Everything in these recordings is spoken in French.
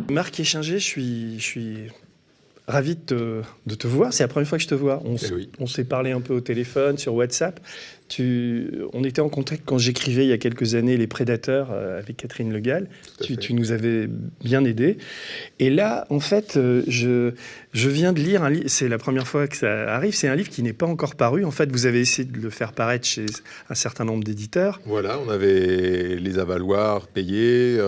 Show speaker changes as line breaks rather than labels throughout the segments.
Marc Échinger, je suis ravi de te voir. C'est la première fois que je te vois. On s'est parlé un peu au téléphone, sur WhatsApp. On était en contact quand j'écrivais il y a quelques années Les Prédateurs avec Catherine Le Gall. Tu nous avais bien aidé. Et là, en fait, je viens de lire un livre. C'est la première fois que ça arrive. C'est un livre qui n'est pas encore paru. En fait, vous avez essayé de le faire paraître chez un certain nombre d'éditeurs.
Voilà, on avait les avaloirs payés,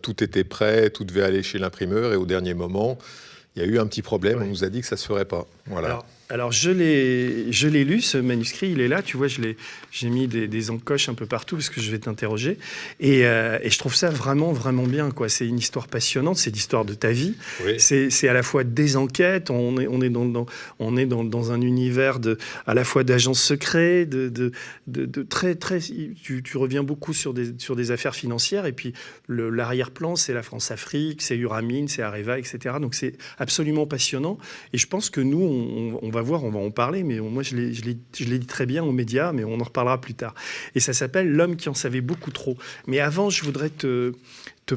tout était prêt, tout devait aller chez l'imprimeur. Et au dernier moment, il y a eu un petit problème. Ouais. On nous a dit que ça ne se ferait pas. Voilà.
Alors je l'ai lu, ce manuscrit, il est là, tu vois, j'ai mis des encoches un peu partout parce que je vais t'interroger. Et je trouve ça vraiment, vraiment bien, quoi. C'est une histoire passionnante, c'est l'histoire de ta vie. Oui. C'est à la fois des enquêtes, on est dans un univers à la fois d'agents secrets, très, très... Tu reviens beaucoup sur des affaires financières, et puis l'arrière-plan, c'est la France-Afrique, c'est Uramine, c'est Areva, etc. Donc c'est absolument passionnant. Et je pense que nous, on va voir, on va en parler, mais moi je l'ai dit très bien aux médias, mais on en reparlera plus tard. Et ça s'appelle L'homme qui en savait beaucoup trop. Mais avant, je voudrais te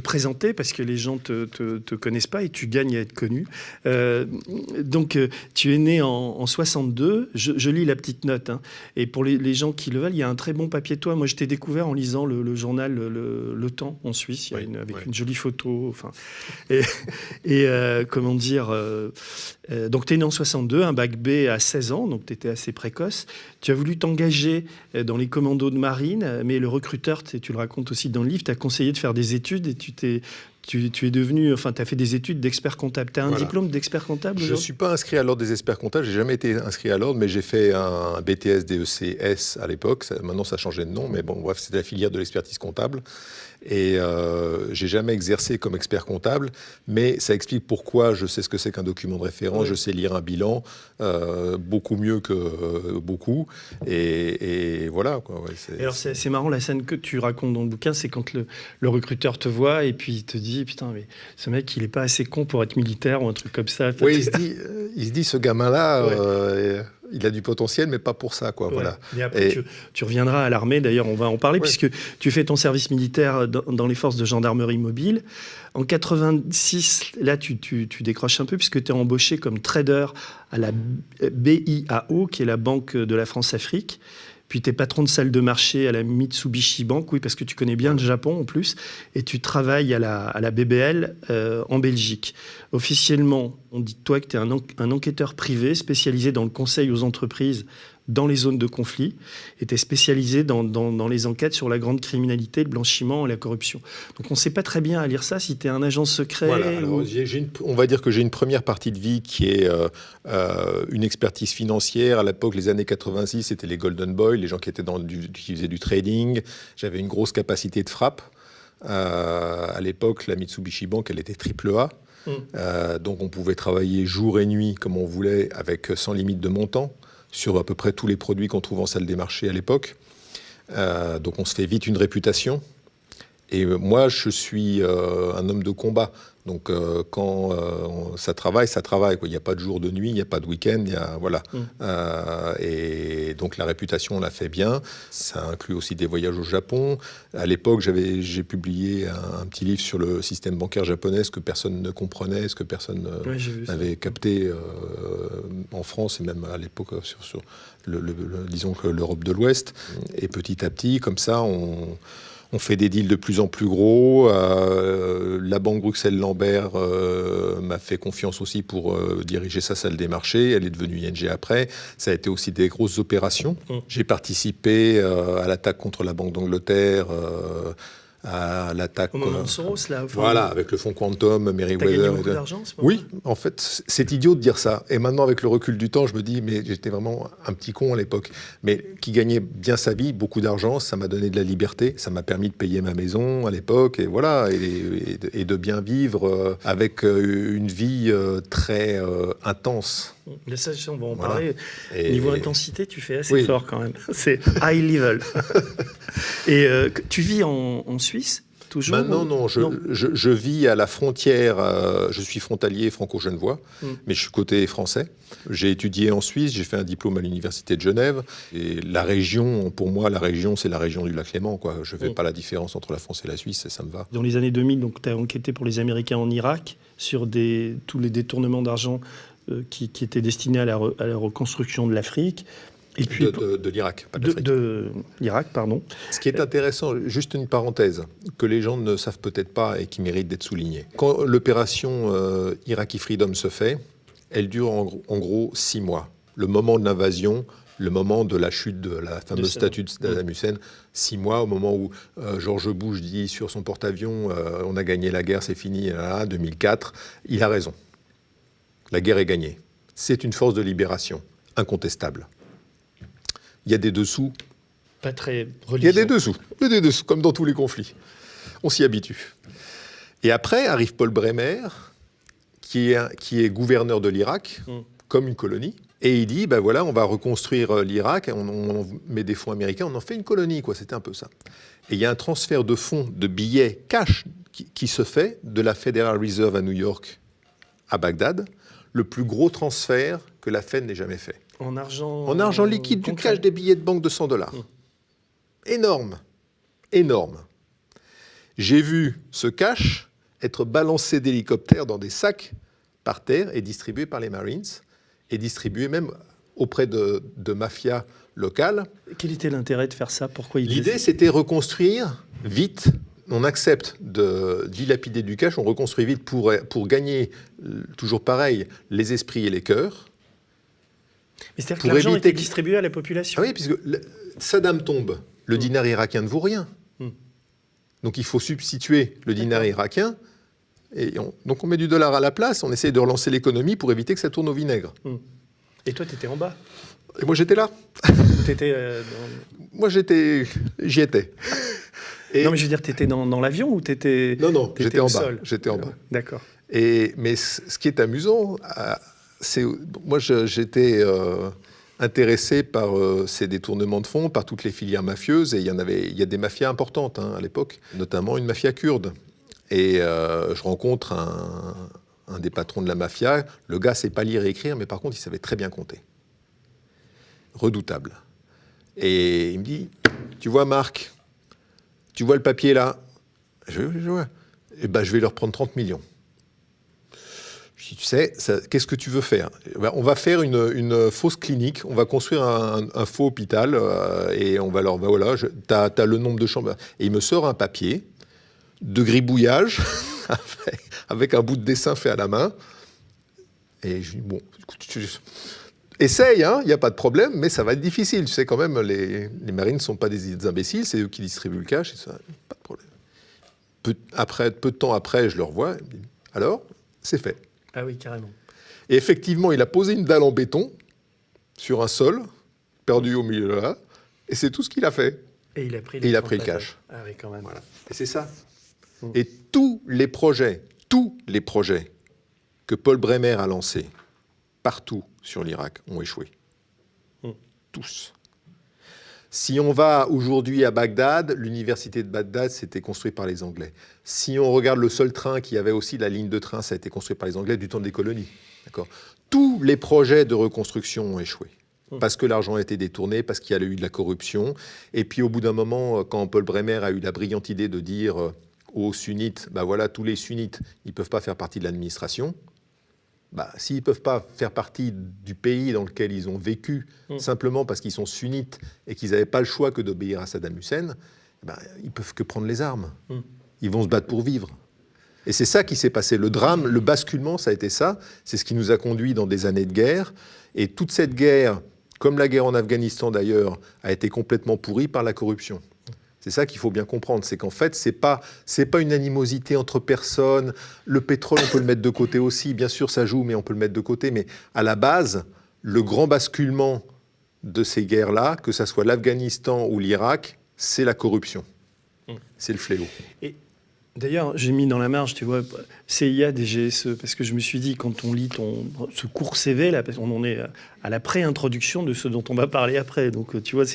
présenter, parce que les gens te connaissent pas et tu gagnes à être connu. Donc, tu es né en 62. Je lis la petite note. Hein. Et pour les gens qui le veulent, il y a un très bon papier de toi. Moi, je t'ai découvert en lisant le journal Le Temps en Suisse, avec une jolie photo. Enfin, comment dire... donc, tu es né en 62, un bac B à 16 ans, donc tu étais assez précoce. Tu as voulu t'engager dans les commandos de marine, mais le recruteur, tu le racontes aussi dans le livre, t'a conseillé de faire des études et tu es devenu, enfin, tu as fait des études d'expert comptable. Tu as un diplôme d'expert comptable?
Je ne suis pas inscrit à l'ordre des experts comptables, je n'ai jamais été inscrit à l'ordre, mais j'ai fait un BTS DECS à l'époque. Maintenant, ça a changé de nom, mais bon, bref, c'était la filière de l'expertise comptable. Et j'ai jamais exercé comme expert comptable, mais ça explique pourquoi je sais ce que c'est qu'un document de référence, je sais lire un bilan, beaucoup mieux que beaucoup, et voilà. Quoi,
alors c'est marrant, la scène que tu racontes dans le bouquin, c'est quand le recruteur te voit et puis il te dit, putain, mais ce mec, il est pas assez con pour être militaire ou un truc comme ça.
Oui, il se dit, ce gamin-là... il a du potentiel, mais pas pour ça, quoi. Ouais. Voilà.
Et après, tu reviendras à l'armée, d'ailleurs, on va en parler, puisque tu fais ton service militaire dans les forces de gendarmerie mobile. En 86, là, tu décroches un peu, puisque tu es embauché comme trader à la BIAO, qui est la Banque de la France-Afrique. Puis tu es patron de salle de marché à la Mitsubishi Bank, oui, parce que tu connais bien le Japon en plus, et tu travailles à la BBL en Belgique. Officiellement, on dit de toi que tu es un enquêteur privé spécialisé dans le conseil aux entreprises dans les zones de conflit, et tu es spécialisé dans les enquêtes sur la grande criminalité, le blanchiment et la corruption. Donc on ne sait pas très bien à lire ça si tu es un agent secret.
Voilà, alors, on va dire que j'ai une première partie de vie qui est une expertise financière. À l'époque, les années 86, c'était les Golden Boys, les gens qui faisaient du trading. J'avais une grosse capacité de frappe. À l'époque, la Mitsubishi Bank, elle était AAA. Donc on pouvait travailler jour et nuit comme on voulait, avec sans limite de montant, sur à peu près tous les produits qu'on trouve en salle des marchés à l'époque. Donc on se fait vite une réputation. Et moi, je suis un homme de combat. Donc quand ça travaille, quoi. Il n'y a pas de jour, de nuit, il n'y a pas de week-end. Voilà. Et donc la réputation, on l'a fait bien. Ça inclut aussi des voyages au Japon. À l'époque, j'ai publié un petit livre sur le système bancaire japonais, ce que personne ne comprenait, ce que personne n'avait capté en France et même à l'époque sur disons que l'Europe de l'Ouest. Et petit à petit, comme ça, on fait des deals de plus en plus gros. La banque Bruxelles-Lambert m'a fait confiance aussi pour diriger sa salle des marchés. Elle est devenue ING après. Ça a été aussi des grosses opérations. J'ai participé à l'attaque contre la Banque d'Angleterre, à l'attaque...
Au moment de Soros, là.
Voilà, avec le fonds Quantum, Meriwether...
T'as gagné beaucoup d'argent, ce moment-là ?
Oui, en fait, c'est idiot de dire ça. Et maintenant, avec le recul du temps, je me dis, mais j'étais vraiment un petit con à l'époque. Mais qui gagnait bien sa vie, beaucoup d'argent, ça m'a donné de la liberté, ça m'a permis de payer ma maison à l'époque, et voilà, et de bien vivre avec une vie très intense.
Mais ça, on va en parler. Niveau intensité, tu fais assez fort quand même. C'est high level. Et tu vis en Suisse ? toujours?
Maintenant, non. Je vis à la frontière. Je suis frontalier franco-genevois, mais je suis côté français. J'ai étudié en Suisse. J'ai fait un diplôme à l'université de Genève. Et la région, pour moi, c'est la région du lac Léman, quoi. Je ne fais pas la différence entre la France et la Suisse, et ça me va.
Dans les années 2000, tu as enquêté pour les Américains en Irak sur tous les détournements d'argent qui étaient destinés à la reconstruction de l'Afrique. Et puis,
de l'Irak, pas de l'Afrique.
De l'Irak, pardon.
Ce qui est intéressant, juste une parenthèse, que les gens ne savent peut-être pas et qui mérite d'être soulignée. Quand l'opération Iraqi Freedom se fait, elle dure en gros 6 mois. Le moment de l'invasion, le moment de la chute de la fameuse statue de Saddam Hussein, 6 mois, au moment où George Bush dit sur son porte-avions on a gagné la guerre, c'est fini, 2004, il a raison. La guerre est gagnée. C'est une force de libération, incontestable. Il y a des dessous.
Pas très religieux.
Il y a des dessous, comme dans tous les conflits. On s'y habitue. Et après arrive Paul Bremer, qui est gouverneur de l'Irak, comme une colonie. Et il dit, ben voilà, on va reconstruire l'Irak, on met des fonds américains, on en fait une colonie, quoi. C'était un peu ça. Et il y a un transfert de fonds, de billets cash, qui se fait de la Federal Reserve à New York à Bagdad, le plus gros transfert que la Fed n'ait jamais fait.
En argent
liquide, du cash, des billets de banque de $100. Énorme. Énorme. J'ai vu ce cash être balancé d'hélicoptères dans des sacs par terre et distribué par les Marines, et distribué même auprès de mafias locales.
Quel était l'intérêt de faire ça? Pourquoi
L'idée, c'était reconstruire vite. On accepte de dilapider du cash, on reconstruit vite pour gagner, toujours pareil, les esprits et les cœurs.
Mais c'est-à-dire que l'argent était distribué à la population.
Ah oui, puisque Saddam tombe, le dinar irakien ne vaut rien. Donc il faut substituer le dinar irakien, et donc on met du dollar à la place, on essaie de relancer l'économie pour éviter que ça tourne au vinaigre.
Et toi, tu étais en bas?
Et moi, j'étais là. Moi, j'y étais.
Et... Non, mais je veux dire, tu étais dans l'avion ou tu étais...
Non, j'étais en bas. J'étais en bas.
D'accord.
Mais ce qui est amusant, moi, j'étais intéressé par ces détournements de fonds, par toutes les filières mafieuses. Et il y a des mafias importantes à l'époque, notamment une mafia kurde. Et je rencontre un des patrons de la mafia. Le gars ne sait pas lire et écrire, mais par contre, il savait très bien compter. Redoutable. Et il me dit, tu vois, Marc, tu vois le papier là? Je vois. Eh ben, je vais leur prendre 30 millions. Je dis, tu sais, qu'est-ce que tu veux faire? On va faire une fausse clinique, on va construire un faux hôpital et on va leur... Voilà, t'as le nombre de chambres. Et il me sort un papier de gribouillage avec un bout de dessin fait à la main. Et je dis, bon, écoute, essaye, il n'y a pas de problème, mais ça va être difficile. Tu sais, quand même, les marines ne sont pas des imbéciles, c'est eux qui distribuent le cash, et ça, pas de problème. Peu de temps après, je le revois, alors, c'est fait.
Ah oui, carrément.
Et effectivement, il a posé une dalle en béton sur un sol, perdu au milieu de là, et c'est tout ce qu'il a fait.
Et il a pris
le cash.
Ah oui, quand même.
Voilà. Et c'est ça. Et tous les projets que Paul Bremer a lancés, partout sur l'Irak, ont échoué. Tous. Si on va aujourd'hui à Bagdad, l'université de Bagdad, c'était construit par les Anglais. Si on regarde le seul train qui avait aussi la ligne de train, ça a été construit par les Anglais du temps des colonies. D'accord. Tous les projets de reconstruction ont échoué. Parce que l'argent a été détourné, parce qu'il y a eu de la corruption. Et puis au bout d'un moment, quand Paul Bremer a eu la brillante idée de dire aux sunnites, ben voilà, tous les sunnites, ils ne peuvent pas faire partie de l'administration. S'ils ne peuvent pas faire partie du pays dans lequel ils ont vécu, simplement parce qu'ils sont sunnites et qu'ils n'avaient pas le choix que d'obéir à Saddam Hussein, ils ne peuvent que prendre les armes. Ils vont se battre pour vivre. Et c'est ça qui s'est passé. Le drame, le basculement, ça a été ça. C'est ce qui nous a conduits dans des années de guerre. Et toute cette guerre, comme la guerre en Afghanistan d'ailleurs, a été complètement pourrie par la corruption. C'est ça qu'il faut bien comprendre, c'est qu'en fait, c'est pas une animosité entre personnes. Le pétrole, on peut le mettre de côté aussi. Bien sûr, ça joue, mais on peut le mettre de côté. Mais à la base, le grand basculement de ces guerres-là, que ce soit l'Afghanistan ou l'Irak, c'est la corruption. C'est le fléau.
Et D'ailleurs, j'ai mis dans la marge, tu vois, CIA, DGSE, parce que je me suis dit, quand on lit ce court CV, là, parce qu'on en est à la pré-introduction de ce dont on va parler après. Donc, tu vois,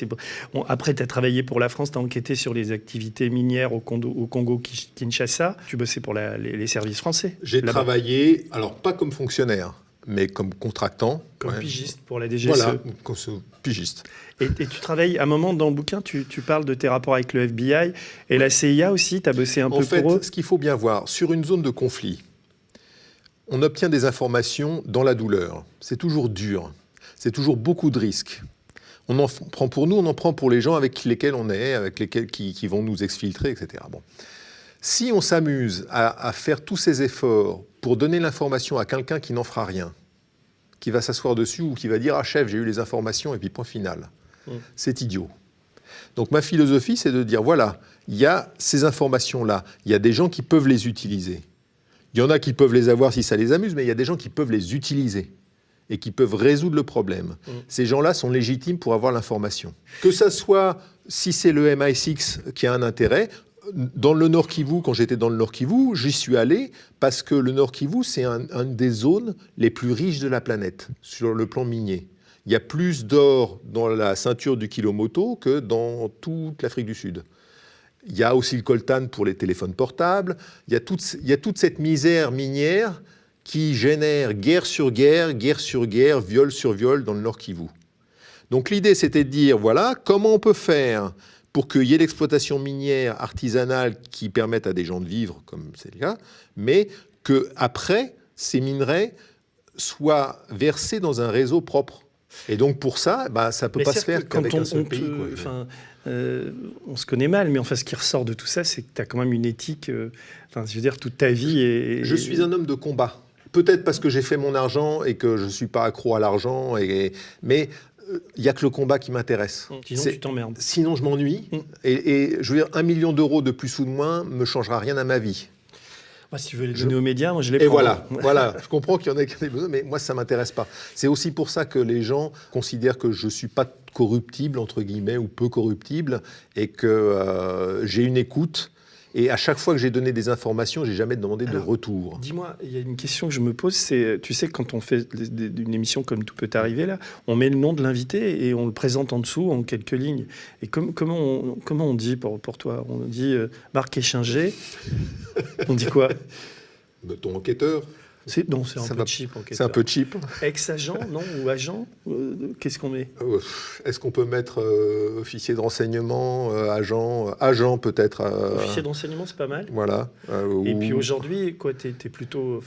après, tu as travaillé pour la France, tu as enquêté sur les activités minières au Congo-Kinshasa. Tu bossais pour les services français.
J'ai travaillé, alors pas comme fonctionnaire, mais comme contractant.
Comme pigiste pour la DGSE.
Voilà, comme pigiste.
Et tu travailles, à un moment dans le bouquin, tu parles de tes rapports avec le FBI et la CIA aussi, tu as bossé un peu pour eux.
En fait, ce qu'il faut bien voir, sur une zone de conflit, on obtient des informations dans la douleur. C'est toujours dur, c'est toujours beaucoup de risques. On en prend pour nous, on en prend pour les gens avec lesquels on est, avec lesquels qui vont nous exfiltrer, etc. Bon. Si on s'amuse à faire tous ces efforts pour donner l'information à quelqu'un qui n'en fera rien, qui va s'asseoir dessus ou qui va dire « Ah chef, j'ai eu les informations » et puis point final. C'est idiot. Donc ma philosophie, c'est de dire, voilà, il y a ces informations-là, il y a des gens qui peuvent les utiliser. Il y en a qui peuvent les avoir si ça les amuse, mais il y a des gens qui peuvent les utiliser et qui peuvent résoudre le problème. Ces gens-là sont légitimes pour avoir l'information. Que ça soit, si c'est le MI6 qui a un intérêt, dans le Nord Kivu, quand j'étais dans le Nord Kivu, j'y suis allé parce que le Nord Kivu, c'est une des zones les plus riches de la planète sur le plan minier. Il y a plus d'or dans la ceinture du Kilomoto que dans toute l'Afrique du Sud. Il y a aussi le coltan pour les téléphones portables. Il y a toute cette misère minière qui génère guerre sur guerre, viol sur viol dans le Nord Kivu. Donc l'idée, c'était de dire, voilà, comment on peut faire pour qu'il y ait l'exploitation minière artisanale qui permette à des gens de vivre, comme c'est le cas, mais qu'après, ces minerais soient versés dans un réseau propre. Et donc pour ça, ça ne peut pas se faire qu'avec un seul pays.
On se connaît mal, mais enfin, ce qui ressort de tout ça, c'est que tu as quand même une éthique. Je veux dire, toute ta vie est...
Je suis un homme de combat. Peut-être parce que j'ai fait mon argent et que je ne suis pas accro à l'argent, mais il n'y a que le combat qui m'intéresse.
Sinon, tu t'emmerdes.
Sinon, je m'ennuie. Et je veux dire, 1 million d'euros de plus ou de moins ne me changera rien à ma vie.
Si tu veux les donner aux médias, moi je les prends.
Et voilà, je comprends qu'il y en a qui ont besoin, mais moi ça ne m'intéresse pas. C'est aussi pour ça que les gens considèrent que je ne suis pas corruptible, entre guillemets, ou peu corruptible, et que j'ai une écoute. Et à chaque fois que j'ai donné des informations, je n'ai jamais demandé de retour.
Dis-moi, il y a une question que je me pose, c'est, tu sais, quand on fait une émission comme Tout peut arriver, là, on met le nom de l'invité et on le présente en dessous, en quelques lignes. Et comment on dit pour toi? On dit Marc Échinger. On dit quoi?
Ton enquêteur.
Non, c'est un peu cheap. Enquêteur.
C'est un peu cheap.
Ex-agent, non? Ou agent? Qu'est-ce qu'on met?
Est-ce qu'on peut mettre officier de renseignement, agent peut-être
Officier de renseignement, c'est pas mal.
Voilà.
Et puis aujourd'hui, quoi, t'es plutôt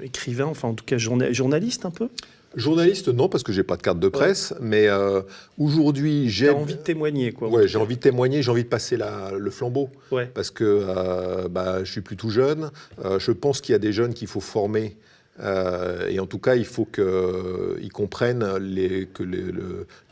écrivain, en tout cas journaliste un peu?
Journaliste, non, parce que j'ai pas de carte de presse, mais aujourd'hui, j'ai
envie de témoigner, quoi.
Ouais, j'ai envie de témoigner, j'ai envie de passer le flambeau, parce que je suis plus tout jeune. Je pense qu'il y a des jeunes qu'il faut former. Et en tout cas, il faut qu'ils comprennent que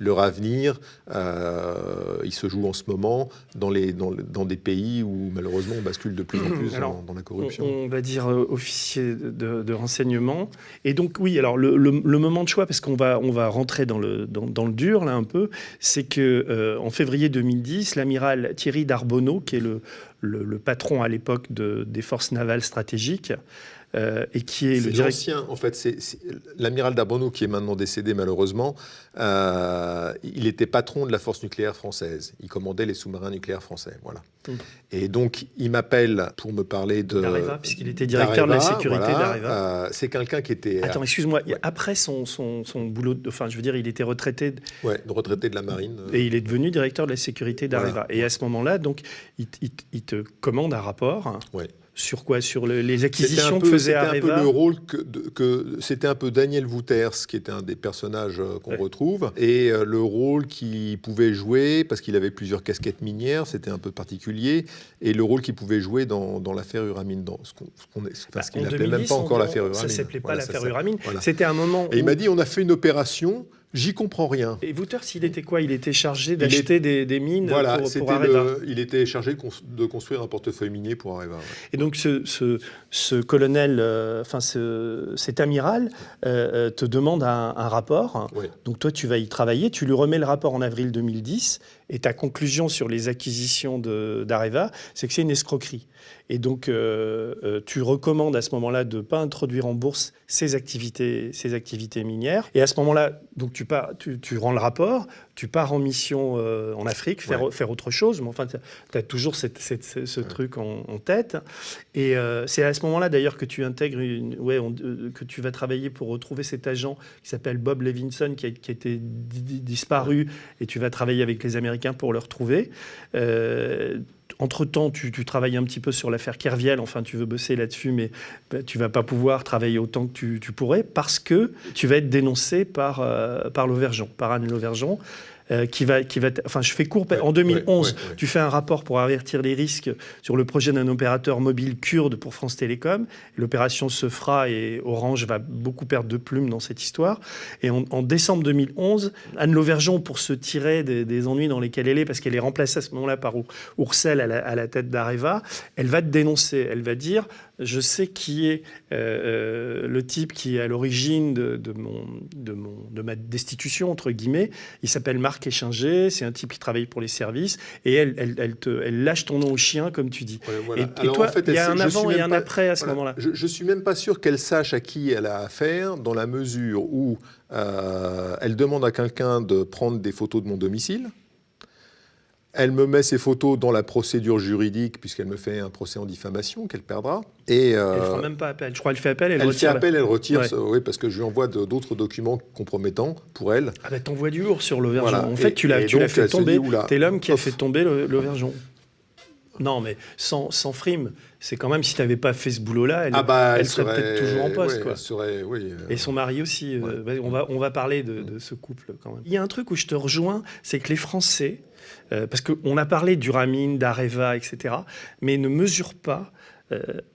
leur avenir, il se joue en ce moment dans des pays où malheureusement on bascule de plus en plus dans la corruption.
On va dire officier de renseignement. Et donc oui, alors le moment de choix, parce qu'on va rentrer dans le dur là un peu, c'est que en février 2010, l'amiral Thierry Darbonneau, qui est le patron à l'époque des forces navales stratégiques, et qui est le
directeur. En fait, c'est l'amiral Darbonneau, qui est maintenant décédé malheureusement. Il était patron de la force nucléaire française. Il commandait les sous-marins nucléaires français. Voilà. Et donc, il m'appelle pour me parler
d'Areva, puisqu'il était directeur de la sécurité d'Areva.
C'est quelqu'un qui était...
Attends, excuse-moi. Après son boulot, il était retraité...
retraité de la marine.
Et il est devenu directeur de la sécurité d'Areva. Voilà. Et à ce moment-là, donc, il te commande un rapport... Sur quoi? Sur les acquisitions que faisait Areva?
C'était un peu le rôle c'était un peu Daniel Wouters, qui était un des personnages qu'on retrouve, et le rôle qu'il pouvait jouer, parce qu'il avait plusieurs casquettes minières, c'était un peu particulier, et le rôle qu'il pouvait jouer dans l'affaire Uramine, ce qu'il n'appelait même pas encore l'affaire Uramine.
Ça ne s'appelait pas l'affaire Uramine. Voilà. C'était un moment
Et il m'a dit, on a fait une opération J'y comprends rien.
Et Wouters, il était quoi? Il était chargé d'acheter des mines pour Areva.
Il était chargé de construire un portefeuille minier pour Areva. Ouais.
Et donc ce colonel, cet amiral, te demande un rapport.
Ouais.
Donc toi, tu vas y travailler. Tu lui remets le rapport en avril 2010. Et ta conclusion sur les acquisitions d'Areva, c'est que c'est une escroquerie. Et donc, tu recommandes à ce moment-là de ne pas introduire en bourse ces activités minières. Et à ce moment-là, donc tu rends le rapport, tu pars en mission en Afrique, faire autre chose. Mais enfin, tu as toujours ce truc en tête. Et c'est à ce moment-là, d'ailleurs, que tu intègres que tu vas travailler pour retrouver cet agent qui s'appelle Bob Levinson, qui a été disparu. Et tu vas travailler avec les Américains pour le retrouver. Entre-temps, tu travailles un petit peu sur l'affaire Kerviel, enfin tu veux bosser là-dessus, mais tu ne vas pas pouvoir travailler autant que tu pourrais parce que tu vas être dénoncé par Lauvergeon, par Anne Lauvergeon. Enfin, je fais court. En 2011, tu fais un rapport pour avertir les risques sur le projet d'un opérateur mobile kurde pour France Télécom. L'opération se fera et Orange va beaucoup perdre de plumes dans cette histoire. Et en décembre 2011, Anne Lauvergeon, pour se tirer des ennuis dans lesquels elle est, parce qu'elle est remplacée à ce moment-là par Oursel à la tête d'Areva, elle va te dénoncer. Elle va dire: je sais qui est le type qui est à l'origine de ma destitution, entre guillemets. Il s'appelle Marc Échinger, c'est un type qui travaille pour les services, et elle lâche ton nom au chien, comme tu dis. Ouais, voilà. Et toi, en fait, il y a un avant et un après à ce moment-là.
Je ne suis même pas sûr qu'elle sache à qui elle a affaire, dans la mesure où elle demande à quelqu'un de prendre des photos de mon domicile. Elle me met ces photos dans la procédure juridique, puisqu'elle me fait un procès en diffamation qu'elle perdra. Et elle
ne fera même pas appel. Je crois qu'elle fait appel,
elle retire. Ouais. Oui, parce que je lui envoie d'autres documents compromettants pour elle.
Ah ben, t'envoies du lourd sur Lauvergeon. Voilà. En fait, tu l'as fait tomber. T'es l'homme qui a fait tomber Lauvergeon. Non, mais sans frime. C'est quand même, si tu n'avais pas fait ce boulot-là, elle serait peut-être toujours en poste. Et son mari aussi. On va parler de ce couple quand même. Il y a un truc où je te rejoins, c'est que les Français, parce qu'on a parlé d'Uramine, d'Areva, etc., mais ne mesurent pas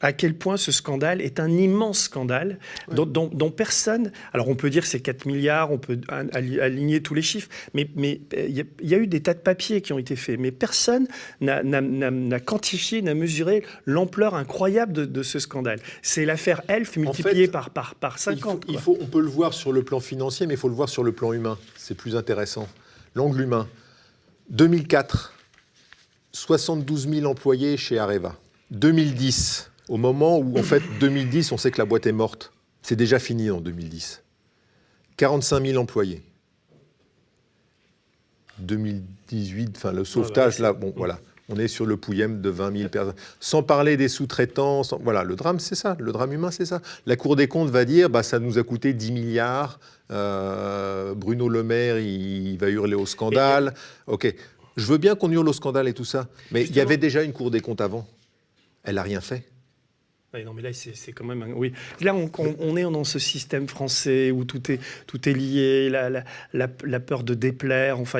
à quel point ce scandale est un immense scandale dont personne... Alors on peut dire que c'est 4 milliards, on peut aligner tous les chiffres, mais il y a eu des tas de papiers qui ont été faits, mais personne n'a quantifié, n'a mesuré l'ampleur incroyable de ce scandale. C'est l'affaire Elf multipliée par 50.
On peut le voir sur le plan financier, mais il faut le voir sur le plan humain. C'est plus intéressant. L'angle humain. 2004, 72 000 employés chez Areva. 2010, au moment où, en fait, 2010, on sait que la boîte est morte. C'est déjà fini en 2010. 45 000 employés. 2018, enfin, le sauvetage, là, bon, voilà. On est sur le pouillème de 20 000 personnes. Sans parler des sous-traitants. Voilà, le drame, c'est ça. Le drame humain, c'est ça. La Cour des comptes va dire, ça nous a coûté 10 milliards. Bruno Le Maire, il va hurler au scandale. OK. Je veux bien qu'on hurle au scandale et tout ça. Mais il y avait déjà une Cour des comptes avant. Elle n'a rien fait.
Oui, non, mais là, c'est quand même... Oui. Là, on est dans ce système français où tout est lié, la peur de déplaire. Enfin,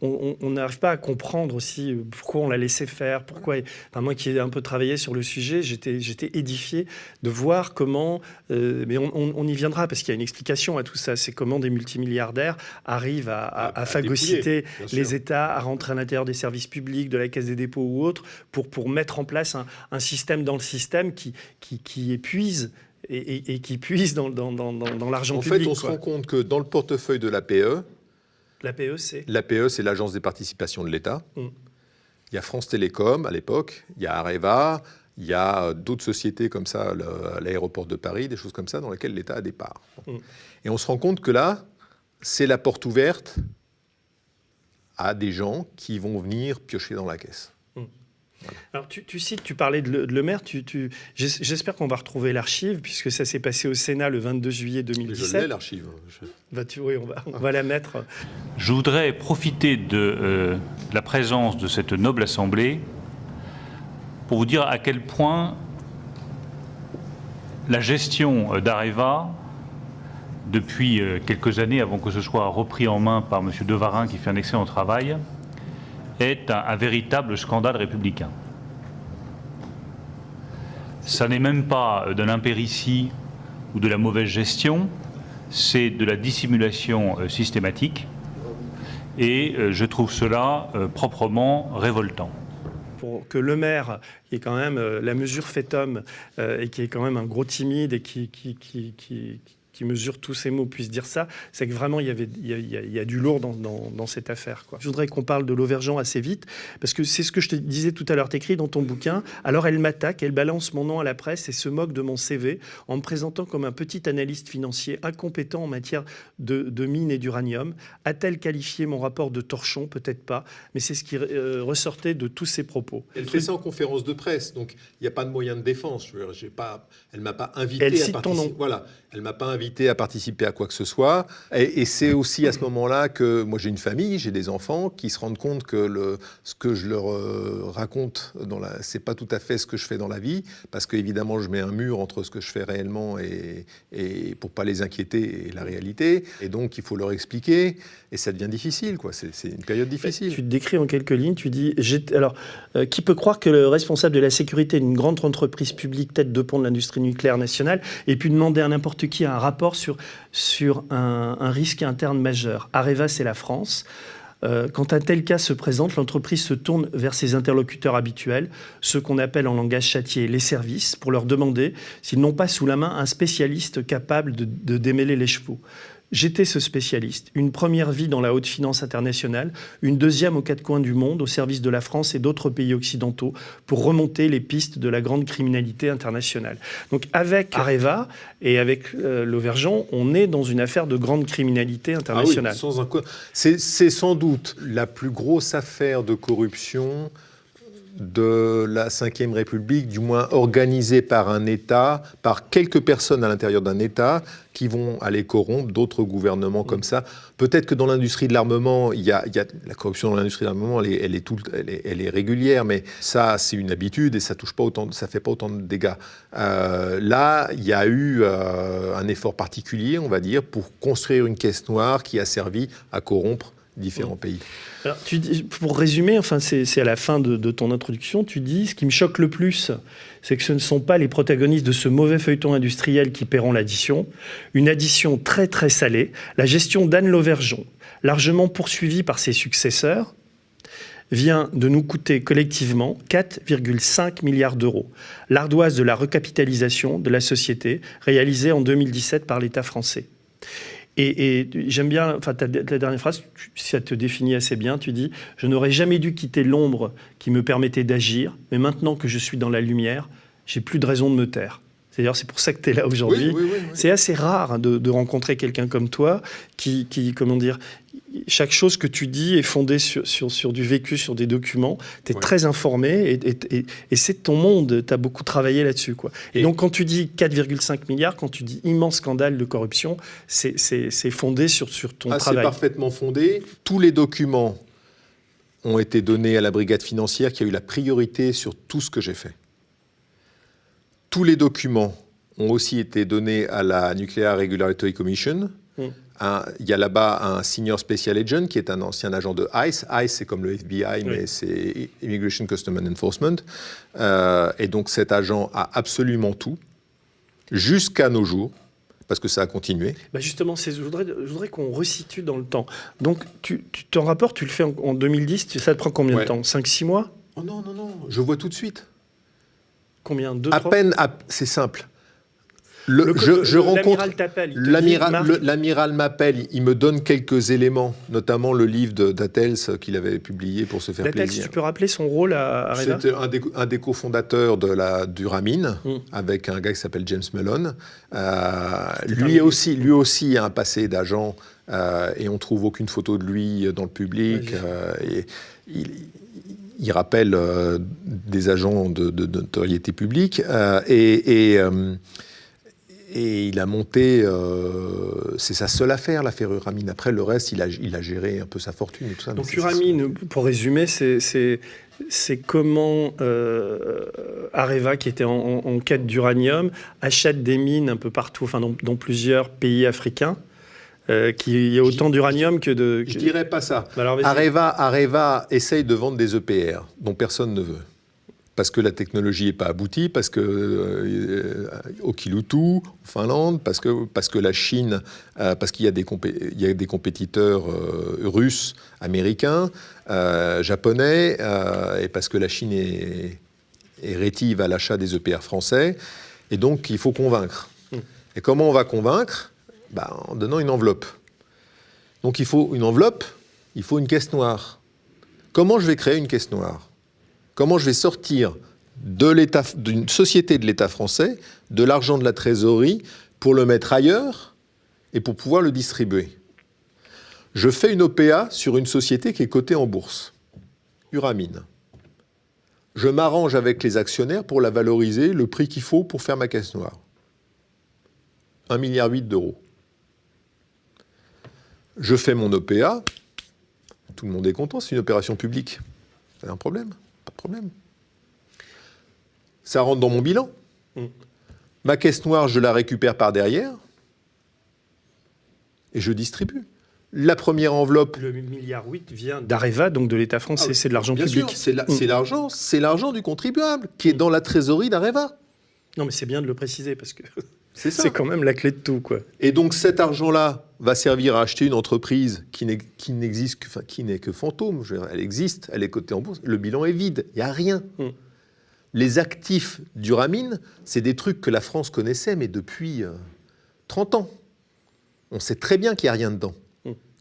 on n'arrive pas à comprendre aussi pourquoi on l'a laissé faire. Pourquoi... Enfin, moi qui ai un peu travaillé sur le sujet, j'étais édifié de voir comment... mais on y viendra, parce qu'il y a une explication à tout ça. C'est comment des multimilliardaires arrivent à phagocyter les États, à rentrer à l'intérieur des services publics, de la Caisse des dépôts ou autres, pour mettre en place un système dans le système qui épuise et qui puise dans l'argent public.
En fait, on se rend compte que dans le portefeuille de l'APE,
l'APE, c'est
l'Agence des participations de l'État. Il y a France Télécom à l'époque, il y a Areva, il y a d'autres sociétés comme ça, l'aéroport de Paris, des choses comme ça, dans lesquelles l'État a des parts. Et on se rend compte que là, c'est la porte ouverte à des gens qui vont venir piocher dans la caisse.
Alors, tu parlais de Le Maire. J'espère qu'on va retrouver l'archive, puisque ça s'est passé au Sénat le 22 juillet 2017.
Je l'ai, l'archive.
Oui, on va la mettre.
Je voudrais profiter de la présence de cette noble assemblée pour vous dire à quel point la gestion d'Areva, depuis quelques années, avant que ce soit repris en main par M. Devarin, qui fait un excellent travail, est un véritable scandale républicain. Ça n'est même pas de l'impéritie ou de la mauvaise gestion, c'est de la dissimulation systématique. Et je trouve cela proprement révoltant.
Pour que le maire, qui est quand même la mesure fait homme, et qui est quand même un gros timide et qui mesure tous ces mots, puisse dire ça, c'est que vraiment il y a du lourd dans cette affaire, quoi. Je voudrais qu'on parle de Lauvergeon assez vite, parce que c'est ce que je te disais tout à l'heure, t'écris dans ton bouquin, alors elle m'attaque, elle balance mon nom à la presse et se moque de mon CV en me présentant comme un petit analyste financier incompétent en matière de mines et d'uranium. A-t-elle qualifié mon rapport de torchon? Peut-être pas, mais c'est ce qui ressortait de tous ses propos.
Elle fait ça en conférence de presse, donc il n'y a pas de moyen de défense. Elle ne m'a pas invité
elle
à
cite ton nom.
Voilà. Elle ne m'a pas invité à participer à quoi que ce soit. Et c'est aussi à ce moment-là que moi j'ai une famille, j'ai des enfants qui se rendent compte que ce que je leur raconte, c'est pas tout à fait ce que je fais dans la vie, parce qu'évidemment je mets un mur entre ce que je fais réellement et pour pas les inquiéter et la réalité. Et donc il faut leur expliquer. Et ça devient difficile, quoi. C'est une période difficile.
Tu te décris en quelques lignes, tu dis... qui peut croire que le responsable de la sécurité d'une grande entreprise publique, tête de pont de l'industrie nucléaire nationale, ait pu demander à n'importe qui un rapport sur un risque interne majeur? Areva, c'est la France. Quand un tel cas se présente, l'entreprise se tourne vers ses interlocuteurs habituels, ceux qu'on appelle en langage châtié les services, pour leur demander s'ils n'ont pas sous la main un spécialiste capable de démêler les chevaux. J'étais ce spécialiste. Une première vie dans la haute finance internationale, une deuxième aux quatre coins du monde, au service de la France et d'autres pays occidentaux, pour remonter les pistes de la grande criminalité internationale. Donc avec Areva et avec Lauvergeon, on est dans une affaire de grande criminalité internationale.
Ah oui, c'est sans doute la plus grosse affaire de corruption de la Ve République, du moins organisée par un État, par quelques personnes à l'intérieur d'un État qui vont aller corrompre d'autres gouvernements comme ça. Peut-être que dans l'industrie de l'armement, il y a la corruption dans l'industrie de l'armement, elle est régulière, mais ça, c'est une habitude et ça fait pas autant de dégâts. Là, il y a eu un effort particulier, on va dire, pour construire une caisse noire qui a servi à corrompre différents pays.
Alors, pour résumer, enfin, c'est à la fin de ton introduction, tu dis, ce qui me choque le plus, c'est que ce ne sont pas les protagonistes de ce mauvais feuilleton industriel qui paieront l'addition, une addition très très salée, la gestion d'Anne Lauvergeon, largement poursuivie par ses successeurs, vient de nous coûter collectivement 4,5 milliards d'euros. L'ardoise de la recapitalisation de la société réalisée en 2017 par l'État français. Et j'aime bien, enfin, ta dernière phrase, ça te définit assez bien. Tu dis « Je n'aurais jamais dû quitter l'ombre qui me permettait d'agir, mais maintenant que je suis dans la lumière, j'ai plus de raison de me taire. » C'est-à-dire, c'est pour ça que tu es là aujourd'hui. Oui. C'est assez rare de rencontrer quelqu'un comme toi qui, comment dire, chaque chose que tu dis est fondée sur du vécu, sur des documents. Tu es très informé et c'est ton monde. Tu as beaucoup travaillé là-dessus, quoi. Et donc, quand tu dis 4,5 milliards, quand tu dis immense scandale de corruption, c'est fondé sur ton travail.
C'est parfaitement fondé. Tous les documents ont été donnés à la brigade financière qui a eu la priorité sur tout ce que j'ai fait. Tous les documents ont aussi été donnés à la Nuclear Regulatory Commission. Il y a là-bas un Senior Special Agent qui est un ancien agent de ICE. ICE, c'est comme le FBI, mais c'est Immigration Customs and Enforcement. Et donc cet agent a absolument tout, jusqu'à nos jours, parce que ça a continué.
Bah justement, je voudrais qu'on resitue dans le temps. Donc ton rapport, tu le fais en 2010, ça te prend combien de temps? 5-6 mois?
Oh non, je vois tout de suite.
Combien? 2, 3
À peine, c'est simple. Je rencontre l'amiral m'appelle, il me donne quelques éléments, notamment le livre d'Attels qu'il avait publié pour se faire plaisir.
Tu peux rappeler son rôle à Areva?
C'était un des cofondateurs du Ramin, avec un gars qui s'appelle James Mellon. Lui aussi a un passé d'agent et on trouve aucune photo de lui dans le public. Il rappelle des agents de notoriété publique et il a monté, c'est sa seule affaire, l'affaire Uramin. Après, le reste, il a géré un peu sa fortune et tout ça.
Donc Uramin, pour résumer, c'est comment Areva, qui était en quête d'uranium, achète des mines un peu partout, enfin dans plusieurs pays africains. Qu'il y a autant d'uranium que de...
Je dirais pas ça.
Alors,
Areva essaye de vendre des EPR dont personne ne veut. parce que la technologie n'est pas aboutie, parce que au Kiloutou, en Finlande, parce que la Chine, parce qu'il y a des compétiteurs russes, américains, japonais, et parce que la Chine est rétive à l'achat des EPR français, et donc il faut convaincre. Et comment on va convaincre ? En donnant une enveloppe. Donc il faut une enveloppe, il faut une caisse noire. Comment je vais créer une caisse noire ? Comment je vais sortir d'une société de l'État français de l'argent de la trésorerie pour le mettre ailleurs et pour pouvoir le distribuer ? Je fais une OPA sur une société qui est cotée en bourse, Uramine. Je m'arrange avec les actionnaires pour la valoriser, le prix qu'il faut pour faire ma caisse noire. 1,8 milliard d'euros. Je fais mon OPA, tout le monde est content, c'est une opération publique. C'est un problème ? Pas de problème. Ça rentre dans mon bilan. Ma caisse noire, je la récupère par derrière et je distribue. La première enveloppe...
Le 1,8 milliard vient d'Areva, donc de l'État français, c'est de l'argent public.
Bien sûr, c'est l'argent du contribuable qui est dans la trésorerie d'Areva.
Non, mais c'est bien de le préciser parce que
c'est ça.
C'est quand même la clé de tout, quoi.
Et donc cet argent-là va servir à acheter une entreprise qui n'est que fantôme. Elle existe, elle est cotée en bourse. Le bilan est vide, il n'y a rien. Les actifs d'Uramine, c'est des trucs que la France connaissait, mais depuis 30 ans. On sait très bien qu'il n'y a rien dedans.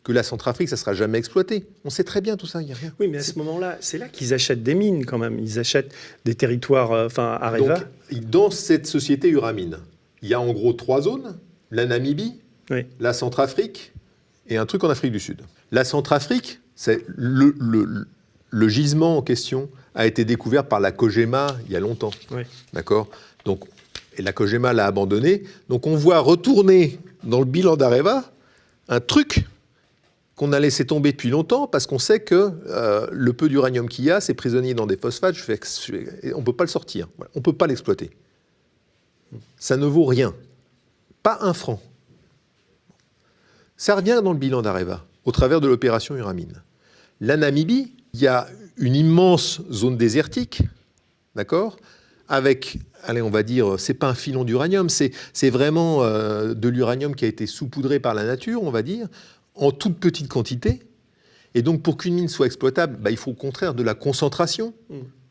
Que la Centrafrique, ça ne sera jamais exploité. On sait très bien tout ça, il n'y a rien.
Oui, mais à ce moment-là, c'est là qu'ils achètent des mines, quand même. Ils achètent des territoires, Areva.
Donc, dans cette société Uramine, il y a en gros 3 zones. La Namibie, la Centrafrique et un truc en Afrique du Sud. La Centrafrique, c'est le gisement en question a été découvert par la Cogema il y a longtemps. D'accord ? Donc, et la Cogema l'a abandonné. Donc, on voit retourner dans le bilan d'Areva un truc qu'on a laissé tomber depuis longtemps parce qu'on sait que le peu d'uranium qu'il y a, c'est prisonnier dans des phosphates. On ne peut pas le sortir. Voilà. On ne peut pas l'exploiter. Ça ne vaut rien. Pas un franc. Ça revient dans le bilan d'Areva, au travers de l'opération Uramine. La Namibie, il y a une immense zone désertique, d'accord ? Avec, allez, on va dire, c'est pas un filon d'uranium, c'est vraiment de l'uranium qui a été saupoudré par la nature, on va dire, en toute petite quantité. Et donc, pour qu'une mine soit exploitable, il faut au contraire de la concentration,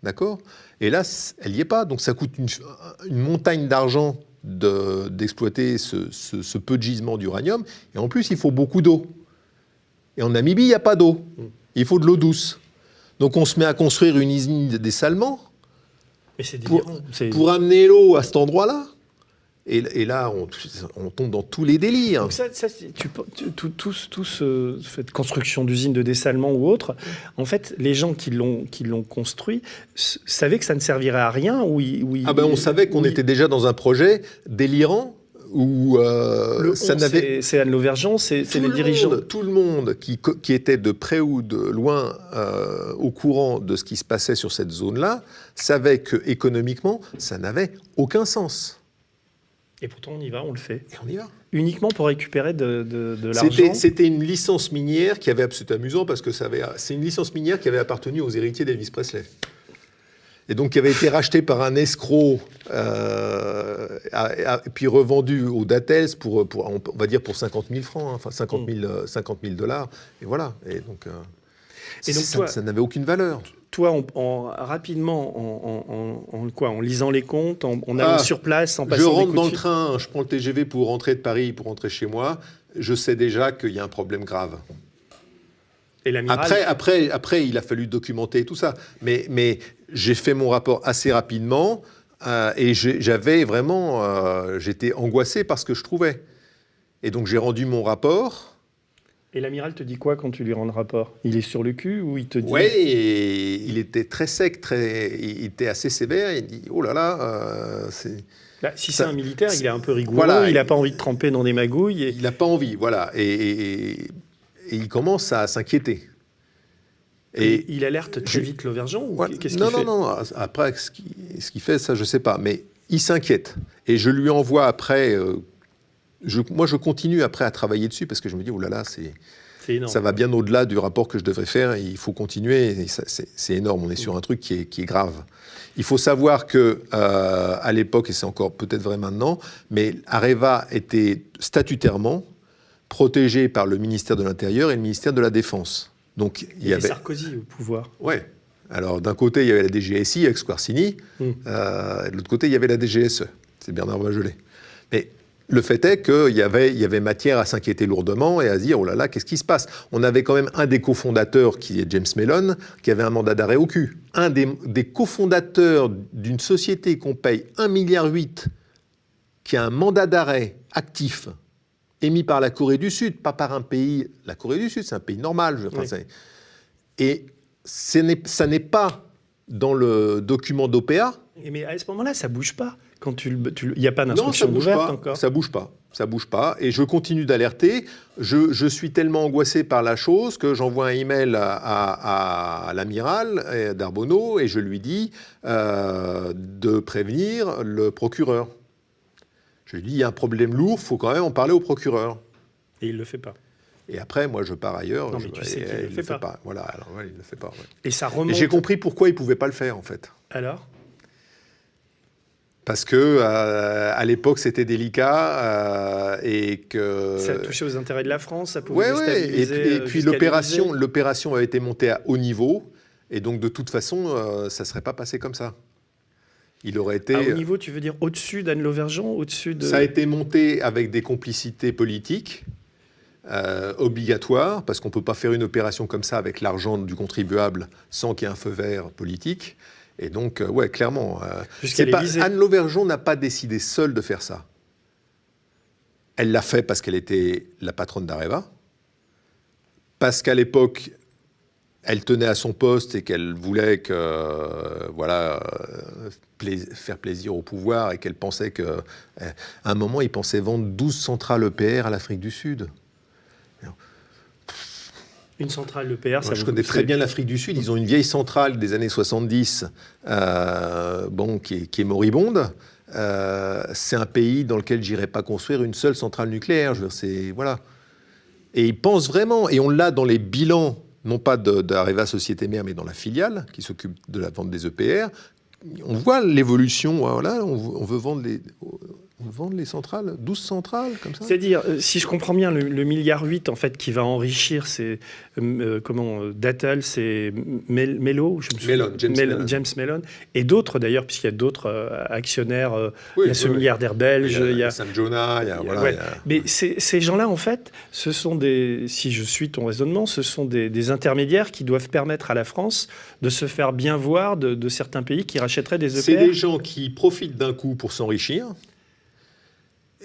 d'accord ? Et là, elle n'y est pas. Donc, ça coûte une montagne d'argent d'exploiter ce peu de gisement d'uranium. Et en plus, il faut beaucoup d'eau. Et en Namibie, il n'y a pas d'eau. Il faut de l'eau douce. Donc, on se met à construire une usine de dessalement pour amener l'eau à cet endroit-là. Et là, on tombe dans tous les délires.
Donc cette construction d'usines de dessalement ou autre, en fait, les gens qui l'ont construit savaient que ça ne servirait à rien.
On savait qu'on était déjà dans un projet délirant où ça n'avait...
C'est Anne Lauvergeon, c'est les dirigeants.
Tout le monde qui était de près ou de loin au courant de ce qui se passait sur cette zone-là savait qu'économiquement, ça n'avait aucun sens.
Et pourtant, on y va, on le fait.
Et on y va.
Uniquement pour récupérer de l'argent.
C'était une licence minière qui avait... C'est amusant parce que c'est une licence minière qui avait appartenu aux héritiers d'Elvis Presley. Et donc qui avait été rachetée par un escroc, puis revendue au Dattels on va dire pour 50 000 francs, enfin 50 000 dollars. Et voilà. Et donc ça n'avait aucune valeur.
Toi, rapidement, en lisant les comptes, en allant sur place, en passant
je rentre dans le train, je prends le TGV pour rentrer de Paris, pour rentrer chez moi, je sais déjà qu'il y a un problème grave.
Et l'amiral...
Après, il a fallu documenter tout ça. Mais j'ai fait mon rapport assez rapidement et j'avais vraiment... j'étais angoissé par ce que je trouvais. Et donc, j'ai rendu mon rapport...
Et l'amiral te dit quoi quand tu lui rends le rapport ? Il est sur le cul ou il te dit...
Oui, il était très sec, il était assez sévère. Il dit, oh là là, c'est...
si c'est un militaire, il est un peu rigoureux, voilà, il n'a pas envie de tremper dans des magouilles.
Il n'a pas envie, voilà. Et il commence à s'inquiéter.
Et il alerte très vite Lauvergeon ou qu'est-ce qu'il fait ?
Non. Après, ce qu'il fait, ça, je ne sais pas. Mais il s'inquiète. Et je lui envoie après... Moi, je continue après à travailler dessus parce que je me dis, oh là là,
C'est énorme.
Ça va bien au-delà du rapport que je devrais faire. Il faut continuer. Et c'est énorme. On est sur un truc qui est grave. Il faut savoir que à l'époque, et c'est encore peut-être vrai maintenant, mais Areva était statutairement protégé par le ministère de l'Intérieur et le ministère de la Défense. Donc
il y avait Sarkozy au pouvoir.
Ouais. Alors d'un côté, il y avait la DGSI avec Squarcini, et de l'autre côté, il y avait la DGSE. C'est Bernard Bachelet. Mais le fait est qu'il y avait matière à s'inquiéter lourdement et à se dire, oh là là, qu'est-ce qui se passe ? On avait quand même un des cofondateurs, qui est James Mellon, qui avait un mandat d'arrêt au cul. Un des cofondateurs d'une société qu'on paye 1,8 milliard, qui a un mandat d'arrêt actif, émis par la Corée du Sud, pas par un pays... La Corée du Sud, c'est un pays normal. Et ça n'est pas dans le document d'OPA.
Mais à ce moment-là, ça ne bouge pas. Il n'y a pas d'instruction ouverte encore.
Ça bouge pas. Et je continue d'alerter. Je suis tellement angoissé par la chose que j'envoie un email à l'amiral d'Arbonneau et je lui dis de prévenir le procureur. Je lui dis, il y a un problème lourd, il faut quand même en parler au procureur.
Et il ne le fait pas.
Et après, moi, je pars ailleurs.
Non, mais tu sais qu'il ne le fait pas.
Voilà, alors il ne le fait pas. Ouais.
Et ça remonte...
Et j'ai compris pourquoi il ne pouvait pas le faire, en fait.
Alors ?
Parce que à l'époque c'était délicat et que
ça touchait aux intérêts de la France, ça pouvait déstabiliser.
Et puis l'opération avait été montée à haut niveau et donc de toute façon ça serait pas passé comme ça. Il aurait été
à haut niveau, tu veux dire au-dessus d'Anne Lauvergeon, au-dessus de...
Ça a été monté avec des complicités politiques obligatoires parce qu'on peut pas faire une opération comme ça avec l'argent du contribuable sans qu'il y ait un feu vert politique. Et donc, ouais, clairement, Anne Lauvergeon n'a pas décidé seule de faire ça. Elle l'a fait parce qu'elle était la patronne d'Areva, parce qu'à l'époque, elle tenait à son poste et qu'elle voulait faire plaisir au pouvoir et qu'elle pensait qu'à un moment, il pensait vendre 12 centrales EPR à l'Afrique du Sud.
Une centrale EPR, ça...
Je connais très bien l'Afrique du Sud. Ils ont une vieille centrale des années 70 qui est moribonde. C'est un pays dans lequel j'irais pas construire une seule centrale nucléaire. Voilà. Et ils pensent vraiment, et on l'a dans les bilans, non pas d'Areva Société Mère, mais dans la filiale qui s'occupe de la vente des EPR. On voit l'évolution. Voilà, on veut vendre les centrales, 12 centrales, comme ça.
C'est-à-dire, si je comprends bien, le milliard 8, en fait, qui va enrichir, c'est... Dattel, c'est Mello, James Mellon, et d'autres, d'ailleurs, puisqu'il y a d'autres actionnaires. Il y a ce milliardaire belge.
Il y a Sam Jonah,
Mais ces gens-là, en fait, ce sont si je suis ton raisonnement, ce sont des intermédiaires qui doivent permettre à la France de se faire bien voir de certains pays qui rachèteraient des EPR.
C'est des gens qui profitent d'un coup pour s'enrichir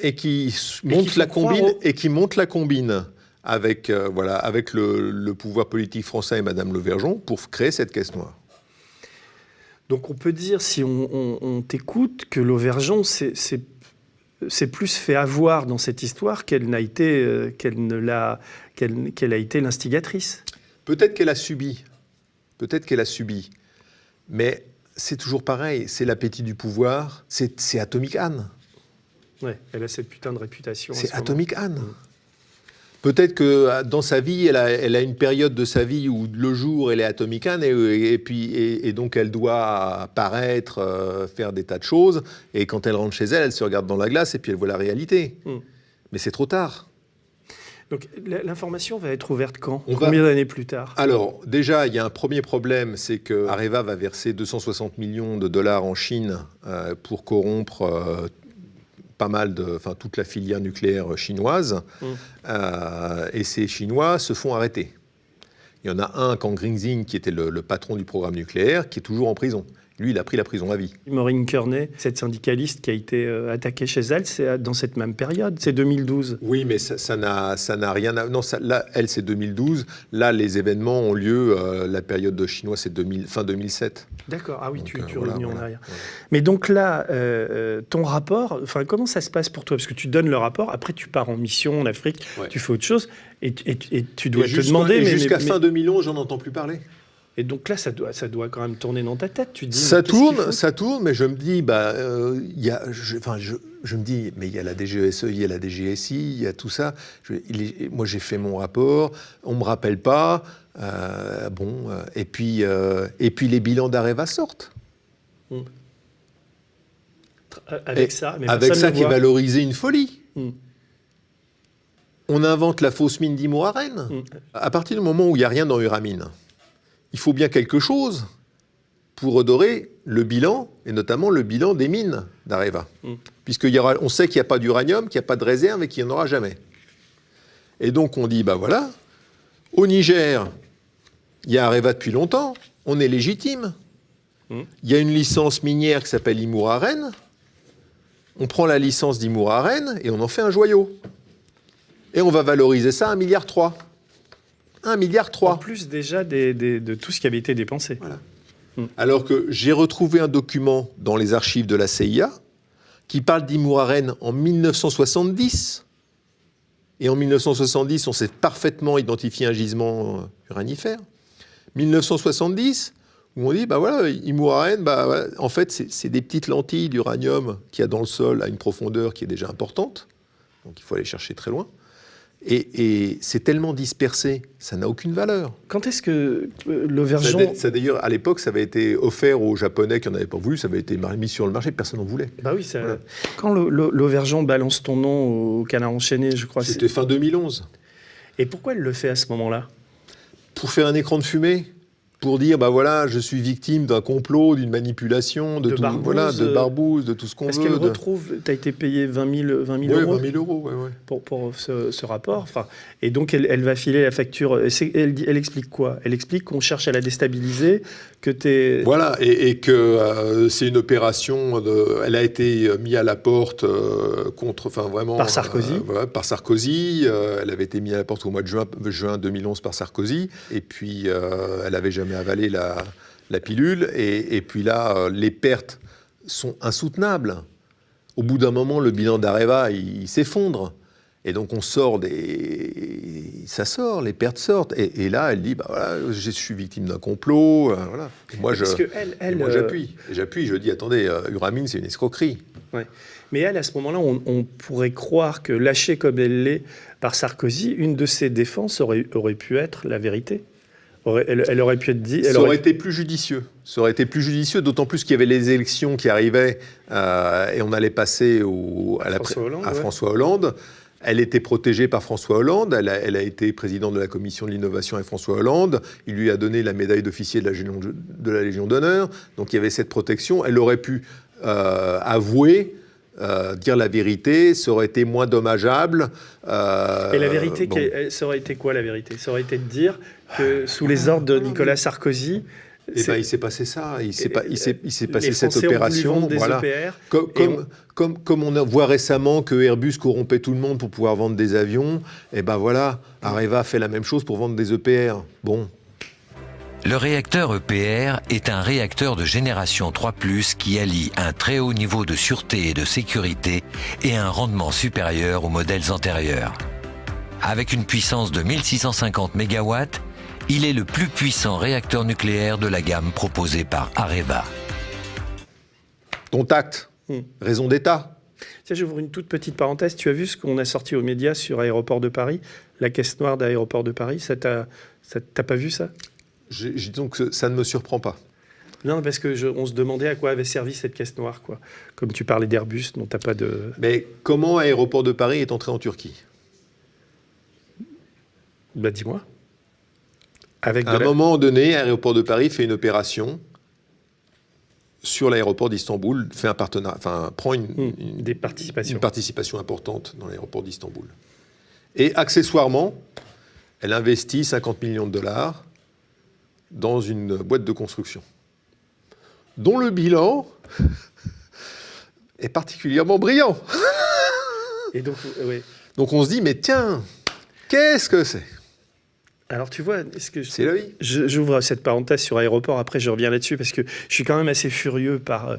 et qui montent la combine avec le pouvoir politique français et Madame Lauvergeon pour créer cette caisse noire.
Donc on peut dire, si on t'écoute, que Lauvergeon s'est plus fait avoir dans cette histoire qu'elle a été l'instigatrice.
Peut-être qu'elle a subi, mais c'est toujours pareil, c'est l'appétit du pouvoir, c'est Atomic Anne.
Ouais, elle a cette putain de réputation.
C'est Atomic Anne. Peut-être que dans sa vie, elle a une période de sa vie où le jour, elle est Atomic Anne et donc elle doit paraître, faire des tas de choses. Et quand elle rentre chez elle, elle se regarde dans la glace et puis elle voit la réalité. Mais c'est trop tard.
Donc l'information va être ouverte quand ? Combien d'années plus tard ?
Alors déjà, il y a un premier problème, c'est que Areva va verser 260 millions de dollars en Chine pour corrompre... toute la filière nucléaire chinoise, et ces Chinois se font arrêter. Il y en a un, Kang Ringxing, qui était le patron du programme nucléaire, qui est toujours en prison. Lui, il a pris la prison à vie.
Maureen Kearney, cette syndicaliste qui a été attaquée chez elle, c'est dans cette même période, c'est 2012.
Oui, mais ça n'a rien à... Non, là, elle, c'est 2012. Là, les événements ont lieu, la période de Chinois, c'est fin 2007.
D'accord, ah oui, donc, tu reviens en arrière. Voilà. Mais donc là, ton rapport, comment ça se passe pour toi ? Parce que tu donnes le rapport, après tu pars en mission en Afrique, tu fais autre chose, et tu dois te demander...
Jusqu'à fin 2011, j'en entends plus parler.
Et donc là, ça doit quand même tourner dans ta tête. Tu te dis,
ça tourne, mais je me dis, je me dis, mais il y a la DGSE, il y a la DGSI, il y a tout ça. Moi, j'ai fait mon rapport, on ne me rappelle pas. Et puis les bilans d'Areva sortent.
Avec ça, mais
avec ça qui est
voit.
valorisé une folie. On invente la fausse mine d'Imouraren. À partir du moment où il n'y a rien dans Uramine, il faut bien quelque chose pour redorer le bilan, et notamment le bilan des mines d'Areva. Puisqu'on sait qu'il n'y a pas d'uranium, qu'il n'y a pas de réserve et qu'il n'y en aura jamais. Et donc on dit, voilà, au Niger, il y a Areva depuis longtemps, on est légitime. Il y a une licence minière qui s'appelle Imouraren. On prend la licence d'Imouraren et on en fait un joyau. Et on va valoriser ça à 1,3 milliard. 1,3 milliard.
En plus déjà de tout ce qui avait été dépensé.
Voilà. Alors que j'ai retrouvé un document dans les archives de la CIA qui parle d'Imouraren en 1970. Et en 1970, on s'est parfaitement identifié un gisement uranifère. 1970, où on dit, Imouraren, en fait, c'est des petites lentilles d'uranium qu'il y a dans le sol à une profondeur qui est déjà importante. Donc il faut aller chercher très loin. Et c'est tellement dispersé, ça n'a aucune valeur.
Quand est-ce que l'Auvergeon...
Ça, d'ailleurs, à l'époque, ça avait été offert aux Japonais qui n'en avaient pas voulu, ça avait été mis sur le marché, personne n'en voulait.
Bah oui, ça... Voilà. Quand l'Auvergeon balance ton nom au Canard enchaîné, je crois...
C'était fin 2011.
Et pourquoi elle le fait à ce moment-là ?
Pour faire un écran de fumée. Pour dire, je suis victime d'un complot, d'une manipulation, de Barbouze, de tout ce qu'on veut.
Est-ce qu'elle retrouve, tu as été payé 20 000 euros ?
Oui, 20 000 euros, ouais.
Pour ce rapport. Et donc, elle va filer la facture. Elle explique quoi ? Elle explique qu'on cherche à la déstabiliser, que t'es...
Voilà, et que c'est une opération, elle a été mise à la porte
par Sarkozy.
Par Sarkozy. Elle avait été mise à la porte au mois de juin 2011 par Sarkozy. Et puis, elle n'avait jamais avalé la pilule. Et puis là, les pertes sont insoutenables. Au bout d'un moment, le bilan d'Areva, il s'effondre. Et donc, ça sort, les pertes sortent. Et là, elle dit, je suis victime d'un complot. Voilà. Et moi, j'appuie. Je dis, attendez, Uramine, c'est une escroquerie.
Ouais. Mais elle, à ce moment-là, on pourrait croire que, lâchée comme elle l'est par Sarkozy, une de ses défenses aurait pu être la vérité. Elle aurait pu être dit.
Ça aurait été plus judicieux. Ça aurait été plus judicieux, d'autant plus qu'il y avait les élections qui arrivaient et on allait passer à François Hollande. Elle était protégée par François Hollande. Elle a été présidente de la commission de l'innovation avec François Hollande. Il lui a donné la médaille d'officier de la Légion d'honneur. Donc il y avait cette protection. Elle aurait pu avouer. Dire la vérité, ça aurait été moins dommageable.
Et la vérité, ça aurait été quoi la vérité ? Ça aurait été de dire que sous les ordres de Nicolas Sarkozy...
il s'est passé ça, il s'est passé cette opération. Voilà. Comme on voit récemment que Airbus corrompait tout le monde pour pouvoir vendre des avions, Areva fait la même chose pour vendre des EPR. Bon.
Le réacteur EPR est un réacteur de génération 3+, qui allie un très haut niveau de sûreté et de sécurité et un rendement supérieur aux modèles antérieurs. Avec une puissance de 1650 MW, il est le plus puissant réacteur nucléaire de la gamme proposée par Areva.
Dont acte, raison d'État.
Tiens, j'ouvre une toute petite parenthèse. Tu as vu ce qu'on a sorti aux médias sur Aéroport de Paris, la caisse noire d'Aéroport de Paris. T'as pas vu ça ?
Donc ça ne me surprend pas.
Non, parce qu'on se demandait à quoi avait servi cette caisse noire, quoi. Comme tu parlais d'Airbus, dont t'as pas de...
Mais comment Aéroport de Paris est entré en Turquie ?
Dis-moi.
À un moment donné, Aéroport de Paris fait une opération sur l'aéroport d'Istanbul, fait un partenariat, prend une participation importante dans l'aéroport d'Istanbul. Et accessoirement, elle investit 50 millions de dollars dans une boîte de construction, dont le bilan est particulièrement brillant.
Et donc, oui.
Donc on se dit, mais tiens, qu'est-ce que c'est ?
Alors tu vois,
C'est la vie.
j'ouvre cette parenthèse sur aéroport, après je reviens là-dessus, parce que je suis quand même assez furieux par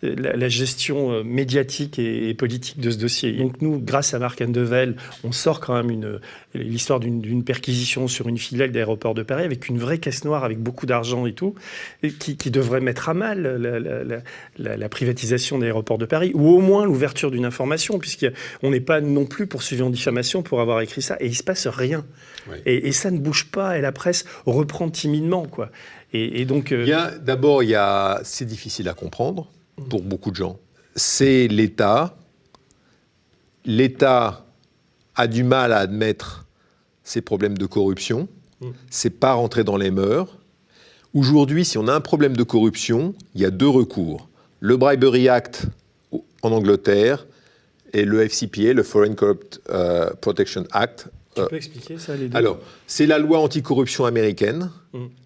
la gestion médiatique et politique de ce dossier. Donc nous, grâce à Marc Andevel, on sort quand même l'histoire d'une perquisition sur une filiale d'aéroport de Paris avec une vraie caisse noire, avec beaucoup d'argent et tout, qui devrait mettre à mal la privatisation d'aéroports de Paris, ou au moins l'ouverture d'une information, puisqu'on n'est pas non plus poursuivi en diffamation pour avoir écrit ça, et il ne se passe rien.
Oui.
Et ça ne bouge pas, et la presse reprend timidement, quoi. Et donc...
D'abord, c'est difficile à comprendre pour beaucoup de gens. C'est l'État. L'État a du mal à admettre ses problèmes de corruption. C'est pas rentré dans les mœurs. Aujourd'hui, si on a un problème de corruption, il y a 2 recours. Le Bribery Act en Angleterre et le FCPA, le Foreign Corrupt Protection Act.
Tu peux expliquer ça, les deux?
Alors, c'est la loi anticorruption américaine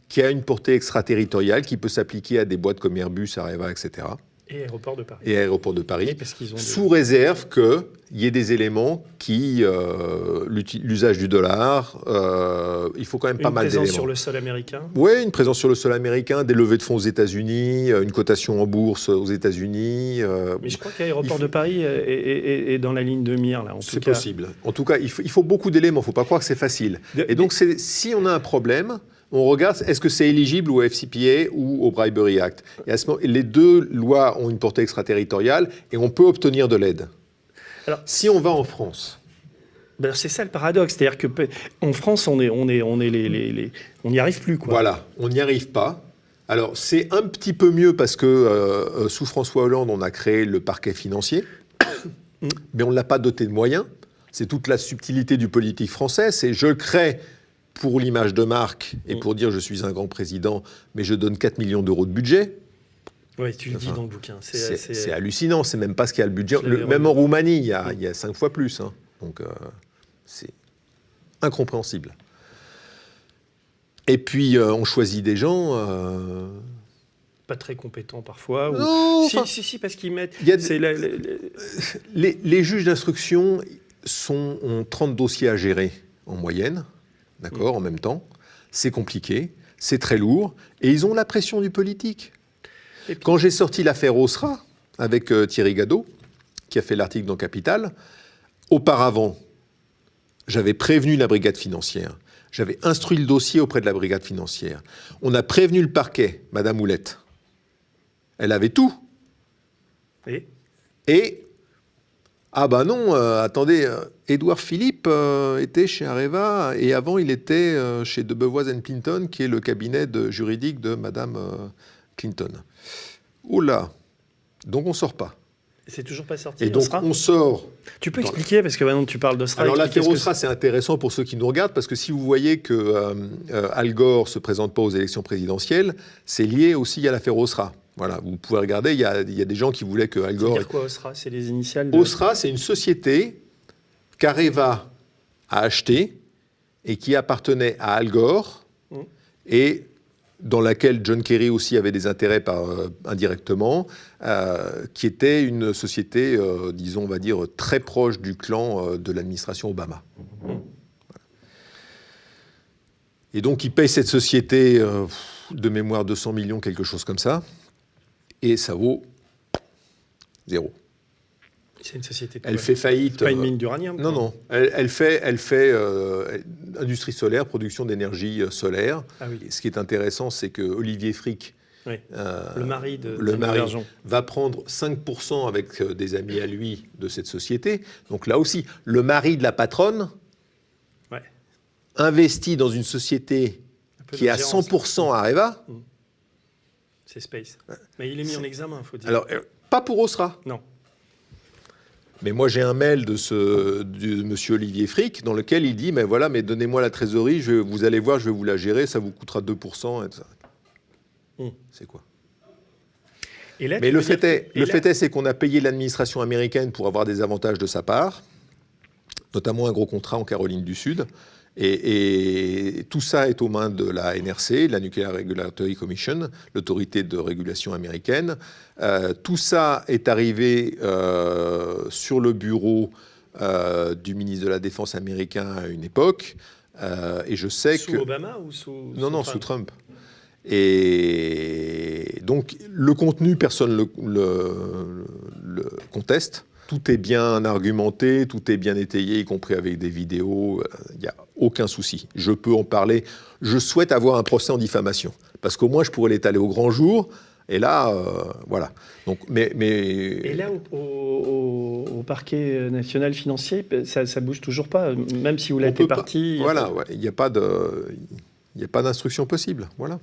qui a une portée extraterritoriale qui peut s'appliquer à des boîtes comme Airbus, Areva, etc.
Et aéroport de Paris.
Et aéroports de Paris,
Oui, parce qu'ils ont
sous réserve qu'il y ait des éléments qui... l'usage du dollar, il faut quand même pas mal d'éléments.
Une présence sur le sol américain?
Oui, une présence sur le sol américain, des levées de fonds aux États-Unis, une cotation en bourse aux États-Unis.
Mais je crois qu'aéroport de Paris est dans la ligne de mire, là.
C'est possible. En tout cas, il faut beaucoup d'éléments. Il ne faut pas croire que c'est facile. Et donc, si on a un problème... On regarde, est-ce que c'est éligible au FCPA ou au Bribery Act? Et à ce moment, les 2 lois ont une portée extraterritoriale et on peut obtenir de l'aide. Alors, si on va en France...
Ben c'est ça le paradoxe, c'est-à-dire qu'en France, on n'y arrive plus, quoi.
Voilà, on n'y arrive pas. Alors, c'est un petit peu mieux parce que sous François Hollande, on a créé le parquet financier, mais on ne l'a pas doté de moyens. C'est toute la subtilité du politique français, c'est je le crée pour l'image de marque et pour dire je suis un grand président, mais je donne 4 millions d'euros de budget.
Oui, tu le dis dans le bouquin.
C'est hallucinant, c'est même pas ce qu'il y a le budget. Même en Roumanie, il y a 5 fois plus. Hein. Donc, c'est incompréhensible. Et puis, on choisit des gens...
Pas très compétents parfois.
Non,
si, parce qu'ils mettent...
Les juges d'instruction ont 30 dossiers à gérer en moyenne. D'accord, en même temps. C'est compliqué, c'est très lourd, et ils ont la pression du politique. Quand j'ai sorti l'affaire Osra, avec Thierry Gadot, qui a fait l'article dans Capital, auparavant, j'avais prévenu la brigade financière, j'avais instruit le dossier auprès de la brigade financière. On a prévenu le parquet, Madame Houlette. Elle avait tout. Et ah ben non, attendez, Édouard Philippe était chez Areva et avant il était chez Debevoise & Clinton, qui est le cabinet juridique de Madame Clinton. Oula, donc on sort pas.
C'est toujours pas sorti.
Et donc on sort.
Tu peux expliquer, parce que maintenant tu parles d'Osra.
Alors l'affaire Osra, c'est intéressant pour ceux qui nous regardent, parce que si vous voyez que Al Gore se présente pas aux élections présidentielles, c'est lié aussi à l'affaire Osra. Voilà, vous pouvez regarder, il y a des gens qui voulaient que Al Gore...
C'est-à-dire quoi, Osra? C'est les initiales
Osra, c'est une société qu'Areva a achetée et qui appartenait à Al Gore et dans laquelle John Kerry aussi avait des intérêts indirectement, qui était une société, disons, on va dire, très proche du clan de l'administration Obama. Voilà. Et donc, il paye cette société de mémoire 200 millions, quelque chose comme ça. Et ça vaut 0.
C'est une société.
Elle fait faillite.
C'est pas une mine d'uranium.
Non. Elle fait industrie solaire, production d'énergie solaire. Ah oui. Et ce qui est intéressant, c'est que Olivier Frick,
le mari
va prendre 5% avec des amis à lui de cette société. Donc là aussi, le mari de la patronne investit dans une société qui est à 100% Areva.
C'est Space. Mais il est mis en examen, il faut dire.
Alors, pas pour Osra.
Non.
Mais moi, j'ai un mail de monsieur Olivier Frick dans lequel il dit, mais voilà, mais donnez-moi la trésorerie, vous allez voir, je vais vous la gérer, ça vous coûtera 2%. Et tout ça. C'est quoi? Et là, mais le fait est, c'est qu'on a payé l'administration américaine pour avoir des avantages de sa part, notamment un gros contrat en Caroline du Sud. Et tout ça est aux mains de la NRC, la Nuclear Regulatory Commission, l'autorité de régulation américaine. Tout ça est arrivé sur le bureau du ministre de la Défense américain à une époque. Et je sais
sous
que...
Obama ou sous
Non,
Trump?
sous Trump. Et donc, le contenu, personne le conteste. Tout est bien argumenté, tout est bien étayé, y compris avec des vidéos. Il n'y a aucun souci. Je peux en parler. Je souhaite avoir un procès en diffamation. Parce qu'au moins, je pourrais l'étaler au grand jour. Et là, voilà. Donc,
Et là, au parquet national financier, ça bouge toujours pas, même si vous l'êtes parti.
Voilà, il n'y a pas d'instruction possible. Voilà.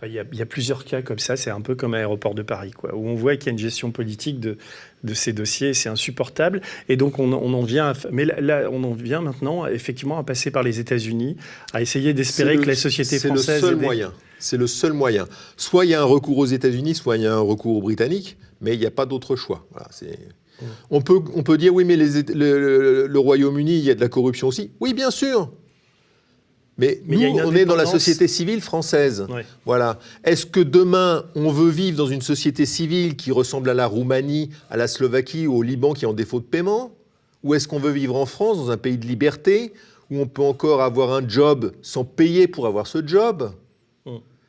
Il y a plusieurs cas comme ça, c'est un peu comme à l'aéroport de Paris, quoi, où on voit qu'il y a une gestion politique de ces dossiers, c'est insupportable. Et donc on en vient, on en vient maintenant effectivement à passer par les États-Unis, à essayer d'espérer que la société française.
C'est le seul moyen. C'est le seul moyen. Soit il y a un recours aux États-Unis, soit il y a un recours aux Britanniques, mais il n'y a pas d'autre choix. Voilà, on peut dire oui, mais le Royaume-Uni, il y a de la corruption aussi. Oui, bien sûr. Mais nous, on est dans la société civile française.
Ouais.
Voilà. Est-ce que demain, on veut vivre dans une société civile qui ressemble à la Roumanie, à la Slovaquie ou au Liban qui est en défaut de paiement? Ou est-ce qu'on veut vivre en France, dans un pays de liberté, où on peut encore avoir un job sans payer pour avoir ce job?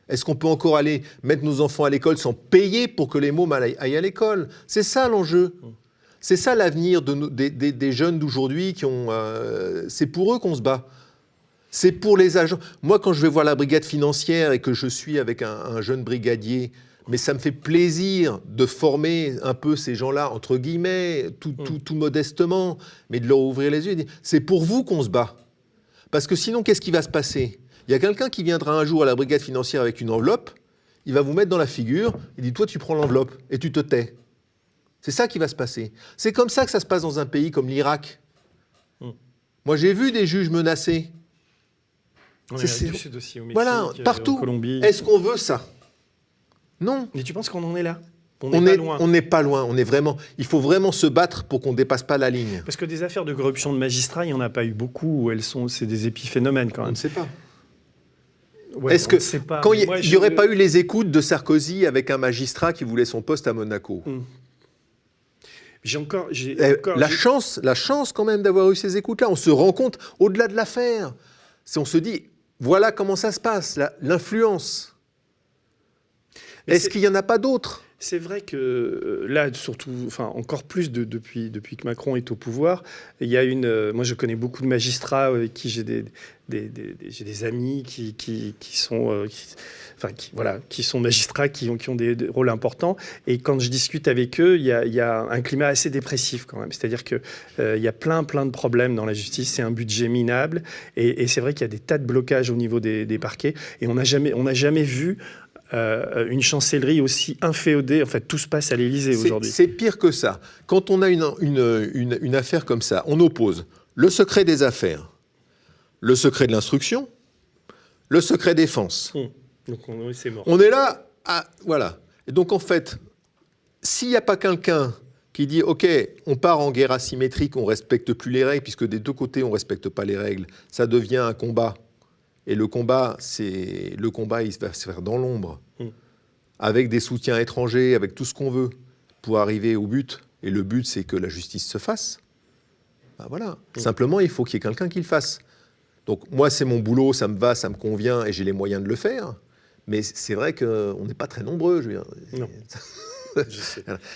Est-ce qu'on peut encore aller mettre nos enfants à l'école sans payer pour que les mômes aillent à l'école? C'est ça l'enjeu. C'est ça l'avenir des jeunes d'aujourd'hui qui ont... c'est pour eux qu'on se bat. C'est pour les agents. Moi, quand je vais voir la brigade financière et que je suis avec un jeune brigadier, mais ça me fait plaisir de former un peu ces gens-là, entre guillemets, tout modestement, mais de leur ouvrir les yeux et dire, c'est pour vous qu'on se bat. Parce que sinon, qu'est-ce qui va se passer? Il y a quelqu'un qui viendra un jour à la brigade financière avec une enveloppe, il va vous mettre dans la figure, il dit, toi, tu prends l'enveloppe et tu te tais. C'est ça qui va se passer. C'est comme ça que ça se passe dans un pays comme l'Irak. Moi, j'ai vu des juges menacés. Voilà, partout. Est-ce qu'on veut ça? Non.
Mais tu penses qu'on en est là?
On n'est pas loin. On est vraiment. Il faut vraiment se battre pour qu'on ne dépasse pas la ligne.
Parce que des affaires de corruption de magistrats, il n'y en a pas eu beaucoup. C'est des épiphénomènes quand même.
On ne sait pas.
Ouais,
Est-ce que quand il n'y aurait pas eu les écoutes de Sarkozy avec un magistrat qui voulait son poste à Monaco? La chance quand même d'avoir eu ces écoutes-là. On se rend compte au-delà de l'affaire. On se dit. Voilà comment ça se passe, l'influence. Est-ce qu'il n'y en a pas d'autres?
C'est vrai que là, surtout, encore plus depuis que Macron est au pouvoir, il y a moi, je connais beaucoup de magistrats avec qui j'ai des amis qui sont magistrats, qui ont des rôles importants. Et quand je discute avec eux, il y a un climat assez dépressif quand même. C'est-à-dire que il y a plein de problèmes dans la justice. C'est un budget minable. Et c'est vrai qu'il y a des tas de blocages au niveau des parquets. Et on n'a jamais vu une chancellerie aussi inféodée. En fait, tout se passe à l'Élysée aujourd'hui.
C'est pire que ça. Quand on a une affaire comme ça, on oppose le secret des affaires, le secret de l'instruction, le secret défense.
Donc c'est mort.
On est là, voilà. Et donc en fait, s'il n'y a pas quelqu'un qui dit « Ok, on part en guerre asymétrique, on ne respecte plus les règles, puisque des deux côtés, on ne respecte pas les règles, ça devient un combat. » Et le combat, il va se faire dans l'ombre, avec des soutiens étrangers, avec tout ce qu'on veut, pour arriver au but. Et le but, c'est que la justice se fasse. Ben voilà. Simplement, il faut qu'il y ait quelqu'un qui le fasse. Donc moi, c'est mon boulot, ça me va, ça me convient, et j'ai les moyens de le faire. Mais c'est vrai qu'on n'est pas très nombreux, je veux dire.
Non.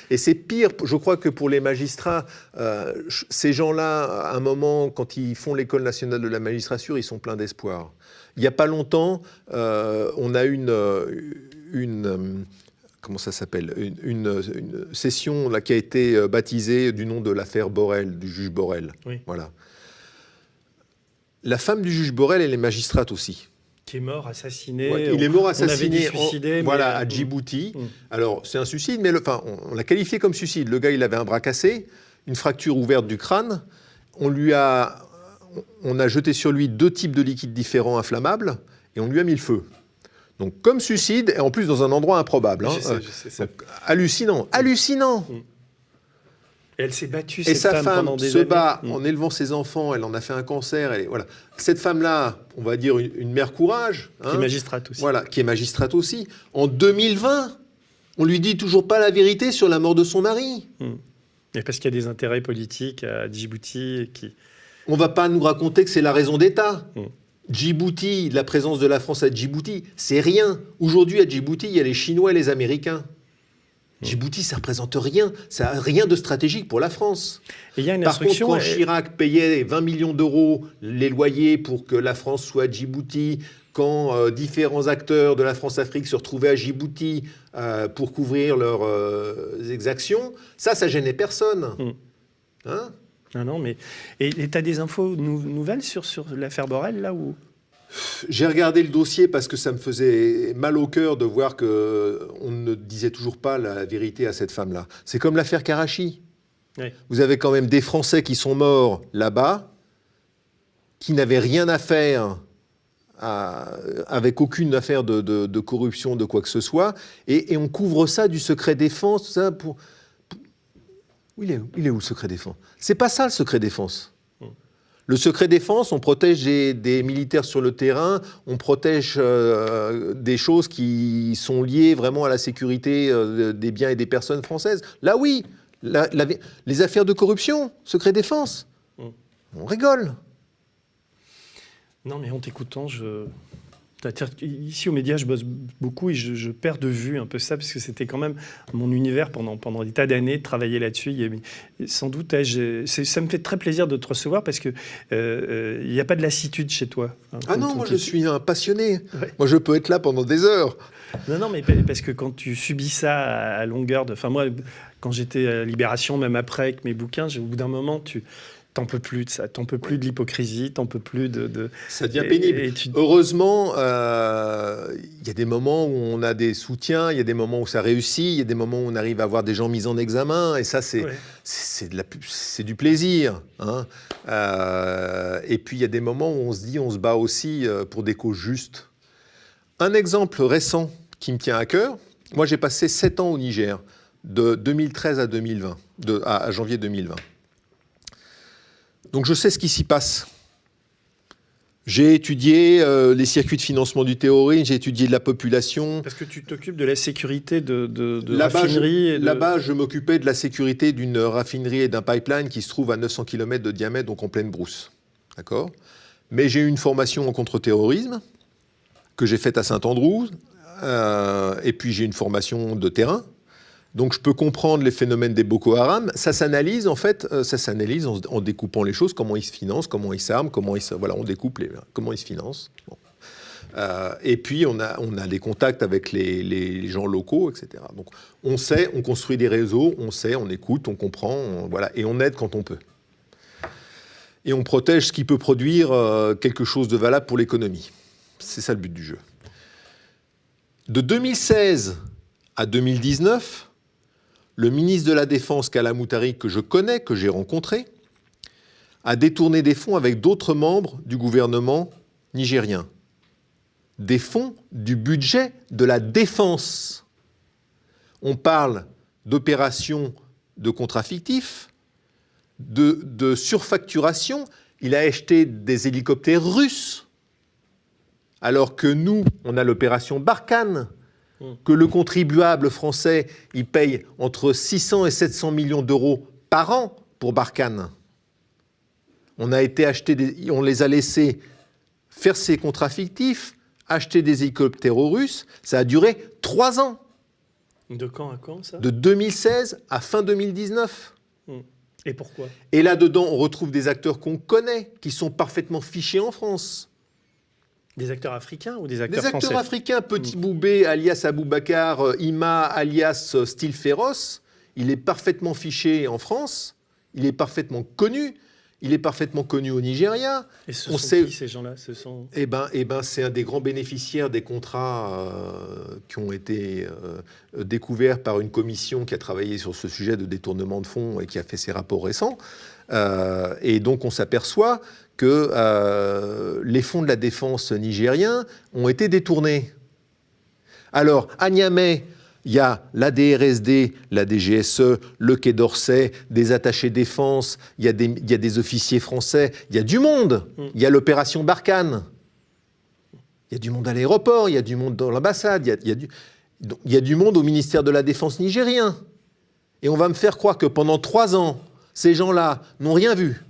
Et c'est pire, je crois, que pour les magistrats. Ces gens-là, à un moment, quand ils font l'école nationale de la magistrature, ils sont pleins d'espoir. Il n'y a pas longtemps, on a comment ça s'appelle, une session là, qui a été baptisée du nom de l'affaire Borel, du juge Borel.
Oui.
Voilà. La femme du juge Borel, elle est magistrate aussi.
Qui est mort assassiné.
Ouais, il est mort assassiné à Djibouti. Alors, c'est un suicide, mais on l'a qualifié comme suicide. Le gars, il avait un bras cassé, une fracture ouverte du crâne. On a jeté sur lui 2 types de liquides différents inflammables et on lui a mis le feu. Donc, comme suicide, et en plus dans un endroit improbable.
Je sais.
Donc, hallucinant.
Et elle s'est battue,
et sa femme
pendant des
se
années.
bat en élevant ses enfants, elle en a fait un cancer. Voilà. Cette femme-là, on va dire une mère courage.
Qui est magistrate aussi.
Voilà, qui est magistrate aussi. En 2020, on lui dit toujours pas la vérité sur la mort de son mari.
Et parce qu'il y a des intérêts politiques à Djibouti
On ne va pas nous raconter que c'est la raison d'État. Djibouti, la présence de la France à Djibouti, c'est rien. Aujourd'hui, à Djibouti, il y a les Chinois et les Américains. Djibouti, ça ne représente rien. Ça n'a rien de stratégique pour la France.
Et il y a une
Par contre,
instruction.
quand Chirac payait 20 millions d'euros les loyers pour que la France soit à Djibouti, quand différents acteurs de la France-Afrique se retrouvaient à Djibouti pour couvrir leurs exactions, ça gênait personne. Hein ?
Non, mais et tu as des infos nouvelles sur l'affaire Borrell, là où...
J'ai regardé le dossier parce que ça me faisait mal au cœur de voir qu'on ne disait toujours pas la vérité à cette femme-là. C'est comme l'affaire Karachi.
Oui.
Vous avez quand même des Français qui sont morts là-bas, qui n'avaient rien à faire avec aucune affaire de corruption, de quoi que ce soit, et on couvre ça du secret défense, ça pour... Il est où le secret défense ? C'est pas ça le secret défense. Le secret défense, on protège des militaires sur le terrain, on protège des choses qui sont liées vraiment à la sécurité des biens et des personnes françaises. Là, oui, les affaires de corruption, secret défense, on rigole.
Non, mais en t'écoutant, ici aux médias, je bosse beaucoup et je perds de vue un peu ça, parce que c'était quand même mon univers pendant des tas d'années, de travailler là-dessus. Sans doute, ça me fait très plaisir de te recevoir, parce qu'il n'y a pas de lassitude chez toi. Hein,
ah non, moi je suis un passionné.
Ouais.
Moi je peux être là pendant des heures.
Non, mais parce que quand tu subis ça à longueur de... Enfin, moi, quand j'étais à Libération, même après, avec mes bouquins, au bout d'un moment, t'en peux plus de ça, t'en peux plus de l'hypocrisie, t'en peux plus de...
Ça devient pénible. Heureusement, il y a des moments où on a des soutiens, il y a des moments où ça réussit, il y a des moments où on arrive à avoir des gens mis en examen, et ça, c'est du plaisir. Hein. Et puis, il y a des moments où on se dit, on se bat aussi pour des causes justes. Un exemple récent qui me tient à cœur, moi j'ai passé 7 ans au Niger, de 2013 à 2020, à janvier 2020. Donc je sais ce qui s'y passe. J'ai étudié les circuits de financement du terrorisme, j'ai étudié de la population.
Parce que tu t'occupes de la sécurité de
là-bas,
raffineries.
Là-bas, je m'occupais de la sécurité d'une raffinerie et d'un pipeline qui se trouve à 900 km de diamètre, donc en pleine brousse. D'accord ? Mais j'ai eu une formation en contre-terrorisme que j'ai faite à Saint-Andrew, et puis j'ai une formation de terrain. Donc je peux comprendre les phénomènes des Boko Haram. Ça s'analyse en fait, en découpant les choses, comment ils se financent, comment ils s'arment, on découpe comment ils se financent. Bon. Et puis on a des contacts avec les gens locaux, etc. Donc on sait, on construit des réseaux, on sait, on écoute, on comprend, et on aide quand on peut. Et on protège ce qui peut produire quelque chose de valable pour l'économie. C'est ça le but du jeu. De 2016 à 2019, le ministre de la Défense, Kalla Moutari, que je connais, que j'ai rencontré, a détourné des fonds avec d'autres membres du gouvernement nigérien. Des fonds du budget de la défense. On parle d'opérations de contrats fictifs, de surfacturation. Il a acheté des hélicoptères russes. Alors que nous, on a l'opération Barkhane, que le contribuable français, il paye entre 600 et 700 millions d'euros par an pour Barkhane. On les a laissés faire ces contrats fictifs, acheter des hélicoptères russes. Ça a duré 3 ans.
De quand à quand, ça ?
De 2016 à fin 2019.
Et pourquoi ?
Et là-dedans, on retrouve des acteurs qu'on connaît, qui sont parfaitement fichés en France.
Des acteurs africains ou des acteurs
français ? Des acteurs africains, Petit Boubé, alias Aboubacar, Ima, alias Style Féroce, il est parfaitement fiché en France, il est parfaitement connu, il est parfaitement connu au Nigeria.
Et ce sont qui, ces gens-là ?
Eh ben, c'est un des grands bénéficiaires des contrats qui ont été découverts par une commission qui a travaillé sur ce sujet de détournement de fonds et qui a fait ses rapports récents. Et donc, on s'aperçoit que les fonds de la défense nigériens ont été détournés. Alors, à Niamey, il y a la DRSD, la DGSE, le Quai d'Orsay, des attachés défense, il y a des officiers français, il y a du monde. Il y a l'opération Barkhane. Il y a du monde à l'aéroport, il y a du monde dans l'ambassade, il y a du monde au ministère de la Défense nigérien. Et on va me faire croire que pendant 3 ans, ces gens-là n'ont rien vu.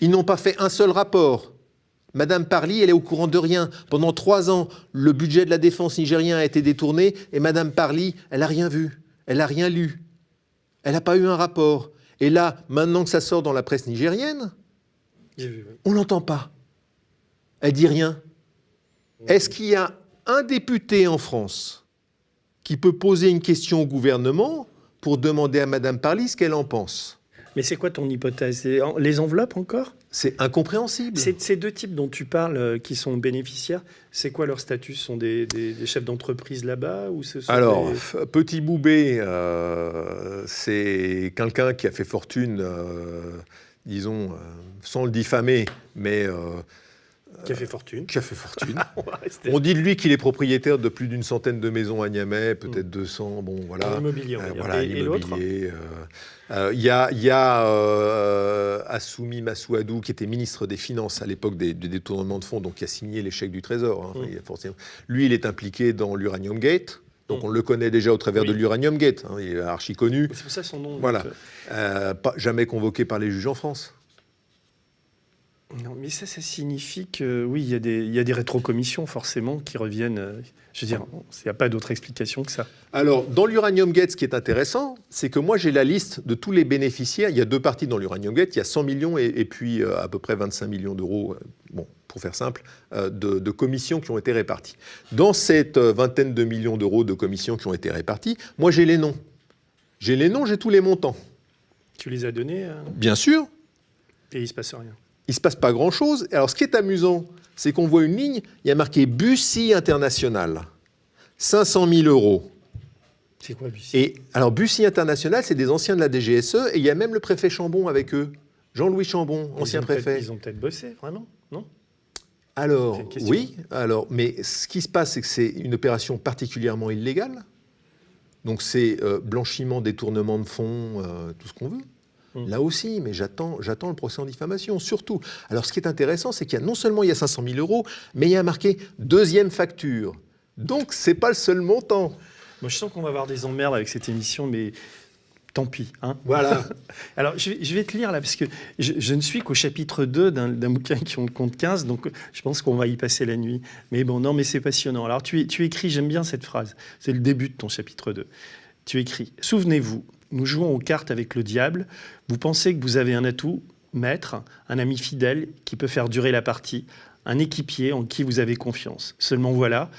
Ils n'ont pas fait un seul rapport. Madame Parly, elle est au courant de rien. Pendant 3 ans, le budget de la défense nigérien a été détourné et Madame Parly, elle n'a rien vu, elle n'a rien lu. Elle n'a pas eu un rapport. Et là, maintenant que ça sort dans la presse nigérienne,
J'ai vu, oui.
on l'entend pas. Elle dit rien. Est-ce qu'il y a un député en France qui peut poser une question au gouvernement pour demander à Madame Parly ce qu'elle en pense?
Mais c'est quoi ton hypothèse? Les enveloppes encore?
C'est incompréhensible.
Ces deux types dont tu parles, qui sont bénéficiaires, c'est quoi leur statut? Ce sont des chefs d'entreprise là-bas ou ce sont
Alors,
des...
Petit Boubé, c'est quelqu'un qui a fait fortune, disons, sans le diffamer, mais
Qui a fait fortune.
qui a fait fortune.
On va rester
On dit de lui qu'il est propriétaire de plus d'une centaine de maisons à Niamey, peut-être 200, bon voilà.
dans l'immobilier, on va dire.
Voilà,
Et l'autre?
l'immobilier. Il y a Assoumi Massouadou, qui était ministre des Finances à l'époque des détournements de fonds, donc qui a signé les chèques du Trésor. Hein. Lui, il est impliqué dans l'Uranium Gate. Donc on le connaît déjà au travers de l'Uranium Gate. Hein. Il est archi connu.
C'est pour ça son nom.
Voilà.
Donc,
Jamais convoqué par les juges en France.
non, mais ça signifie que oui, il y a des rétrocommissions forcément qui reviennent. Je veux dire, il n'y a pas d'autre explication que ça.
Alors, dans l'Uranium Gate, ce qui est intéressant, c'est que moi, j'ai la liste de tous les bénéficiaires. Il y a 2 parties dans l'Uranium Gate. Il y a 100 millions et puis à peu près 25 millions d'euros, bon, pour faire simple, de commissions qui ont été réparties. Dans cette vingtaine de millions d'euros de commissions qui ont été réparties, moi, j'ai les noms. J'ai les noms, j'ai tous les montants.
Tu les as donnés
Bien sûr,
et il ne se passe rien.
il ne se passe pas grand-chose. Alors, ce qui est amusant, c'est qu'on voit une ligne, il y a marqué Bussy International, 500 000 euros.
C'est quoi, Bussy?
Et alors, Bussy International, c'est des anciens de la DGSE, et il y a même le préfet Chambon avec eux. Jean-Louis Chambon, ancien préfet.
Ils ont peut-être bossé, vraiment, non?
Alors,
C'est une question.
oui, mais ce qui se passe, c'est que c'est une opération particulièrement illégale. Donc, c'est blanchiment, détournement de fonds, tout ce qu'on veut. Là aussi, mais j'attends le procès en diffamation, surtout. Alors, ce qui est intéressant, c'est qu'il y a non seulement il y a 500 000 euros, mais il y a marqué deuxième facture. Donc, c'est pas le seul montant.
Moi, je sens qu'on va avoir des emmerdes avec cette émission, mais tant pis. Hein.
Voilà.
Alors, je vais te lire là, parce que je ne suis qu'au chapitre 2 d'un bouquin qui en compte 15, donc je pense qu'on va y passer la nuit. Mais bon, non, mais c'est passionnant. Alors, tu écris, j'aime bien cette phrase, c'est le début de ton chapitre 2. Tu écris « Souvenez-vous, nous jouons aux cartes avec le diable. Vous pensez que vous avez un atout, maître, un ami fidèle qui peut faire durer la partie, un équipier en qui vous avez confiance. Seulement voilà,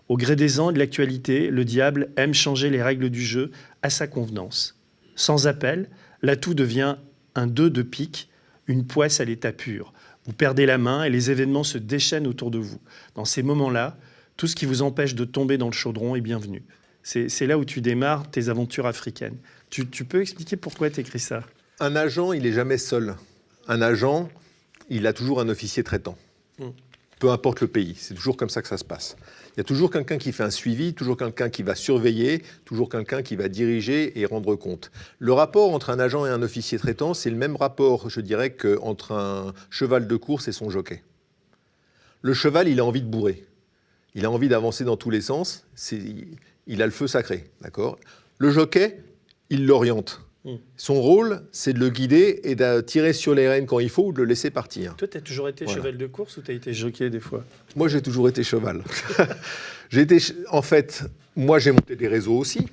au gré des ans et de l'actualité, le diable aime changer les règles du jeu à sa convenance. Sans appel, l'atout devient un 2 de pique, une poisse à l'état pur. Vous perdez la main et les événements se déchaînent autour de vous. Dans ces moments-là, tout ce qui vous empêche de tomber dans le chaudron est bienvenu. C'est là où tu démarres tes aventures africaines. Tu peux expliquer pourquoi tu écris ça?
Un agent, il n'est jamais seul. Un agent, il a toujours un officier traitant. Peu importe le pays, c'est toujours comme ça que ça se passe. Il y a toujours quelqu'un qui fait un suivi, toujours quelqu'un qui va surveiller, toujours quelqu'un qui va diriger et rendre compte. Le rapport entre un agent et un officier traitant, c'est le même rapport, je dirais, qu'entre un cheval de course et son jockey. Le cheval, il a envie de bourrer. Il a envie d'avancer dans tous les sens. Il a le feu sacré, d'accord ? Le jockey, il l'oriente. Son rôle, c'est de le guider et de tirer sur les rênes quand il faut ou de le laisser partir.
Toi, tu as toujours été cheval de course ou tu as été jockey des fois?
Moi, j'ai toujours été cheval. En fait, moi, j'ai monté des réseaux aussi.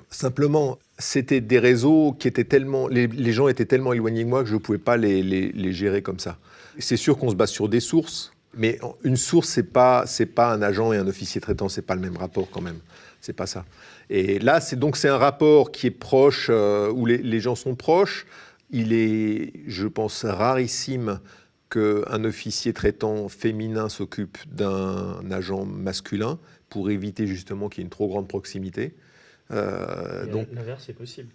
Simplement, c'était des réseaux qui étaient tellement... Les gens étaient tellement éloignés de moi que je ne pouvais pas les gérer comme ça. C'est sûr qu'on se base sur des sources, mais une source, c'est pas un agent et un officier traitant, c'est pas le même rapport quand même. C'est pas ça. Et là, c'est un rapport qui est proche, où les gens sont proches. Il est, je pense, rarissime qu'un officier traitant féminin s'occupe d'un agent masculin pour éviter justement qu'il y ait une trop grande proximité.
Donc l'inverse est possible.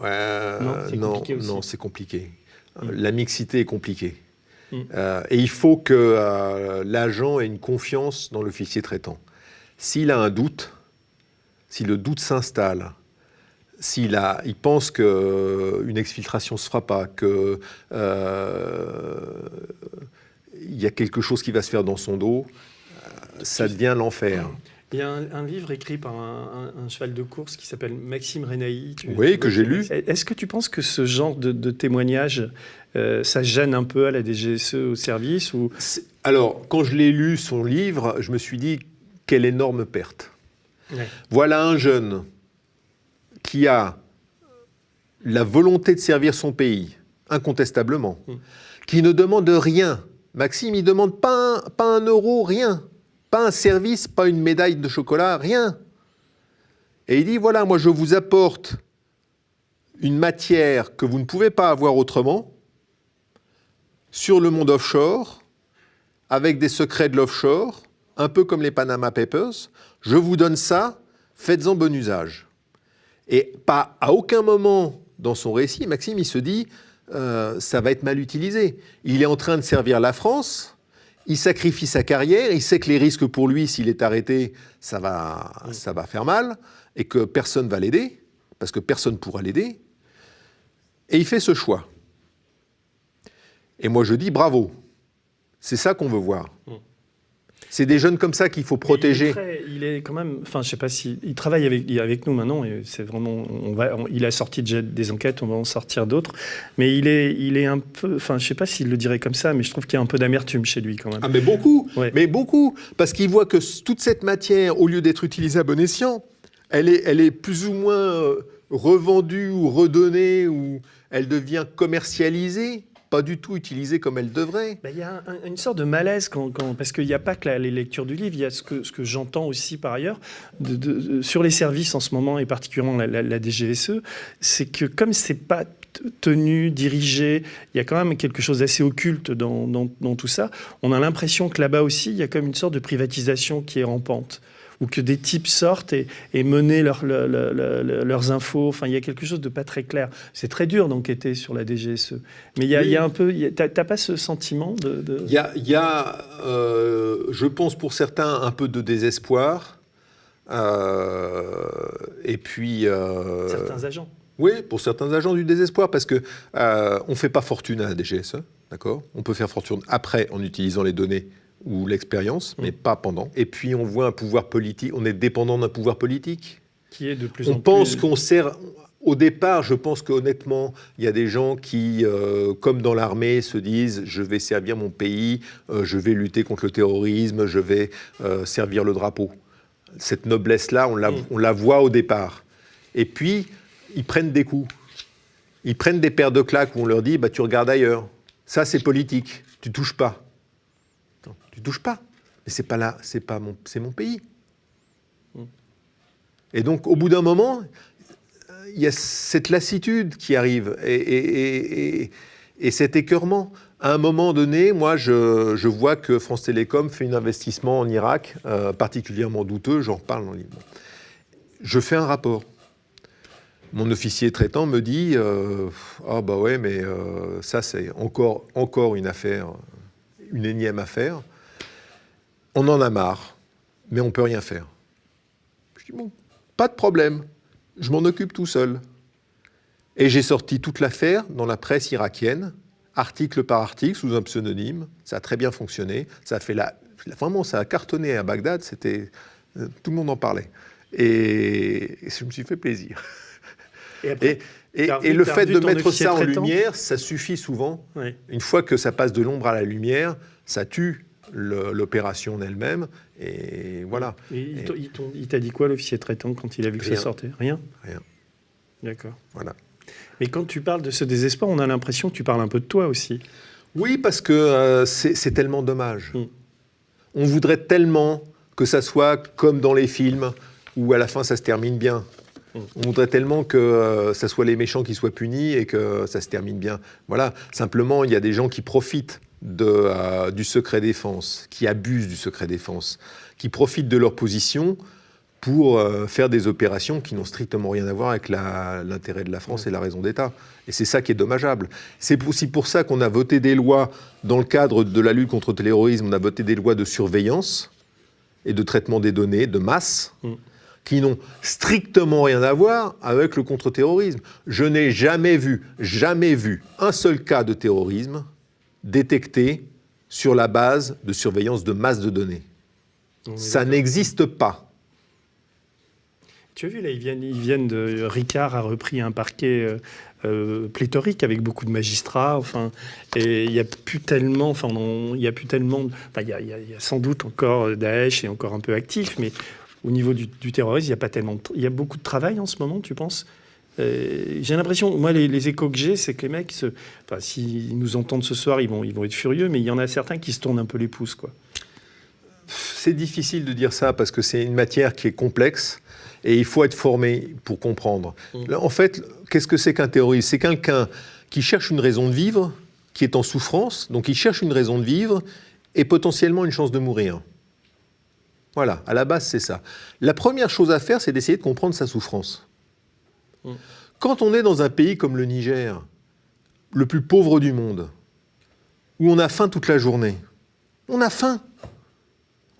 Non, c'est compliqué. La mixité est compliquée. Et il faut que l'agent ait une confiance dans l'officier traitant. S'il a un doute, si le doute s'installe, s'il pense qu'une exfiltration ne se fera pas, qu'il y a quelque chose qui va se faire dans son dos, ça devient l'enfer.
Il y a un livre écrit par un cheval de course qui s'appelle Maxime Renaï.
Oui, que j'ai lu.
Est-ce que tu penses que ce genre de témoignage, ça gêne un peu à la DGSE au service ou...
Alors, quand je l'ai lu, son livre, je me suis dit, quelle énorme perte.
Ouais.
Voilà un jeune qui a la volonté de servir son pays, incontestablement, qui ne demande rien. Maxime, il ne demande pas un euro, rien. Pas un service, pas une médaille de chocolat, rien. Et il dit, voilà, moi je vous apporte une matière que vous ne pouvez pas avoir autrement, sur le monde offshore, avec des secrets de l'offshore, un peu comme les Panama Papers. Je vous donne ça, faites-en bon usage. Et pas à aucun moment dans son récit, Maxime, il se dit, ça va être mal utilisé. Il est en train de servir la France. Il sacrifie sa carrière, il sait que les risques pour lui, s'il est arrêté, ça va faire mal, et que personne ne va l'aider, parce que personne ne pourra l'aider. Et il fait ce choix. Et moi, je dis bravo. C'est ça qu'on veut voir. C'est des jeunes comme ça qu'il faut protéger.
Il est quand même, enfin, je sais pas si il travaille avec nous maintenant. Et c'est vraiment, il a sorti déjà des enquêtes, on va en sortir d'autres. Mais il est un peu, enfin, je sais pas s'il le dirait comme ça, mais je trouve qu'il y a un peu d'amertume chez lui quand même.
Ah, mais beaucoup,
Ouais.
mais beaucoup, parce qu'il voit que toute cette matière, au lieu d'être utilisée à bon escient, elle est plus ou moins revendue ou redonnée, ou elle devient commercialisée. Pas du tout utilisée comme elle devrait.
Il y a une sorte de malaise, parce qu'il n'y a pas que les lectures du livre, il y a ce que j'entends aussi par ailleurs, sur les services en ce moment, et particulièrement la DGSE, c'est que comme ce n'est pas tenu, dirigé, il y a quand même quelque chose d'assez occulte dans tout ça, on a l'impression que là-bas aussi, il y a comme une sorte de privatisation qui est rampante, ou que des types sortent et menaient leurs infos. Enfin, il y a quelque chose de pas très clair. C'est très dur d'enquêter sur la DGSE. Mais il y a un peu... T'as pas ce sentiment de...
Il y a je pense pour certains, un peu de désespoir. Et puis...
certains agents.
Oui, pour certains agents du désespoir, parce qu'on ne fait pas fortune à la DGSE, d'accord ? On peut faire fortune après en utilisant les données ou l'expérience, mais pas pendant. Et puis on voit un pouvoir politique, on est dépendant d'un pouvoir politique.
Qui est de plus en plus...
On pense qu'on sert... Au départ, je pense qu'honnêtement, il y a des gens qui, comme dans l'armée, se disent « je vais servir mon pays, je vais lutter contre le terrorisme, je vais servir le drapeau ». Cette noblesse-là, on la voit au départ. Et puis, ils prennent des coups. Ils prennent des paires de claques où on leur dit bah, « tu regardes ailleurs ». Ça, c'est politique. Tu touches pas. Non, tu touches pas. Mais c'est pas là, c'est mon pays. Et donc, au bout d'un moment, il y a cette lassitude qui arrive et cet écœurement. À un moment donné, moi, je vois que France Télécom fait un investissement en Irak, particulièrement douteux, j'en reparle dans le livre. Je fais un rapport. Mon officier traitant me dit ah bah ouais, mais ça c'est encore une affaire, une énième affaire. On en a marre, mais on peut rien faire. Je dis bon, pas de problème, je m'en occupe tout seul. Et j'ai sorti toute l'affaire dans la presse irakienne, article par article, sous un pseudonyme. Ça a très bien fonctionné. Ça a fait vraiment, ça a cartonné à Bagdad. Tout le monde en parlait. Et je me suis fait plaisir. Et le fait de mettre ça en lumière, ça suffit souvent. Oui. Une fois que ça passe de l'ombre à la lumière, ça tue l'opération en elle-même. Et voilà.
Et il t'a dit quoi, l'officier traitant, quand il a vu que ça sortait ? Rien ?
Rien.
D'accord.
Voilà.
Mais quand tu parles de ce désespoir, on a l'impression que tu parles un peu de toi aussi.
Oui, parce que c'est tellement dommage. On voudrait tellement que ça soit comme dans les films, où à la fin ça se termine bien. On voudrait tellement que ça soit les méchants qui soient punis et que ça se termine bien. Voilà. Simplement, il y a des gens qui profitent du secret défense, qui abusent du secret défense, qui profitent de leur position pour faire des opérations qui n'ont strictement rien à voir avec l'intérêt de la France et la raison d'État. Et c'est ça qui est dommageable. C'est aussi pour ça qu'on a voté des lois, dans le cadre de la lutte contre le terrorisme, on a voté des lois de surveillance et de traitement des données, de masse, qui n'ont strictement rien à voir avec le contre-terrorisme. Je n'ai jamais vu un seul cas de terrorisme détecté sur la base de surveillance de masse de données. Ça n'existe pas.
Tu as vu, là, ils viennent de... Ricard a repris un parquet pléthorique avec beaucoup de magistrats, enfin, et il n'y a plus tellement... Enfin, il y a sans doute encore Daesh est encore un peu actif, mais au niveau du terrorisme, il n'y a pas tellement... Il y a beaucoup de travail en ce moment, tu penses ? J'ai l'impression, moi, les échos que j'ai, c'est que les mecs, s'ils nous entendent ce soir, ils vont être furieux, mais il y en a certains qui se tournent un peu les pouces, quoi.
C'est difficile de dire ça parce que c'est une matière qui est complexe et il faut être formé pour comprendre. Là, en fait, qu'est-ce que c'est qu'un terroriste ? C'est quelqu'un qui cherche une raison de vivre, qui est en souffrance, donc il cherche une raison de vivre et potentiellement une chance de mourir. Voilà, à la base, c'est ça. La première chose à faire, c'est d'essayer de comprendre sa souffrance. Quand on est dans un pays comme le Niger, le plus pauvre du monde, où on a faim toute la journée, on a faim.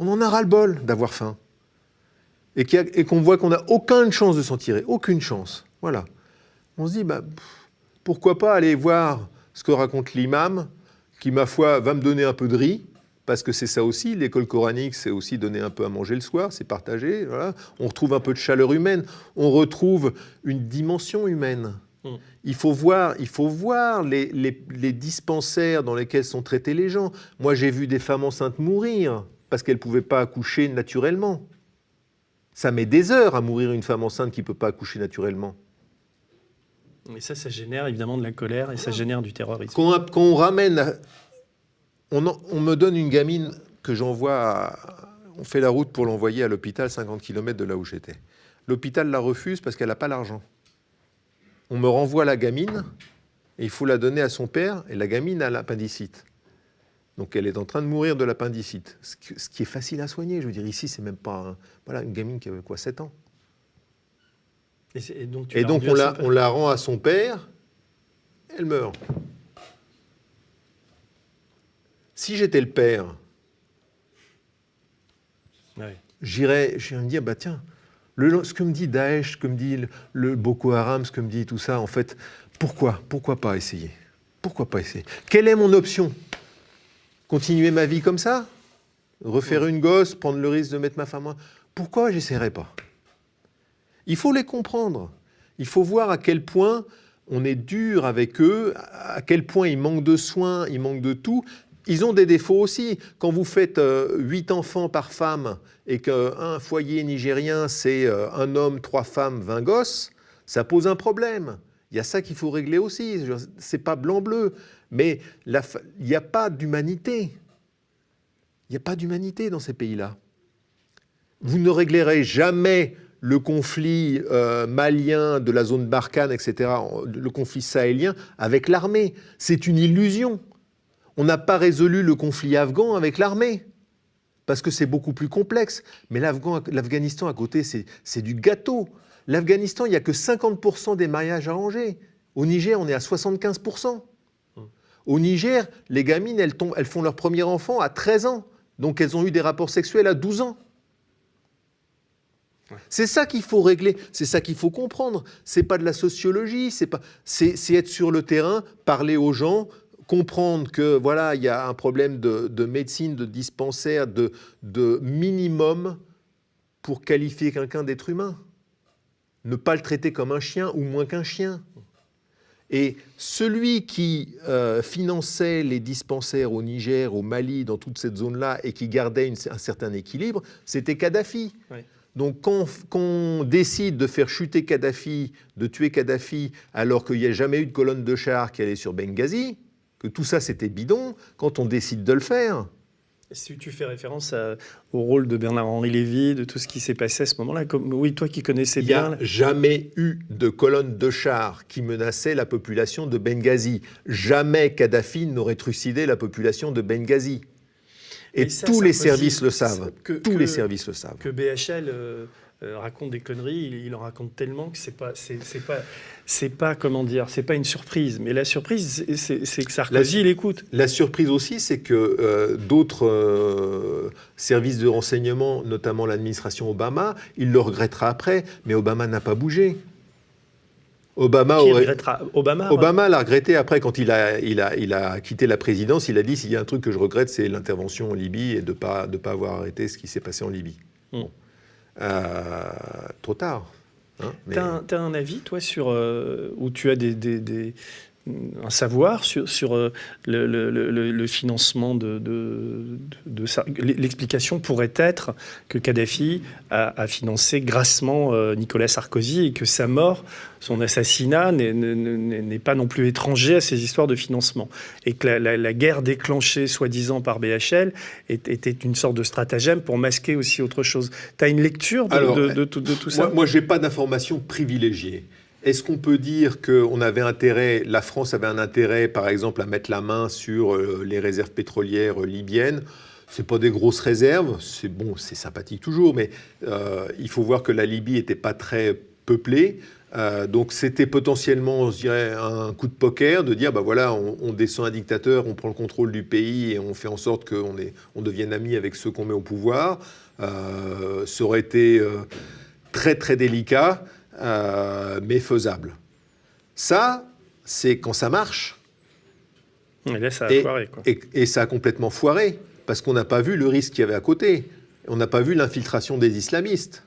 On en a ras-le-bol d'avoir faim. Et qu'on voit qu'on n'a aucune chance de s'en tirer. Aucune chance. Voilà. On se dit, pourquoi pas aller voir ce que raconte l'imam, qui, ma foi, va me donner un peu de riz, parce que c'est ça aussi, l'école coranique, c'est aussi donner un peu à manger le soir, c'est partager. Voilà. On retrouve un peu de chaleur humaine. On retrouve une dimension humaine. Il faut voir les dispensaires dans lesquels sont traités les gens. Moi, j'ai vu des femmes enceintes mourir parce qu'elle ne pouvait pas accoucher naturellement. Ça met des heures à mourir une femme enceinte qui ne peut pas accoucher naturellement.
Et ça génère évidemment de la colère et ça génère du terrorisme.
Quand on ramène... On me donne une gamine que j'envoie... On fait la route pour l'envoyer à l'hôpital, 50 km de là où j'étais. L'hôpital la refuse parce qu'elle n'a pas l'argent. On me renvoie la gamine et il faut la donner à son père et la gamine a l'appendicite. Donc elle est en train de mourir de l'appendicite, ce qui est facile à soigner. Je veux dire, ici, c'est même pas... Voilà, une gamine qui avait 7 ans.
Et donc
on la rend à son père, elle meurt. Si j'étais le père, j'irais me dire, tiens, ce que me dit Daesh, ce que me dit le Boko Haram, ce que me dit tout ça, en fait, pourquoi pas essayer ? Pourquoi pas essayer ? Quelle est mon option ? Continuer ma vie comme ça ? Refaire une gosse, prendre le risque de mettre ma femme... Pourquoi j'essaierais pas ? Il faut les comprendre. Il faut voir à quel point on est dur avec eux, à quel point ils manquent de soins, ils manquent de tout. Ils ont des défauts aussi. Quand vous faites 8 enfants par femme et qu'un foyer nigérien, c'est un homme, 3 femmes, 20 gosses, ça pose un problème. Il y a ça qu'il faut régler aussi. C'est pas blanc-bleu. Mais il n'y a pas d'humanité. Il n'y a pas d'humanité dans ces pays-là. Vous ne réglerez jamais le conflit malien de la zone Barkhane, etc., le conflit sahélien, avec l'armée. C'est une illusion. On n'a pas résolu le conflit afghan avec l'armée, parce que c'est beaucoup plus complexe. Mais l'Afghanistan à côté, c'est du gâteau. L'Afghanistan, il n'y a que 50% des mariages arrangés. Au Niger, on est à 75%. Au Niger, les gamines, elles font leur premier enfant à 13 ans. Donc elles ont eu des rapports sexuels à 12 ans. C'est ça qu'il faut régler, c'est ça qu'il faut comprendre. C'est pas de la sociologie, c'est être sur le terrain, parler aux gens, comprendre que voilà, il y a un problème de médecine, de dispensaire, de minimum pour qualifier quelqu'un d'être humain. Ne pas le traiter comme un chien ou moins qu'un chien. Et celui qui finançait les dispensaires au Niger, au Mali, dans toute cette zone-là, et qui gardait un certain équilibre, c'était Kadhafi. Oui. Donc quand on décide de faire chuter Kadhafi, de tuer Kadhafi, alors qu'il n'y a jamais eu de colonne de chars qui allait sur Benghazi, que tout ça c'était bidon, quand on décide de le faire...
Si tu fais référence au rôle de Bernard-Henri Lévy, de tout ce qui s'est passé à ce moment-là, oui, toi qui connaissais bien...
Il n'y a jamais eu de colonne de chars qui menaçait la population de Benghazi. Jamais Kadhafi n'aurait trucidé la population de Benghazi. Et ça, tous les services le savent. Tous les services le savent.
Que BHL raconte des conneries, il en raconte tellement que c'est pas comment dire, c'est pas une surprise. Mais la surprise, c'est que Sarkozy l'écoute.
La surprise aussi, c'est que d'autres services de renseignement, notamment l'administration Obama, il le regrettera après. Mais Obama n'a pas bougé. Obama l'a regretté après, quand il a quitté la présidence. Il a dit, s'il y a un truc que je regrette, c'est l'intervention en Libye et de pas avoir arrêté ce qui s'est passé en Libye. Bon. Trop tard. Hein, mais...
T'as un avis, toi, sur où tu as un savoir sur le financement de ça. L'explication pourrait être que Kadhafi a financé grassement Nicolas Sarkozy et que sa mort, son assassinat, n'est pas non plus étranger à ces histoires de financement. Et que la guerre déclenchée, soi-disant, par BHL était une sorte de stratagème pour masquer aussi autre chose. Tu as une lecture de tout ça ?
Moi, je n'ai pas d'informations privilégiées. Est-ce qu'on peut dire que la France avait un intérêt, par exemple, à mettre la main sur les réserves pétrolières libyennes ? C'est pas des grosses réserves, c'est bon, c'est sympathique toujours, mais il faut voir que la Libye n'était pas très peuplée. Donc c'était potentiellement, je dirais, un coup de poker de dire, bah voilà, on descend un dictateur, on prend le contrôle du pays et on fait en sorte qu'on devienne amis avec ceux qu'on met au pouvoir. Ça aurait été très très délicat. Mais faisable. Ça, c'est quand ça marche.
Et là, ça a foiré, quoi.
Et ça a complètement foiré, parce qu'on n'a pas vu le risque qu'il y avait à côté. On n'a pas vu l'infiltration des islamistes.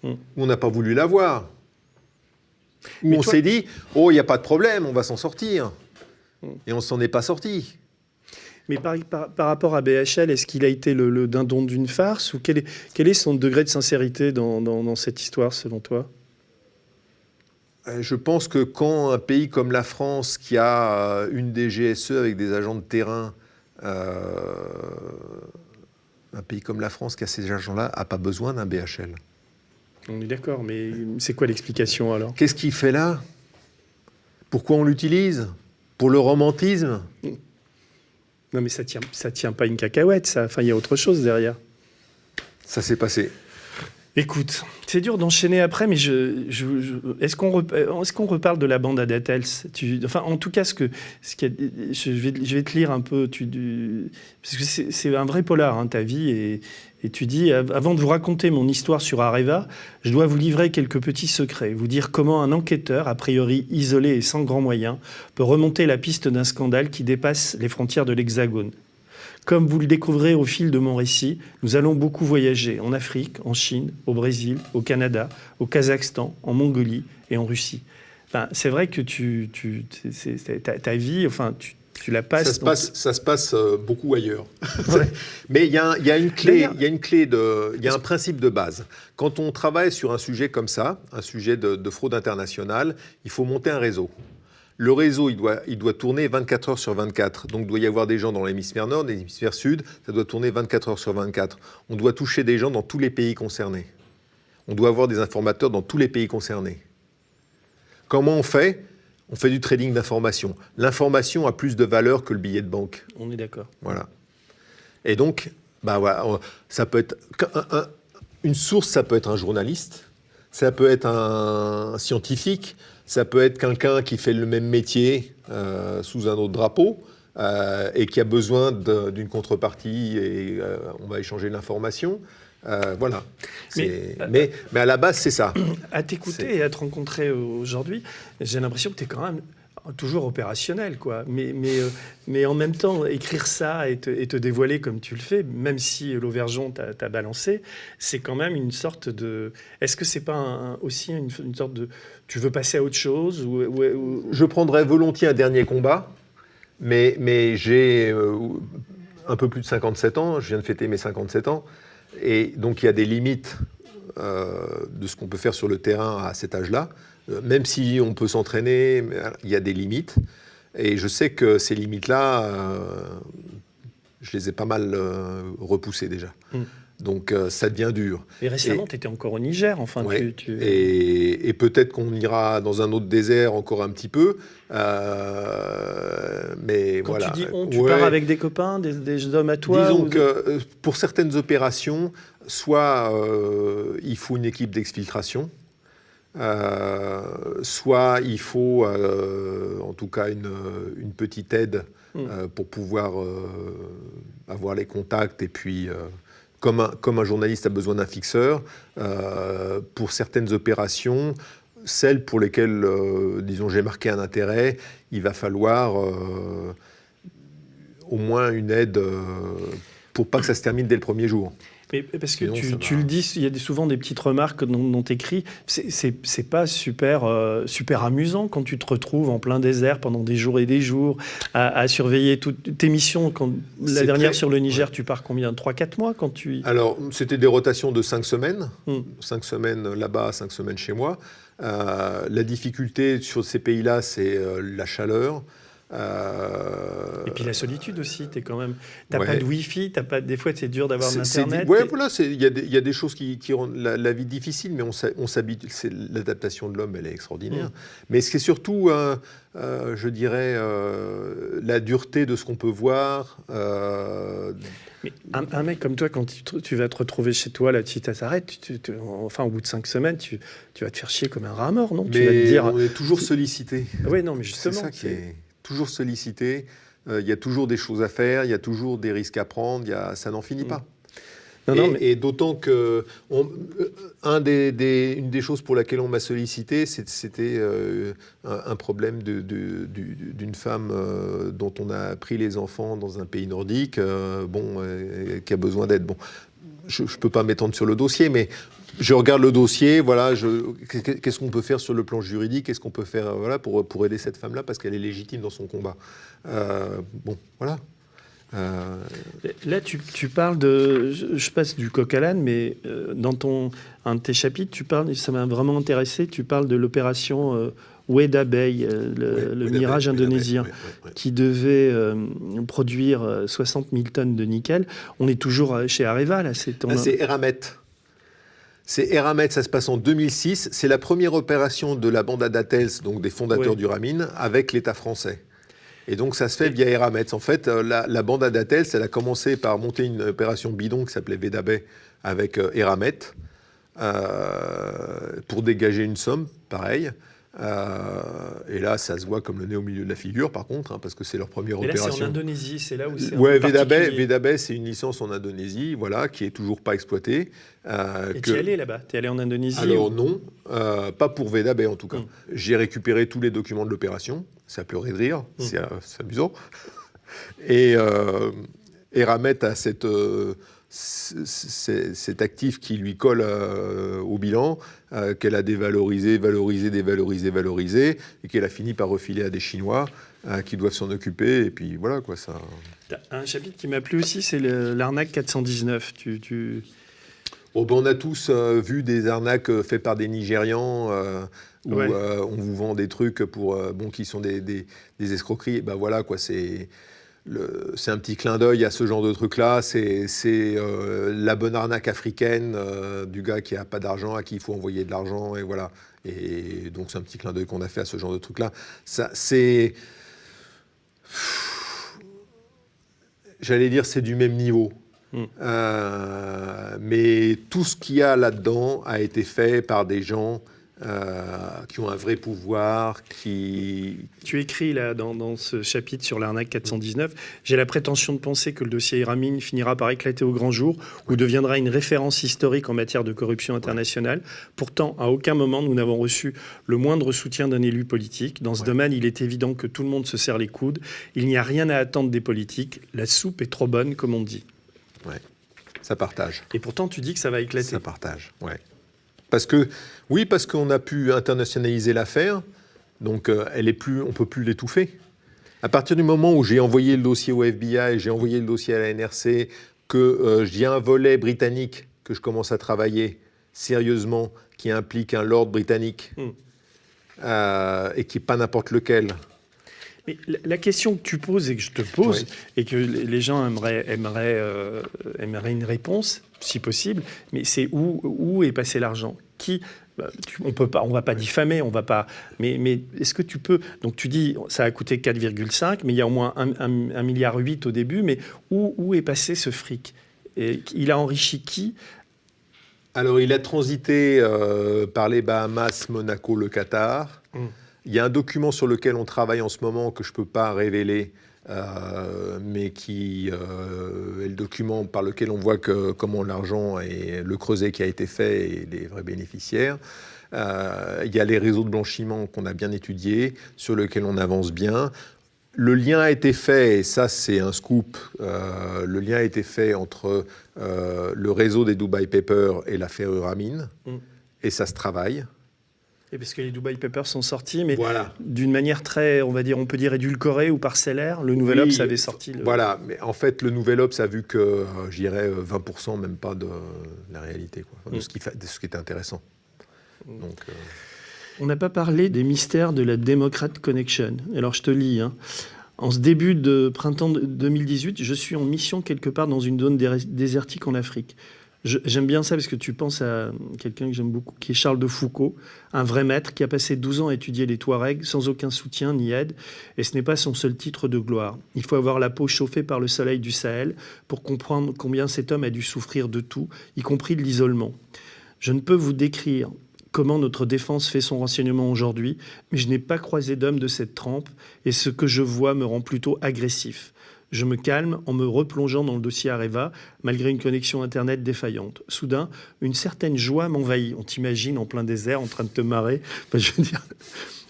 On n'a pas voulu la voir. On s'est dit, oh, il n'y a pas de problème, on va s'en sortir. Et on ne s'en est pas sorti.
Mais par rapport à BHL, est-ce qu'il a été le dindon d'une farce, ou quel est son degré de sincérité dans cette histoire, selon toi ?
Je pense que quand un pays comme la France, qui a une DGSE avec des agents de terrain, un pays comme la France qui a ces agents-là, n'a pas besoin d'un BHL.
On est d'accord, mais c'est quoi l'explication alors ?
Qu'est-ce qu'il fait là ? Pourquoi on l'utilise ? Pour le romantisme ?
Non, mais ça tient pas une cacahuète, ça. Enfin, il y a autre chose derrière.
Ça s'est passé.
Écoute, c'est dur d'enchaîner après, mais est-ce qu'on reparle de la bande Adatels ? Enfin, en tout cas, je vais te lire un peu, parce que c'est un vrai polar, hein, ta vie, et tu dis, avant de vous raconter mon histoire sur Areva, je dois vous livrer quelques petits secrets, vous dire comment un enquêteur, a priori isolé et sans grands moyens, peut remonter la piste d'un scandale qui dépasse les frontières de l'Hexagone. Comme vous le découvrez au fil de mon récit, nous allons beaucoup voyager en Afrique, en Chine, au Brésil, au Canada, au Kazakhstan, en Mongolie et en Russie. Enfin, c'est vrai que ta vie, enfin, tu la passes...
Ça se passe beaucoup ailleurs. Ouais. Mais il y a une clé, il y a un principe de base. Quand on travaille sur un sujet comme ça, un sujet de fraude internationale, il faut monter un réseau. Le réseau, il doit tourner 24 heures sur 24. Donc, il doit y avoir des gens dans l'hémisphère nord, dans l'hémisphère sud. Ça doit tourner 24 heures sur 24. On doit toucher des gens dans tous les pays concernés. On doit avoir des informateurs dans tous les pays concernés. Comment on fait ? On fait du trading d'information. L'information a plus de valeur que le billet de banque.
On est d'accord.
Voilà. Et donc, bah voilà, ça peut être une source, ça peut être un journaliste, ça peut être un scientifique, ça peut être quelqu'un qui fait le même métier sous un autre drapeau et qui a besoin d'une contrepartie et on va échanger l'information. Voilà. Mais à la base, c'est ça.
À t'écouter et à te rencontrer aujourd'hui, j'ai l'impression que tu es quand même toujours opérationnel, quoi. Mais en même temps, écrire ça et te dévoiler comme tu le fais, même si l'Auvergeon t'a balancé, c'est quand même une sorte de... Est-ce que c'est pas aussi une sorte de... Tu veux passer à autre chose ou...
Je prendrais volontiers un dernier combat, mais j'ai un peu plus de 57 ans, je viens de fêter mes 57 ans, et donc il y a des limites de ce qu'on peut faire sur le terrain à cet âge-là. Même si on peut s'entraîner, il y a des limites. Et je sais que ces limites-là, je les ai pas mal repoussées déjà. Donc ça devient dur.
Et récemment, tu étais encore au Niger, enfin.
Ouais, et peut-être qu'on ira dans un autre désert encore un petit peu. Mais
quand
voilà.
Tu dis tu pars avec des copains, des hommes à toi.
Disons que pour certaines opérations, soit il faut une équipe d'exfiltration, soit il faut en tout cas une petite aide pour pouvoir avoir les contacts et puis comme un journaliste a besoin d'un fixeur, pour certaines opérations, celles pour lesquelles disons j'ai marqué un intérêt, il va falloir au moins une aide pour pas que ça se termine dès le premier jour.
Mais parce que
Sinon,
tu le dis, il y a souvent des petites remarques dont tu écris. C'est pas super amusant quand tu te retrouves en plein désert pendant des jours et des jours à surveiller toutes tes missions. La dernière sur le Niger, tu pars combien? 3-4 mois quand tu...
Alors, c'était des rotations de 5 semaines. 5 semaines là-bas, 5 semaines chez moi. La difficulté sur ces pays-là, c'est la chaleur.
Et puis la solitude aussi, t'as pas de Wi-Fi, des fois c'est dur d'avoir de l'internet.
Voilà, il y a des choses qui rendent la vie difficile, mais on s'habitue. L'adaptation de l'homme, elle est extraordinaire. Mais c'est surtout, je dirais, la dureté de ce qu'on peut voir.
Mais un mec comme toi, quand tu vas te retrouver chez toi, là, si ça s'arrête, enfin au bout de 5 semaines, tu vas te faire chier comme un rat mort, non?
Mais
tu vas te dire...
on est toujours sollicité.
Oui, non, mais justement.
C'est ça qui est toujours sollicité. Il y a toujours des choses à faire, il y a toujours des risques à prendre, ça n'en finit pas. Et d'autant que une des choses pour laquelle on m'a sollicité, c'était un problème d'une femme dont on a pris les enfants dans un pays nordique, qui a besoin d'aide. Bon, je ne peux pas m'étendre sur le dossier, mais je regarde le dossier, voilà, qu'est-ce qu'on peut faire sur le plan juridique, qu'est-ce qu'on peut faire pour aider cette femme-là, parce qu'elle est légitime dans son combat. Voilà.
Là, tu parles de... Je passe du coq à l'âne, mais dans un de tes chapitres, ça m'a vraiment intéressé, tu parles de l'opération Weda Bay, le mirage indonésien, qui devait produire 60 000 tonnes de nickel. On est toujours chez Areva, là.
C'est Eramet. C'est Eramet, ça se passe en 2006. C'est la première opération de la bande Adatels, donc des fondateurs d'Uramin, avec l'État français. Et donc ça se fait via Eramet. En fait, la bande Adatels, elle a commencé par monter une opération bidon qui s'appelait Weda Bay avec Eramet pour dégager une somme, pareil. Et là, ça se voit comme le nez au milieu de la figure, par contre, parce que c'est leur première opération.
Et là, c'est en Indonésie, c'est là où c'est
Weda Bay, c'est une licence en Indonésie, voilà, qui est toujours pas exploitée.
Et tu es allé là-bas? Tu es allé en Indonésie?
Alors non, pas pour Weda Bay en tout cas. J'ai récupéré tous les documents de l'opération, ça pleurait de rire, c'est amusant. Et Eramet a cet actif qui lui colle au bilan, qu'elle a dévalorisé, et qu'elle a fini par refiler à des Chinois qui doivent s'en occuper. Et puis voilà quoi, ça.
Un chapitre qui m'a plu aussi, c'est l'arnaque 419.
On a tous vu des arnaques faites par des Nigérians où on vous vend des trucs qui sont des escroqueries. Ben voilà quoi, c'est un petit clin d'œil à ce genre de truc-là. C'est la bonne arnaque africaine du gars qui n'a pas d'argent, à qui il faut envoyer de l'argent, et voilà. Et donc c'est un petit clin d'œil qu'on a fait à ce genre de truc-là. J'allais dire, c'est du même niveau. Mais tout ce qu'il y a là-dedans a été fait par des gens qui ont un vrai pouvoir, Tu
écris là, dans ce chapitre sur l'arnaque 419, j'ai la prétention de penser que le dossier Eramet finira par éclater au grand jour ou deviendra une référence historique en matière de corruption internationale. Pourtant, à aucun moment, nous n'avons reçu le moindre soutien d'un élu politique. Dans ce domaine, il est évident que tout le monde se serre les coudes. Il n'y a rien à attendre des politiques. La soupe est trop bonne, comme on dit.
Ouais, ça partage.
Et pourtant, tu dis que ça va éclater.
Ça partage, ouais. Parce qu'on a pu internationaliser l'affaire, donc on ne peut plus l'étouffer. À partir du moment où j'ai envoyé le dossier au FBI, j'ai envoyé le dossier à la NRC, que j'ai un volet britannique que je commence à travailler sérieusement, qui implique un lord britannique, et qui n'est pas n'importe lequel.
Mais la question que tu poses et que je te pose, et que les gens aimeraient une réponse, si possible, mais c'est où est passé l'argent? On va pas diffamer, on va pas. Mais est-ce que tu peux? Donc tu dis ça a coûté 4,5, mais il y a au moins 1,8 milliard au début. Mais où est passé ce fric? Et il a enrichi qui?
Alors il a transité par les Bahamas, Monaco, le Qatar. Il y a un document sur lequel on travaille en ce moment que je ne peux pas révéler, mais qui est le document par lequel on voit comment l'argent et le creuset qui a été fait et les vrais bénéficiaires. Il y a les réseaux de blanchiment qu'on a bien étudiés, sur lesquels on avance bien. Le lien a été fait, et ça c'est un scoop, le lien a été fait entre le réseau des Dubai Papers et l'affaire Uramin, et ça se travaille.
Et parce que les Dubai Papers sont sortis, mais
Voilà.
d'une manière très, on peut dire édulcorée ou parcellaire. Le Nouvel Obs avait sorti.
Voilà, mais en fait, le Nouvel Obs a vu que, je dirais, 20%, même pas de la réalité, quoi, de ce qui était intéressant. Donc,
On n'a pas parlé des mystères de la Democrat Connection. Alors, je te lis. En ce début de printemps 2018, je suis en mission quelque part dans une zone désertique en Afrique. J'aime bien ça parce que tu penses à quelqu'un que j'aime beaucoup, qui est Charles de Foucault, un vrai maître qui a passé 12 ans à étudier les Touaregs sans aucun soutien ni aide. Et ce n'est pas son seul titre de gloire. Il faut avoir la peau chauffée par le soleil du Sahel pour comprendre combien cet homme a dû souffrir de tout, y compris de l'isolement. Je ne peux vous décrire comment notre défense fait son renseignement aujourd'hui, mais je n'ai pas croisé d'homme de cette trempe et ce que je vois me rend plutôt agressif. Je me calme en me replongeant dans le dossier Areva, malgré une connexion Internet défaillante. Soudain, une certaine joie m'envahit. On t'imagine en plein désert, en train de te marrer. Enfin, je veux dire,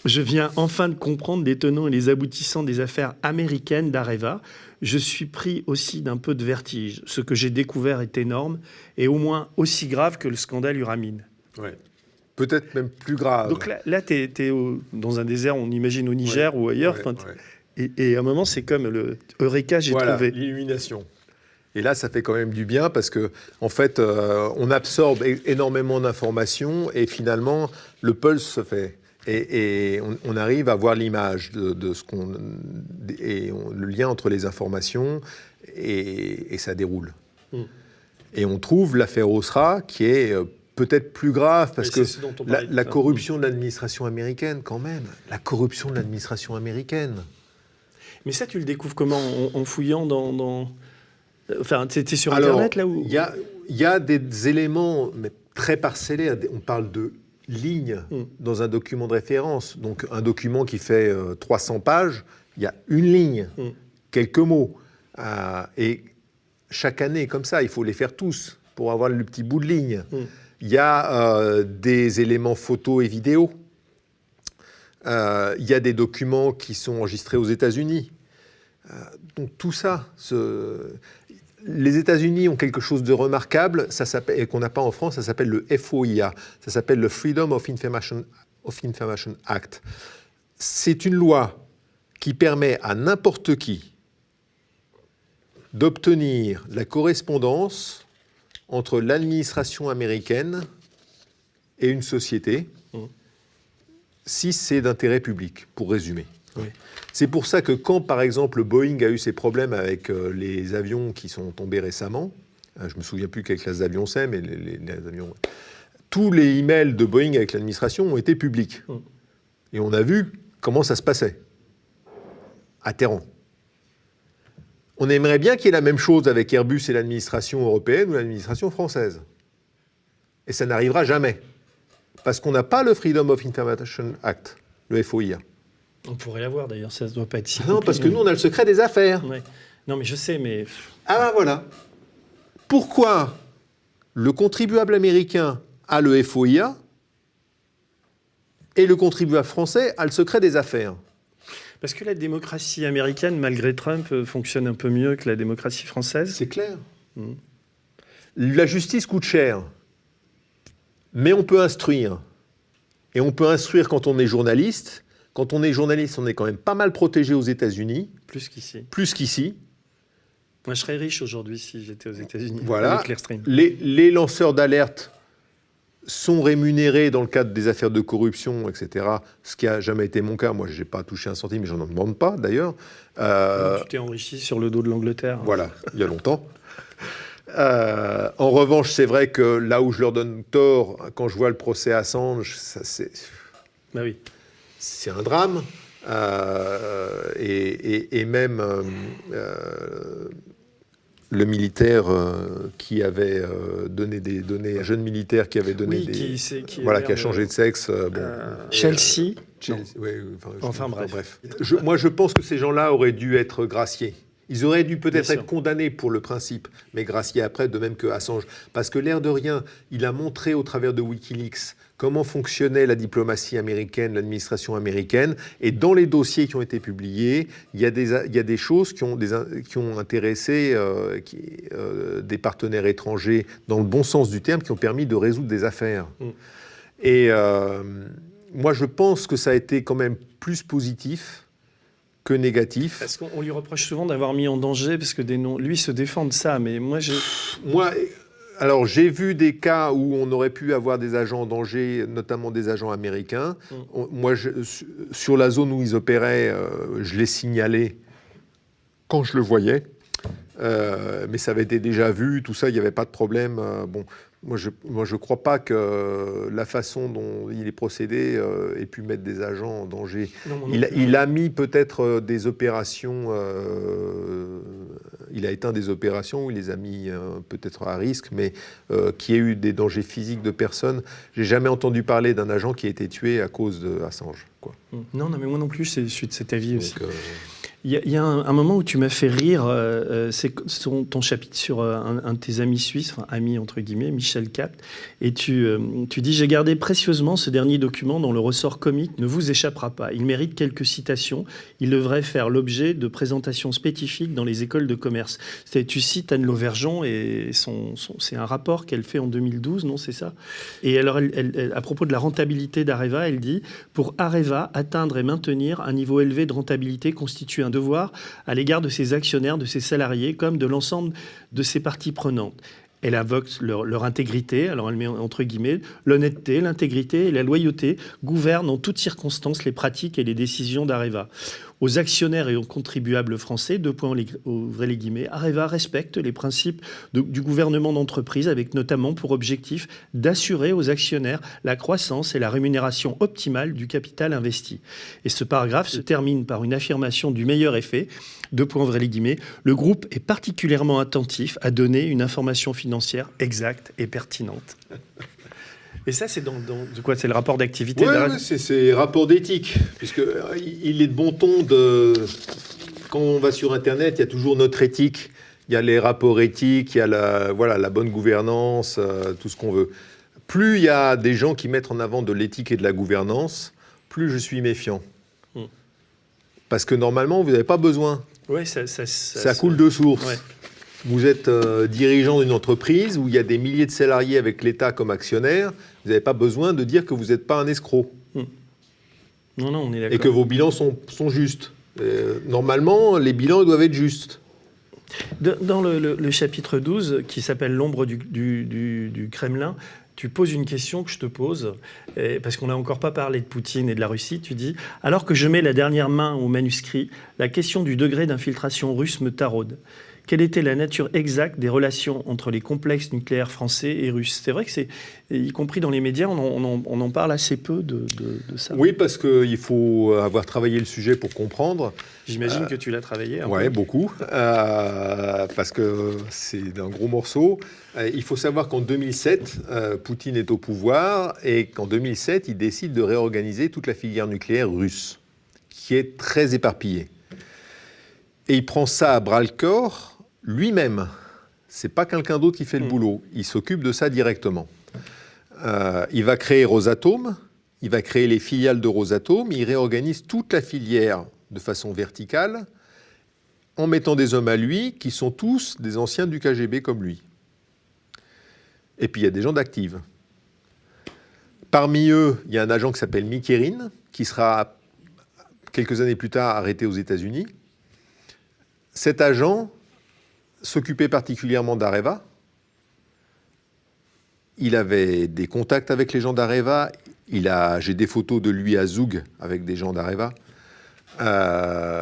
je viens enfin de comprendre les tenants et les aboutissants des affaires américaines d'Areva. Je suis pris aussi d'un peu de vertige. Ce que j'ai découvert est énorme et au moins aussi grave que le scandale Uramin.
ouais. Peut-être même plus grave.
Donc là tu es dans un désert, on imagine au Niger ou ailleurs.
Ouais,
Enfin,
ouais.
Et à un moment, c'est comme le Eureka, j'ai trouvé.
L'illumination. Et là, ça fait quand même du bien parce que, en fait, on absorbe énormément d'informations et finalement, le pulse se fait. Et on arrive à voir l'image de ce qu'on. Le lien entre les informations et ça déroule. Et on trouve l'affaire Osra qui est peut-être plus grave parce que la corruption de l'administration américaine, quand même. La corruption de l'administration américaine.
Mais ça, tu le découvres comment ? En fouillant dans... Enfin, c'était sur Internet, là où...
Il y a des éléments mais très parcellés. On parle de lignes dans un document de référence. Donc, un document qui fait 300 pages, il y a une ligne, quelques mots. Et chaque année, comme ça, il faut les faire tous pour avoir le petit bout de ligne. Il y a des éléments photos et vidéos. Il y a des documents qui sont enregistrés aux États-Unis. Donc tout ça, les États-Unis ont quelque chose de remarquable, et qu'on n'a pas en France, ça s'appelle le FOIA, ça s'appelle le Freedom of Information Act. C'est une loi qui permet à n'importe qui d'obtenir la correspondance entre l'administration américaine et une société, si c'est d'intérêt public, pour résumer. Oui. C'est pour ça que quand, par exemple, Boeing a eu ses problèmes avec les avions qui sont tombés récemment, je ne me souviens plus quelle classe d'avion c'est, mais les avions... Tous les emails de Boeing avec l'administration ont été publics. Et on a vu comment ça se passait, à Téhéran. On aimerait bien qu'il y ait la même chose avec Airbus et l'administration européenne ou l'administration française. Et ça n'arrivera jamais. Parce qu'on n'a pas le Freedom of Information Act, le FOIA.
On pourrait l'avoir d'ailleurs, ça ne doit pas être si...
Non, parce que nous, on a le secret des affaires.
Ouais. Non, mais je sais, mais...
Ah ben voilà. Pourquoi le contribuable américain a le FOIA et le contribuable français a le secret des affaires?
Parce que la démocratie américaine, malgré Trump, fonctionne un peu mieux que la démocratie française.
C'est clair. La justice coûte cher. Mais on peut instruire. Et on peut instruire quand on est journaliste. Quand on est journaliste, on est quand même pas mal protégé aux États-Unis.
Plus qu'ici.
Plus qu'ici.
Moi, je serais riche aujourd'hui si j'étais aux États-Unis.
Voilà.
Avec l'Airstream.
Les lanceurs d'alerte sont rémunérés dans le cadre des affaires de corruption, etc. Ce qui n'a jamais été mon cas. Moi, je n'ai pas touché un centime, mais je n'en demande pas, d'ailleurs.
Tu t'es enrichi sur le dos de l'Angleterre.
Voilà, il y a longtemps. En revanche, c'est vrai que là où je leur donne tort, quand je vois le procès Assange,
Bah oui.
C'est un drame. Et même le militaire qui avait donné des données, un jeune militaire qui avait donné qui a changé de sexe.
Chelsea.
Oui,
enfin bref.
Moi, je pense que ces gens-là auraient dû être graciés. Ils auraient dû peut-être
Bien sûr.
être condamnés pour le principe, mais graciés après, de même que Assange. Parce que l'air de rien, il a montré au travers de Wikileaks comment fonctionnait la diplomatie américaine, l'administration américaine. Et dans les dossiers qui ont été publiés, il y a des choses qui ont intéressé des partenaires étrangers, dans le bon sens du terme, qui ont permis de résoudre des affaires. Et moi, je pense que ça a été quand même plus positif que négatif.
Parce qu'on lui reproche souvent d'avoir mis en danger, parce que lui se défend de ça, mais moi,
Alors, j'ai vu des cas où on aurait pu avoir des agents en danger, notamment des agents américains. Moi, sur la zone où ils opéraient, je les signalais quand je le voyais. Mais ça avait été déjà vu, tout ça, il n'y avait pas de problème. Moi, je crois pas que la façon dont il est procédé ait pu mettre des agents en danger. Il a mis peut-être des opérations, il a éteint des opérations où il les a mis peut-être à risque, mais qu'il y ait eu des dangers physiques de personnes. J'ai jamais entendu parler d'un agent qui a été tué à cause de Assange, quoi.
Non, mais moi non plus, je suis de cet avis
Donc,
aussi. Il y a un moment où tu m'as fait rire, c'est ton chapitre sur un de tes amis suisses, enfin ami entre guillemets, Michel Capt, et tu dis « J'ai gardé précieusement ce dernier document dont le ressort comique ne vous échappera pas. Il mérite quelques citations. Il devrait faire l'objet de présentations spécifiques dans les écoles de commerce. » Tu cites Anne Lauvergeon et c'est un rapport qu'elle fait en 2012, non, c'est ça? Et alors, à propos de la rentabilité d'Areva, elle dit « Pour Areva, atteindre et maintenir un niveau élevé de rentabilité constitue un devoir à l'égard de ses actionnaires, de ses salariés, comme de l'ensemble de ses parties prenantes. » Elle invoque leur intégrité, alors elle met entre guillemets, l'honnêteté, l'intégrité et la loyauté gouvernent en toutes circonstances les pratiques et les décisions d'Areva. Aux actionnaires et aux contribuables français, ouvrez les guillemets, Areva respecte les principes du gouvernement d'entreprise avec notamment pour objectif d'assurer aux actionnaires la croissance et la rémunération optimale du capital investi. Et ce paragraphe se termine par une affirmation du meilleur effet, ouvrez les guillemets, le groupe est particulièrement attentif à donner une information financière exacte et pertinente. Et ça, c'est de quoi? C'est le rapport d'activité?
Oui, c'est rapport d'éthique, puisqu'il est de bon ton quand on va sur Internet, il y a toujours notre éthique, il y a les rapports éthiques, il y a la bonne gouvernance, tout ce qu'on veut. Plus il y a des gens qui mettent en avant de l'éthique et de la gouvernance, plus je suis méfiant. Parce que normalement, vous n'avez pas besoin.
Ouais,
ça coule de source. Ouais. Vous êtes dirigeant d'une entreprise où il y a des milliers de salariés avec l'État comme actionnaire. Vous n'avez pas besoin de dire que vous n'êtes pas un escroc.
Non, on est d'accord.
Et que vos bilans sont justes. Normalement, les bilans doivent être justes.
Dans le chapitre 12, qui s'appelle « L'ombre du Kremlin », tu poses une question que je te pose, parce qu'on n'a encore pas parlé de Poutine et de la Russie. Tu dis « Alors que je mets la dernière main au manuscrit, la question du degré d'infiltration russe me taraude. Quelle était la nature exacte des relations entre les complexes nucléaires français et russes ?» C'est vrai que y compris dans les médias, on en parle assez peu de ça.
Oui, parce qu'il faut avoir travaillé le sujet pour comprendre.
J'imagine que tu l'as travaillé.
Oui, beaucoup, parce que c'est un gros morceau. Il faut savoir qu'en 2007, Poutine est au pouvoir et qu'en 2007, il décide de réorganiser toute la filière nucléaire russe, qui est très éparpillée. Et il prend ça à bras-le-corps lui-même. C'est pas quelqu'un d'autre qui fait le boulot. Il s'occupe de ça directement. Il va créer Rosatom, il va créer les filiales de Rosatom, il réorganise toute la filière de façon verticale en mettant des hommes à lui qui sont tous des anciens du KGB comme lui. Et puis il y a des gens d'Active. Parmi eux, il y a un agent qui s'appelle Mikerin, qui sera quelques années plus tard arrêté aux États-Unis. Cet agent s'occupait particulièrement d'Areva. Il avait des contacts avec les gens d'Areva. J'ai des photos de lui à Zug avec des gens d'Areva.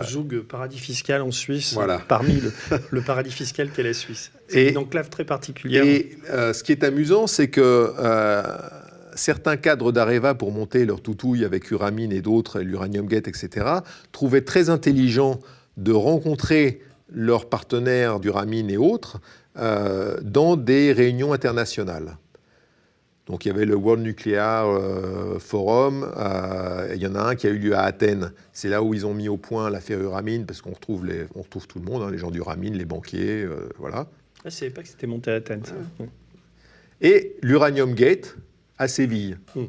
Zug, paradis fiscal en Suisse,
voilà.
Parmi le paradis fiscal qu'est la Suisse. C'est une enclave très particulière.
Et ce qui est amusant, c'est que certains cadres d'Areva, pour monter leur toutouille avec Uramine et d'autres, l'Uranium Gate, etc., trouvaient très intelligent de rencontrer leurs partenaires d'Uramine et autres dans des réunions internationales. Donc il y avait le World Nuclear Forum, il y en a un qui a eu lieu à Athènes. C'est là où ils ont mis au point la ferruramine, parce qu'on retrouve tout le monde, hein, les gens du Ramine, les banquiers, voilà.
Ah, je ne savais pas que c'était monté à Athènes, ça. Ouais.
Et l'Uranium Gate à Séville.
Mm.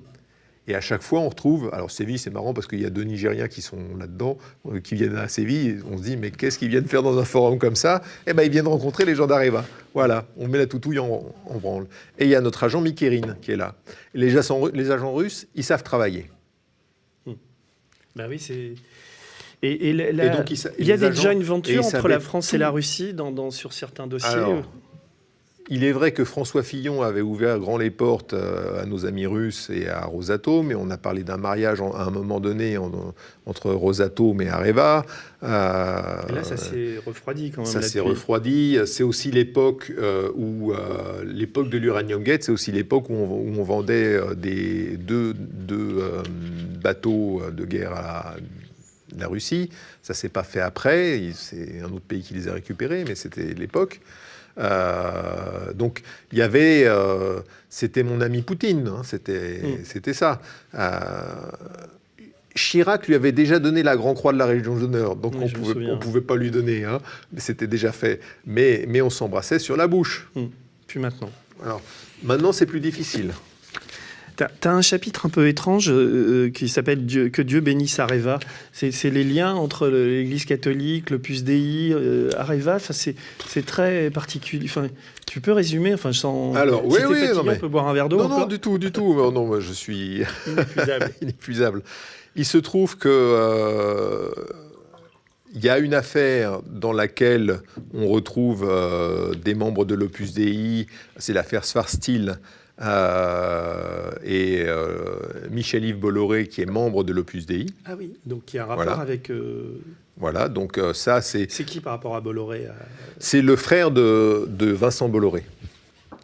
Et à chaque fois, on retrouve... Alors Séville, c'est marrant parce qu'il y a 2 Nigériens qui sont là-dedans, qui viennent à Séville. Et on se dit, mais qu'est-ce qu'ils viennent faire dans un forum comme ça? Eh bien, ils viennent rencontrer les gens d'Areva. Voilà, on met la toutouille en branle. Et il y a notre agent Mikerine qui est là. Et les agents russes, ils savent travailler.
Ben oui, c'est...
Et donc,
il y a des
agents,
joint ventures entre la France et la Russie sur certains dossiers.
Alors, il est vrai que François Fillon avait ouvert grand les portes à nos amis russes et à Rosatom, et on a parlé d'un mariage à un moment donné entre Rosatom et Areva.
Et là, ça s'est refroidi quand même.
Ça s'est refroidi. C'est aussi l'époque l'époque de l'Uranium Gate, c'est aussi l'époque où on vendait deux bateaux de guerre à la Russie. Ça ne s'est pas fait après. C'est un autre pays qui les a récupérés, mais c'était l'époque. Donc il y avait, c'était mon ami Poutine, hein, c'était ça. Chirac lui avait déjà donné la Grand Croix de la Légion d'honneur, donc on pouvait pas lui donner, hein, mais c'était déjà fait. Mais on s'embrassait sur la bouche.
Puis maintenant.
Alors maintenant c'est plus difficile.
T'as un chapitre un peu étrange qui s'appelle Que Dieu bénisse Areva. C'est les liens entre l'Église catholique, l'Opus Dei, Areva. Enfin, c'est très particulier. Enfin, tu peux résumer. Enfin, je sens.
Alors,
si
oui,
fatigué, on peut boire un verre d'eau.
Non, du tout. Non, moi, je suis
inépuisable.
Inépuisable. Il se trouve que il y a une affaire dans laquelle on retrouve des membres de l'Opus Dei. C'est l'affaire Svartstil. Et Michel-Yves Bolloré, qui est membre de l'Opus Dei.
Ah oui, donc il y a un rapport avec...
Voilà, donc ça c'est...
C'est qui par rapport à Bolloré
C'est le frère de Vincent Bolloré.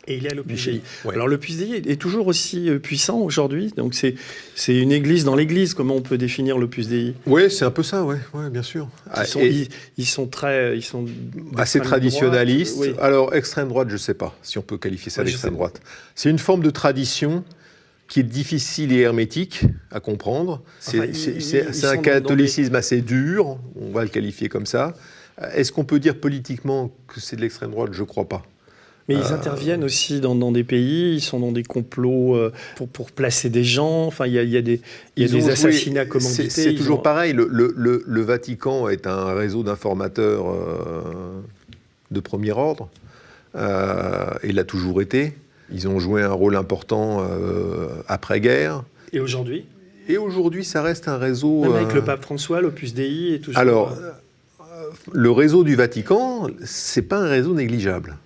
Et il est à l'Opus Dei.
Ouais.
Alors l'Opus Dei est toujours aussi puissant aujourd'hui, donc c'est une église dans l'église. Comment on peut définir l'Opus Dei?
Oui, c'est un peu ça, ouais, bien sûr.
Ils sont
assez traditionnalistes.
Droite, oui.
Alors extrême droite, je ne sais pas si on peut qualifier ça d'extrême droite. C'est une forme de tradition qui est difficile et hermétique à comprendre. C'est un catholicisme assez dur, on va le qualifier comme ça. Est-ce qu'on peut dire politiquement que c'est de l'extrême droite? Je ne crois pas.
Mais ils interviennent aussi dans des pays, ils sont dans des complots pour placer des gens. Enfin, il y a des assassinats commandités.
C'est toujours pareil. Le Vatican est un réseau d'informateurs de premier ordre. Il l'a toujours été. Ils ont joué un rôle important après-guerre.
Et aujourd'hui?
Et aujourd'hui, ça reste un réseau...
Même avec le pape François, l'Opus Dei est toujours...
Alors, le réseau du Vatican, c'est pas un réseau négligeable.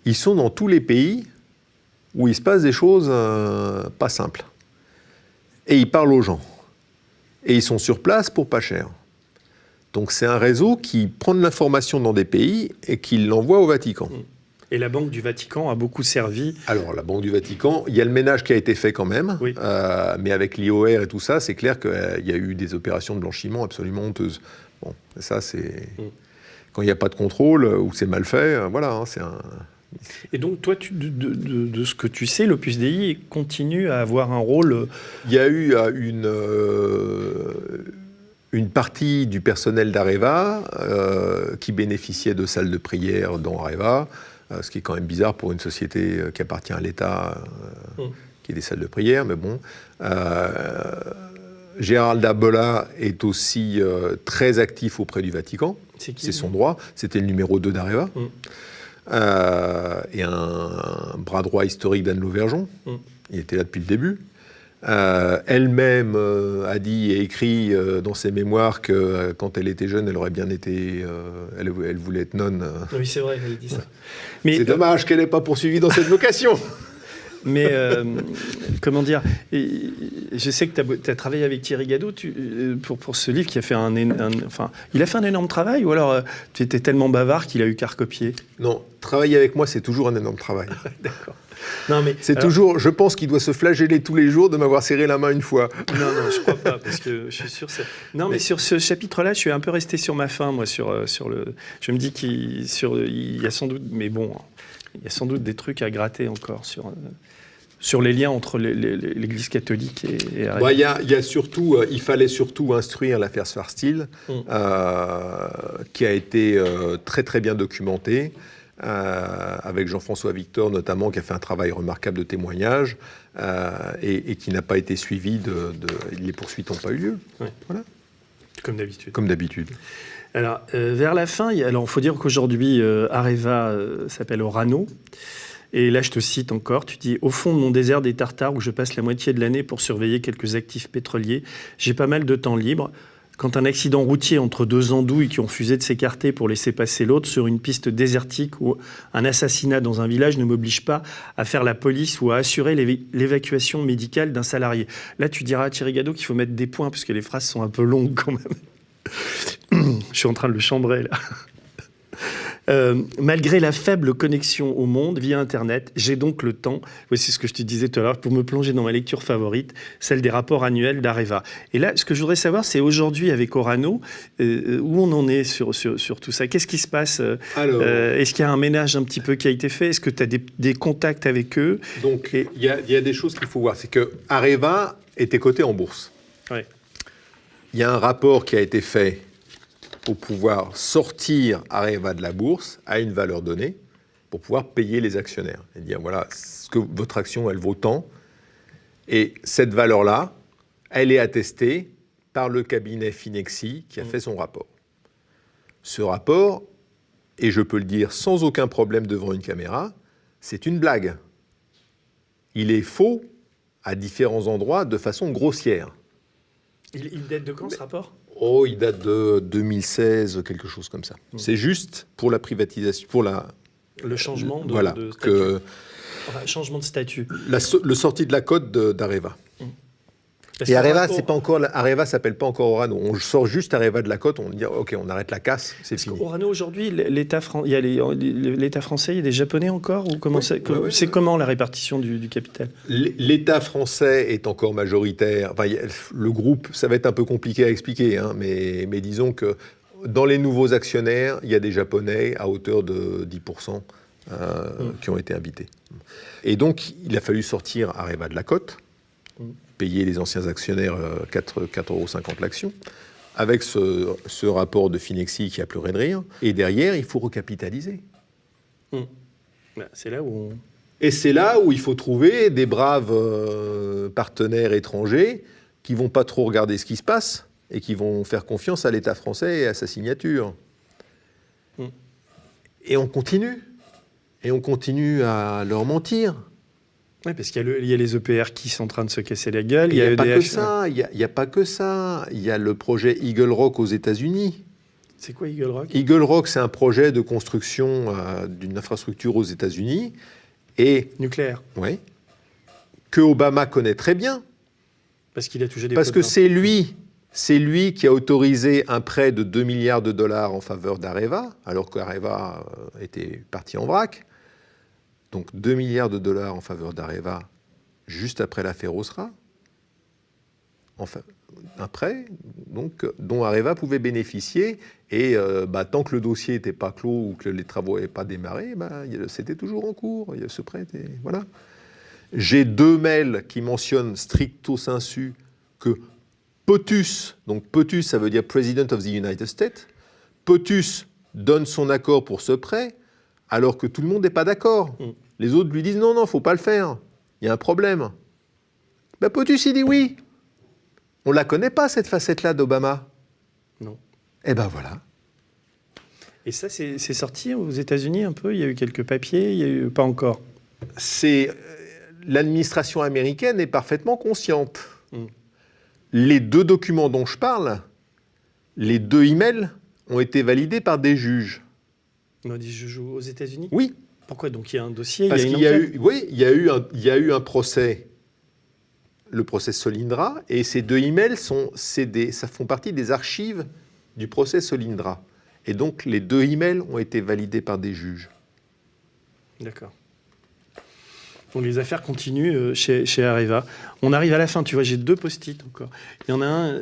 Ils sont dans tous les pays où il se passe des choses pas simples. Et ils parlent aux gens. Et ils sont sur place pour pas cher. Donc c'est un réseau qui prend de l'information dans des pays et qui l'envoie au Vatican.
Et la Banque du Vatican a beaucoup servi.
Alors la Banque du Vatican, il y a le ménage qui a été fait quand même.
Oui.
Mais avec l'IOR et tout ça, c'est clair qu'il y a eu des opérations de blanchiment absolument honteuses. Bon, ça c'est... Quand il n'y a pas de contrôle ou c'est mal fait, voilà, hein, c'est un...
Et donc, toi, de ce que tu sais, l'Opus Dei continue à avoir un rôle...
Il y a eu une partie du personnel d'Areva qui bénéficiait de salles de prière dans Areva, ce qui est quand même bizarre pour une société qui appartient à l'État, qui est des salles de prière, mais bon... Gérald Darbola est aussi très actif auprès du Vatican. C'est son droit. C'était le numéro 2 d'Areva. Et un bras droit historique d'Anne Lauvergeon. Il était là depuis le début. Elle-même a dit et écrit dans ses mémoires que quand elle était jeune, elle aurait bien été... elle voulait être nonne.
Oui, c'est vrai, elle dit ça.
Mais c'est dommage qu'elle n'ait pas poursuivi dans cette vocation.
Mais, comment dire, je sais que tu as travaillé avec Thierry Gadot pour ce livre qui a fait il a fait un énorme travail, ou alors tu étais tellement bavard qu'il a eu qu'à recopier?
Non, travailler avec moi, c'est toujours un énorme travail.
D'accord. Non, mais
c'est toujours, je pense qu'il doit se flageller tous les jours de m'avoir serré la main une fois.
Non, je crois pas, parce que je suis sûr... Non, mais sur ce chapitre-là, je suis un peu resté sur ma faim, moi, sur le... Je me dis qu'il y a sans doute... Mais bon, il y a sans doute des trucs à gratter encore sur... sur les liens entre l'Église catholique et Areva.
Il y a surtout, il fallait surtout instruire l'affaire Schwarzschild, qui a été très très bien documentée, avec Jean-François Victor notamment, qui a fait un travail remarquable de témoignage, et qui n'a pas été suivi les poursuites n'ont pas eu lieu.
Ouais.
Voilà.
Comme d'habitude.
Comme d'habitude.
Alors, vers la fin, il faut dire qu'aujourd'hui, Areva s'appelle Orano. Et là, je te cite encore, tu dis « Au fond de mon désert des Tartares, où je passe la moitié de l'année pour surveiller quelques actifs pétroliers, j'ai pas mal de temps libre. Quand un accident routier entre deux andouilles qui ont refusé de s'écarter pour laisser passer l'autre sur une piste désertique ou un assassinat dans un village ne m'oblige pas à faire la police ou à assurer l'évacuation médicale d'un salarié. » Là, tu diras à Thierry Gadot qu'il faut mettre des points, parce que les phrases sont un peu longues quand même. Je suis en train de le chambrer, là. Malgré la faible connexion au monde via Internet, j'ai donc le temps, voici ce que je te disais tout à l'heure, pour me plonger dans ma lecture favorite, celle des rapports annuels d'Areva. Et là, ce que je voudrais savoir, c'est aujourd'hui avec Orano, où on en est sur tout ça. Qu'est-ce qui se passe? Est-ce qu'il y a un ménage un petit peu qui a été fait? Est-ce que tu as des contacts avec eux?
Donc, il y a des choses qu'il faut voir. C'est que Areva était coté en bourse.
Ouais.
Il y a un rapport qui a été fait pour pouvoir sortir Areva de la bourse à une valeur donnée, pour pouvoir payer les actionnaires. Et dire, voilà, ce que votre action, elle vaut tant. Et cette valeur-là, elle est attestée par le cabinet Finexsi qui a fait son rapport. Ce rapport, et je peux le dire sans aucun problème devant une caméra, c'est une blague. Il est faux à différents endroits de façon grossière.
Il date de quand, ce rapport?
Il date de 2016, quelque chose comme ça. C'est juste pour la privatisation, pour
le changement de statut. Changement de statut.
Le sortie de la cote d'Areva. Et Areva, Areva s'appelle pas encore Orano. On sort juste Areva de la cote, on dit ok, on arrête la casse, c'est fini.
Orano aujourd'hui, l'État français, il y a des Japonais encore, ou comment c'est comment la répartition du capital?
L'État français est encore majoritaire. Enfin, le groupe, ça va être un peu compliqué à expliquer, hein, mais disons que dans les nouveaux actionnaires, il y a des Japonais à hauteur de 10% qui ont été invités. Et donc, il a fallu sortir Areva de la cote. Payer les anciens actionnaires 4,50 € l'action, avec ce rapport de Finexsi qui a pleuré de rire. Et derrière, il faut recapitaliser.
C'est là où
Et c'est là où il faut trouver des braves partenaires étrangers qui ne vont pas trop regarder ce qui se passe et qui vont faire confiance à l'État français et à sa signature. Et on continue. Et on continue à leur mentir.
Oui, parce qu'il y a les EPR qui sont en train de se casser la gueule.
Il n'y a pas que ça. Il n'y a pas que ça. Il y a le projet Eagle Rock aux États-Unis.
C'est quoi Eagle Rock?
Eagle Rock, c'est un projet de construction d'une infrastructure aux États-Unis.
Nucléaire.
Oui. Que Obama connaît très bien.
Parce qu'il a touché des
Parce que c'est lui qui a autorisé un prêt de 2 milliards de dollars en faveur d'Areva, alors qu'Areva était parti en vrac. Donc 2 milliards de dollars en faveur d'Areva, juste après l'affaire Osra. Enfin, un prêt dont Areva pouvait bénéficier. Et tant que le dossier n'était pas clos ou que les travaux n'avaient pas démarré, c'était toujours en cours. Ce prêt était... Voilà. J'ai 2 mails qui mentionnent stricto sensu que POTUS, donc POTUS, ça veut dire President of the United States, POTUS donne son accord pour ce prêt, alors que tout le monde n'est pas d'accord. Les autres lui disent non, il ne faut pas le faire. Il y a un problème. POTUS, il dit oui. On ne la connaît pas, cette facette-là d'Obama.
Non.
Eh ben voilà.
Et ça, c'est sorti aux États-Unis un peu? Il y a eu quelques papiers, il n'y a eu pas encore?
L'administration américaine est parfaitement consciente. Les 2 documents dont je parle, les 2 emails, ont été validés par des juges.
Non, des juges aux États-Unis?
Oui.
Pourquoi? Donc il y a un dossier,
Parce
il y a
qu'il
une enquête.
il y a eu un procès, le procès Solyndra, et ces 2 emails ça font partie des archives du procès Solyndra. Et donc les 2 emails ont été validés par des juges.
D'accord. Donc les affaires continuent chez Areva. On arrive à la fin, tu vois, j'ai 2 post-it encore. Il y en a un,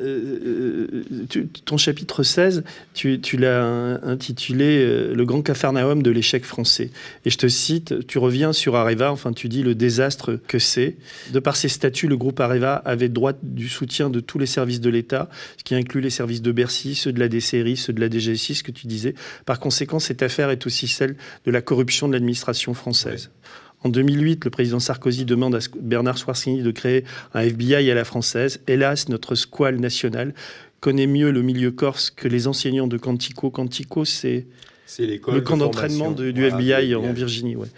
ton chapitre 16, tu l'as intitulé « Le grand capharnaüm de l'échec français ». Et je te cite, tu reviens sur Areva, enfin tu dis le désastre que c'est. De par ses statuts, le groupe Areva avait droit du soutien de tous les services de l'État, ce qui inclut les services de Bercy, ceux de la DCRI, ceux de la DGSI, ce que tu disais. Par conséquent, cette affaire est aussi celle de la corruption de l'administration française. Oui. En 2008, le président Sarkozy demande à Bernard Schwarzenegger de créer un FBI à la française. Hélas, notre squale nationale connaît mieux le milieu corse que les enseignants de Quantico. Quantico, c'est le camp d'entraînement du FBI en Virginie. Ouais.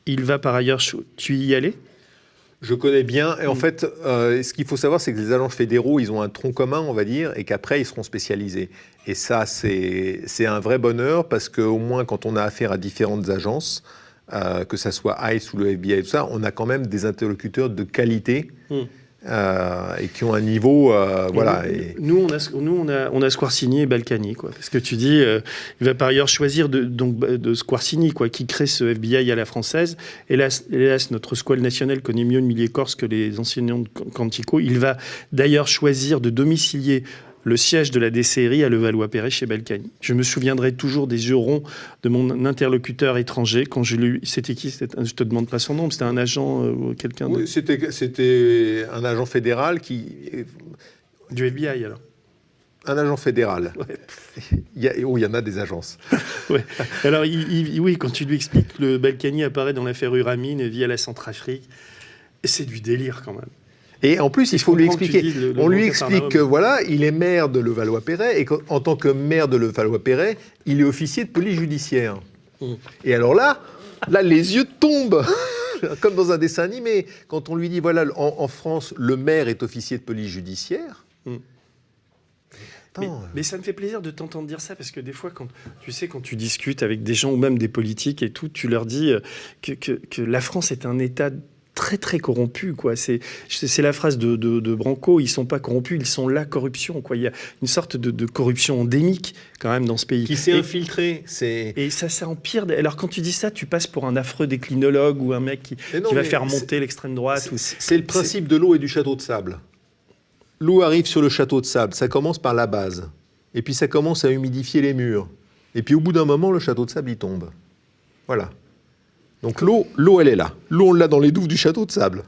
Il va par ailleurs... Tu y allais ?
Je connais bien. Et en fait, ce qu'il faut savoir, c'est que les agents fédéraux, ils ont un tronc commun, on va dire, et qu'après, ils seront spécialisés. Et ça, c'est un vrai bonheur, parce qu'au moins, quand on a affaire à différentes agences, que ça soit ICE ou le FBI et tout ça, on a quand même des interlocuteurs de qualité et qui ont un niveau, voilà.
Nous, on a Squarcini et Balkany, quoi. Parce que tu dis, il va par ailleurs choisir de Squarcini, quoi, qui crée ce FBI à la française. Hélas, notre squale nationale connaît mieux le milieu corse que les enseignants de Quantico. Il va d'ailleurs choisir de domicilier le siège de la DCRI à Levallois-Perret chez Balkany. Je me souviendrai toujours des yeux ronds de mon interlocuteur étranger quand je l'ai eu. C'était qui ? Je te demande pas son nom, mais c'était un agent ou quelqu'un
de... Oui, c'était un agent fédéral qui...
Du FBI, alors ?
Un agent fédéral.
Ouais.
Il y en a des agences.
Ouais. Alors, oui, quand tu lui expliques que le Balkany apparaît dans l'affaire Uramine via la Centrafrique, c'est du délire quand même.
Et en plus, il faut lui expliquer. On lui explique que voilà, il est maire de Levallois-Perret et qu'en tant que maire de Levallois-Perret, il est officier de police judiciaire. Et alors là, les yeux tombent, comme dans un dessin animé. Quand on lui dit voilà, en France, le maire est officier de police judiciaire.
Mais ça me fait plaisir de t'entendre dire ça, parce que des fois, quand tu discutes avec des gens ou même des politiques et tout, tu leur dis que la France est un État très très corrompu, quoi. C'est la phrase de Branco, ils sont pas corrompus, ils sont la corruption, quoi. Il y a une sorte de corruption endémique quand même dans ce pays.
Qui s'est infiltrée.
Et ça empire. Alors quand tu dis ça, tu passes pour un affreux déclinologue ou un mec qui va faire monter l'extrême droite.
C'est le principe de l'eau et du château de sable. L'eau arrive sur le château de sable, ça commence par la base. Et puis ça commence à humidifier les murs. Et puis au bout d'un moment, le château de sable, il tombe. Voilà. Donc l'eau, elle est là. L'eau, on l'a dans les douves du château de sable.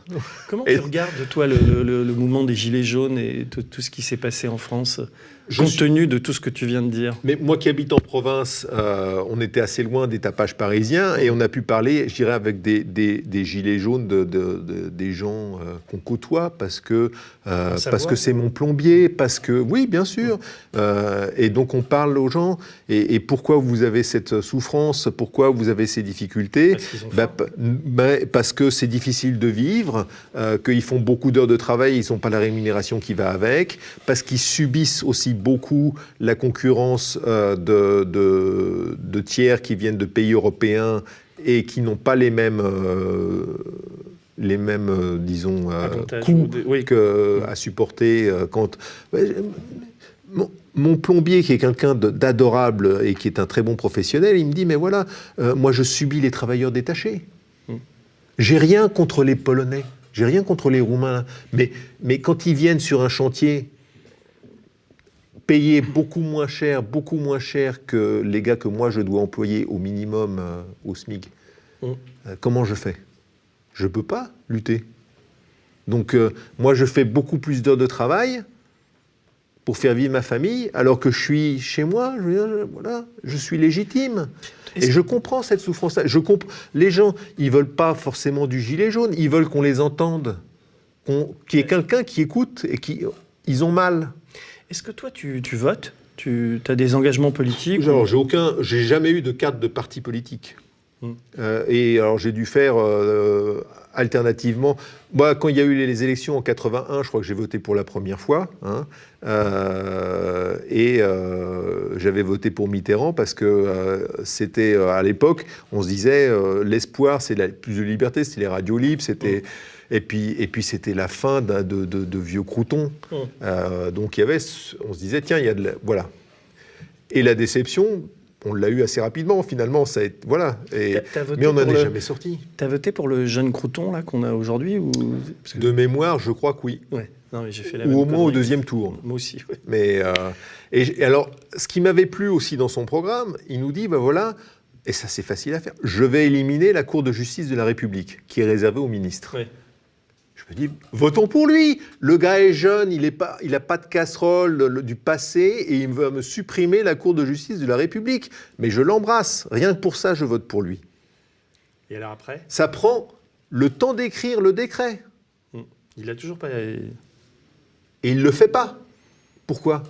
Comment tu regardes, toi, le mouvement des Gilets jaunes et tout ce qui s'est passé en France, compte tenu de tout ce que tu viens de dire ?
Mais moi qui habite en province, on était assez loin des tapages parisiens et on a pu parler, je dirais, avec des Gilets jaunes, des gens qu'on côtoie parce que c'est mon plombier, parce que... Oui, bien sûr. Et donc on parle aux gens. Et pourquoi vous avez cette souffrance ? Pourquoi vous avez ces difficultés ? Parce que c'est difficile de vivre, qu'ils font beaucoup d'heures de travail, ils n'ont pas la rémunération qui va avec, parce qu'ils subissent aussi beaucoup la concurrence de tiers qui viennent de pays européens et qui n'ont pas les mêmes disons, coûts à supporter. Mon plombier, qui est quelqu'un d'adorable et qui est un très bon professionnel, il me dit, mais voilà, moi je subis les travailleurs détachés. J'ai rien contre les Polonais, j'ai rien contre les Roumains, mais quand ils viennent sur un chantier, payés beaucoup moins cher que les gars que moi je dois employer au minimum au SMIC, comment je fais ? Je ne peux pas lutter. Donc moi je fais beaucoup plus d'heures de travail pour faire vivre ma famille, alors que je suis chez moi, je suis légitime. Et je comprends cette souffrance-là. Les gens, ils ne veulent pas forcément du gilet jaune, ils veulent qu'on les entende, qu'il y ait quelqu'un qui écoute et ils ont mal.
Est-ce que toi, tu votes ? Tu as des engagements politiques ?
Alors, j'ai jamais eu de carte de parti politique. Et alors, j'ai dû faire alternativement. Moi, quand il y a eu les élections en 81, je crois que j'ai voté pour la première fois. J'avais voté pour Mitterrand parce que c'était, à l'époque, on se disait, l'espoir, c'est plus de liberté, c'était les radios libres, c'était... Et puis c'était la fin de vieux croutons. Donc on se disait, tiens, il y a voilà. Et la déception, on l'a eu assez rapidement, finalement. Voilà. Mais on n'en est jamais sorti.
Tu as voté pour le jeune crouton là, qu'on a aujourd'hui ou...
De mémoire, je crois que oui.
Ouais. Non, mais j'ai fait la
ou
même
au moins au
connerie.
2e tour.
Moi aussi, ouais.
Mais, et alors, ce qui m'avait plu aussi dans son programme, il nous dit, ben voilà, et ça c'est facile à faire, je vais éliminer la Cour de justice de la République, qui est réservée aux ministres.
Ouais.
Je me dis, votons pour lui. Le gars est jeune, il n'a pas de casserole du passé et il veut me supprimer la Cour de justice de la République. Mais je l'embrasse. Rien que pour ça, je vote pour lui.
Et alors après,
Ça prend le temps d'écrire le décret.
il a toujours pas...
Et il ne le fait pas. Pourquoi ?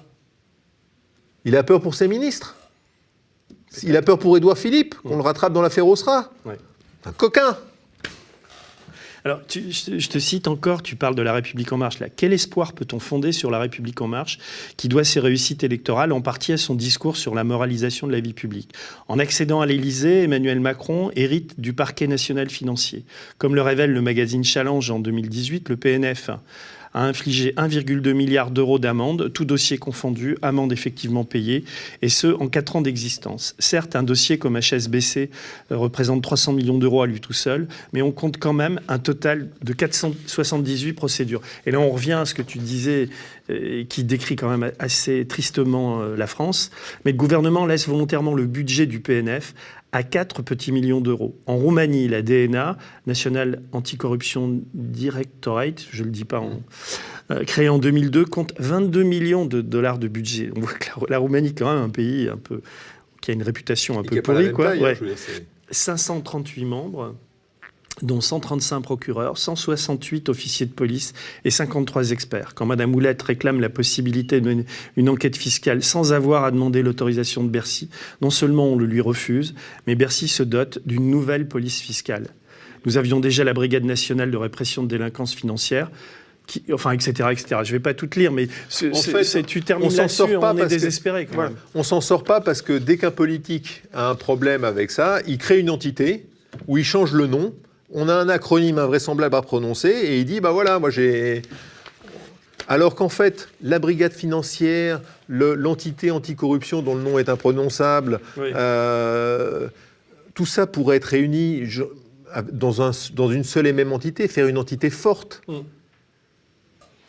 Il a peur pour ses ministres. Il a peur pour Édouard Philippe, qu'on le rattrape dans l'affaire Osra.
Ouais.
Un coquin.
Alors, je te cite encore, tu parles de La République En Marche. Là. Quel espoir peut-on fonder sur La République En Marche, qui doit ses réussites électorales en partie à son discours sur la moralisation de la vie publique ? En accédant à l'Élysée, Emmanuel Macron hérite du parquet national financier. Comme le révèle le magazine Challenge en 2018, le PNF a infligé 1,2 milliard d'euros d'amende, tout dossier confondu, amende effectivement payée, et ce, en 4 ans d'existence. Certes, un dossier comme HSBC représente 300 millions d'euros à lui tout seul, mais on compte quand même un total de 478 procédures. Et là, on revient à ce que tu disais, qui décrit quand même assez tristement la France, mais le gouvernement laisse volontairement le budget du PNF à 4 petits millions d'euros. En Roumanie, la DNA, National Anti-Corruption Directorate, je ne le dis pas, créée en 2002, compte 22 millions de dollars de budget. On voit que la Roumanie est quand même un pays un peu, qui a une réputation un peu pourrie. Quoi. Ouais. 538 membres, dont 135 procureurs, 168 officiers de police et 53 experts. Quand Mme Houlette réclame la possibilité d'une enquête fiscale sans avoir à demander l'autorisation de Bercy, non seulement on le lui refuse, mais Bercy se dote d'une nouvelle police fiscale. Nous avions déjà la Brigade nationale de répression de délinquance financière, etc., etc. Je ne vais pas tout lire, mais tu termines là-dessus, on est désespéré. Quand même.
On ne s'en sort pas parce que dès qu'un politique a un problème avec ça, il crée une entité où il change le nom. On a un acronyme invraisemblable à prononcer et il dit, bah voilà, moi j'ai... Alors qu'en fait, la brigade financière, l'entité anticorruption dont le nom est imprononçable, oui. Tout ça pourrait être réuni dans une seule et même entité, faire une entité forte.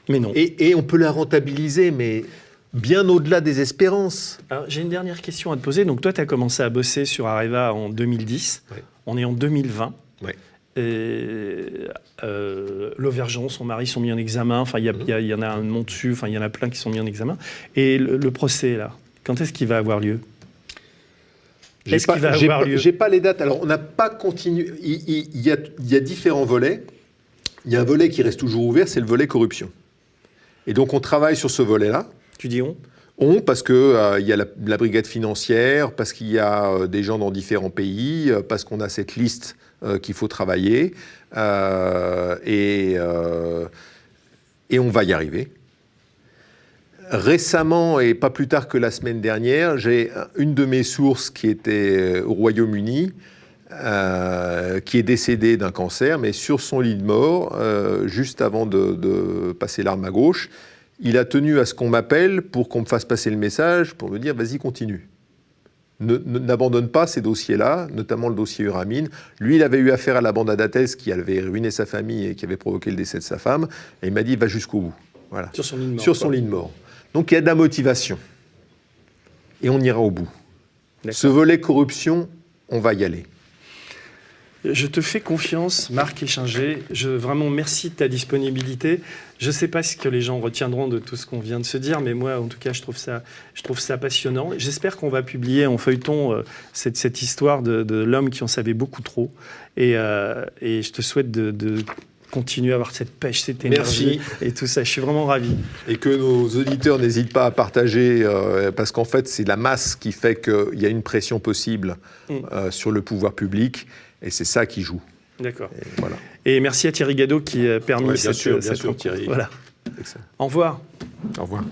Mais non.
Et on peut la rentabiliser, mais bien au-delà des espérances.
Alors, j'ai une dernière question à te poser. Donc toi, tu as commencé à bosser sur Areva en 2010. Oui. On est en 2020. Oui. L'Auvergeon, son mari sont mis en examen. Enfin, il y en a un nom dessus. Enfin, il y en a plein qui sont mis en examen. Et le procès, là, quand est-ce qu'il va avoir lieu ?
J'ai pas les dates. Alors, on n'a pas continué. Il y a différents volets. Il y a un volet qui reste toujours ouvert, c'est le volet corruption. Et donc, on travaille sur ce volet-là.
Tu dis on ?
On, parce qu'il y a la brigade financière, parce qu'il y a des gens dans différents pays, parce qu'on a cette liste qu'il faut travailler, et on va y arriver. Récemment, et pas plus tard que la semaine dernière, j'ai une de mes sources qui était au Royaume-Uni, qui est décédée d'un cancer, mais sur son lit de mort, juste avant de passer l'arme à gauche, il a tenu à ce qu'on m'appelle pour qu'on me fasse passer le message, pour me dire « vas-y, continue ». N'abandonne pas ces dossiers-là, notamment le dossier Uramine. Lui, il avait eu affaire à la bande Adatès qui avait ruiné sa famille et qui avait provoqué le décès de sa femme. Et il m'a dit, va jusqu'au bout. Voilà.
Sur son lit de mort.
Sur son lit de mort. Donc, il y a de la motivation. Et on ira au bout. D'accord. Ce volet corruption, on va y aller.
Je te fais confiance, Marc Échinger. Vraiment, merci de ta disponibilité. Je ne sais pas ce que les gens retiendront de tout ce qu'on vient de se dire, mais moi, en tout cas, je trouve ça passionnant. J'espère qu'on va publier en feuilleton cette histoire de l'homme qui en savait beaucoup trop. Et je te souhaite de continuer à avoir cette pêche, cette énergie et tout ça. Je suis vraiment ravi.
Et que nos auditeurs n'hésitent pas à partager, parce qu'en fait, c'est la masse qui fait qu'il y a une pression possible sur le pouvoir public. Et c'est ça qui joue.
D'accord.
Et, voilà.
Et merci à Thierry Gadot qui a permis
cette
rencontre.
Thierry.
Voilà. Au revoir.
Au revoir.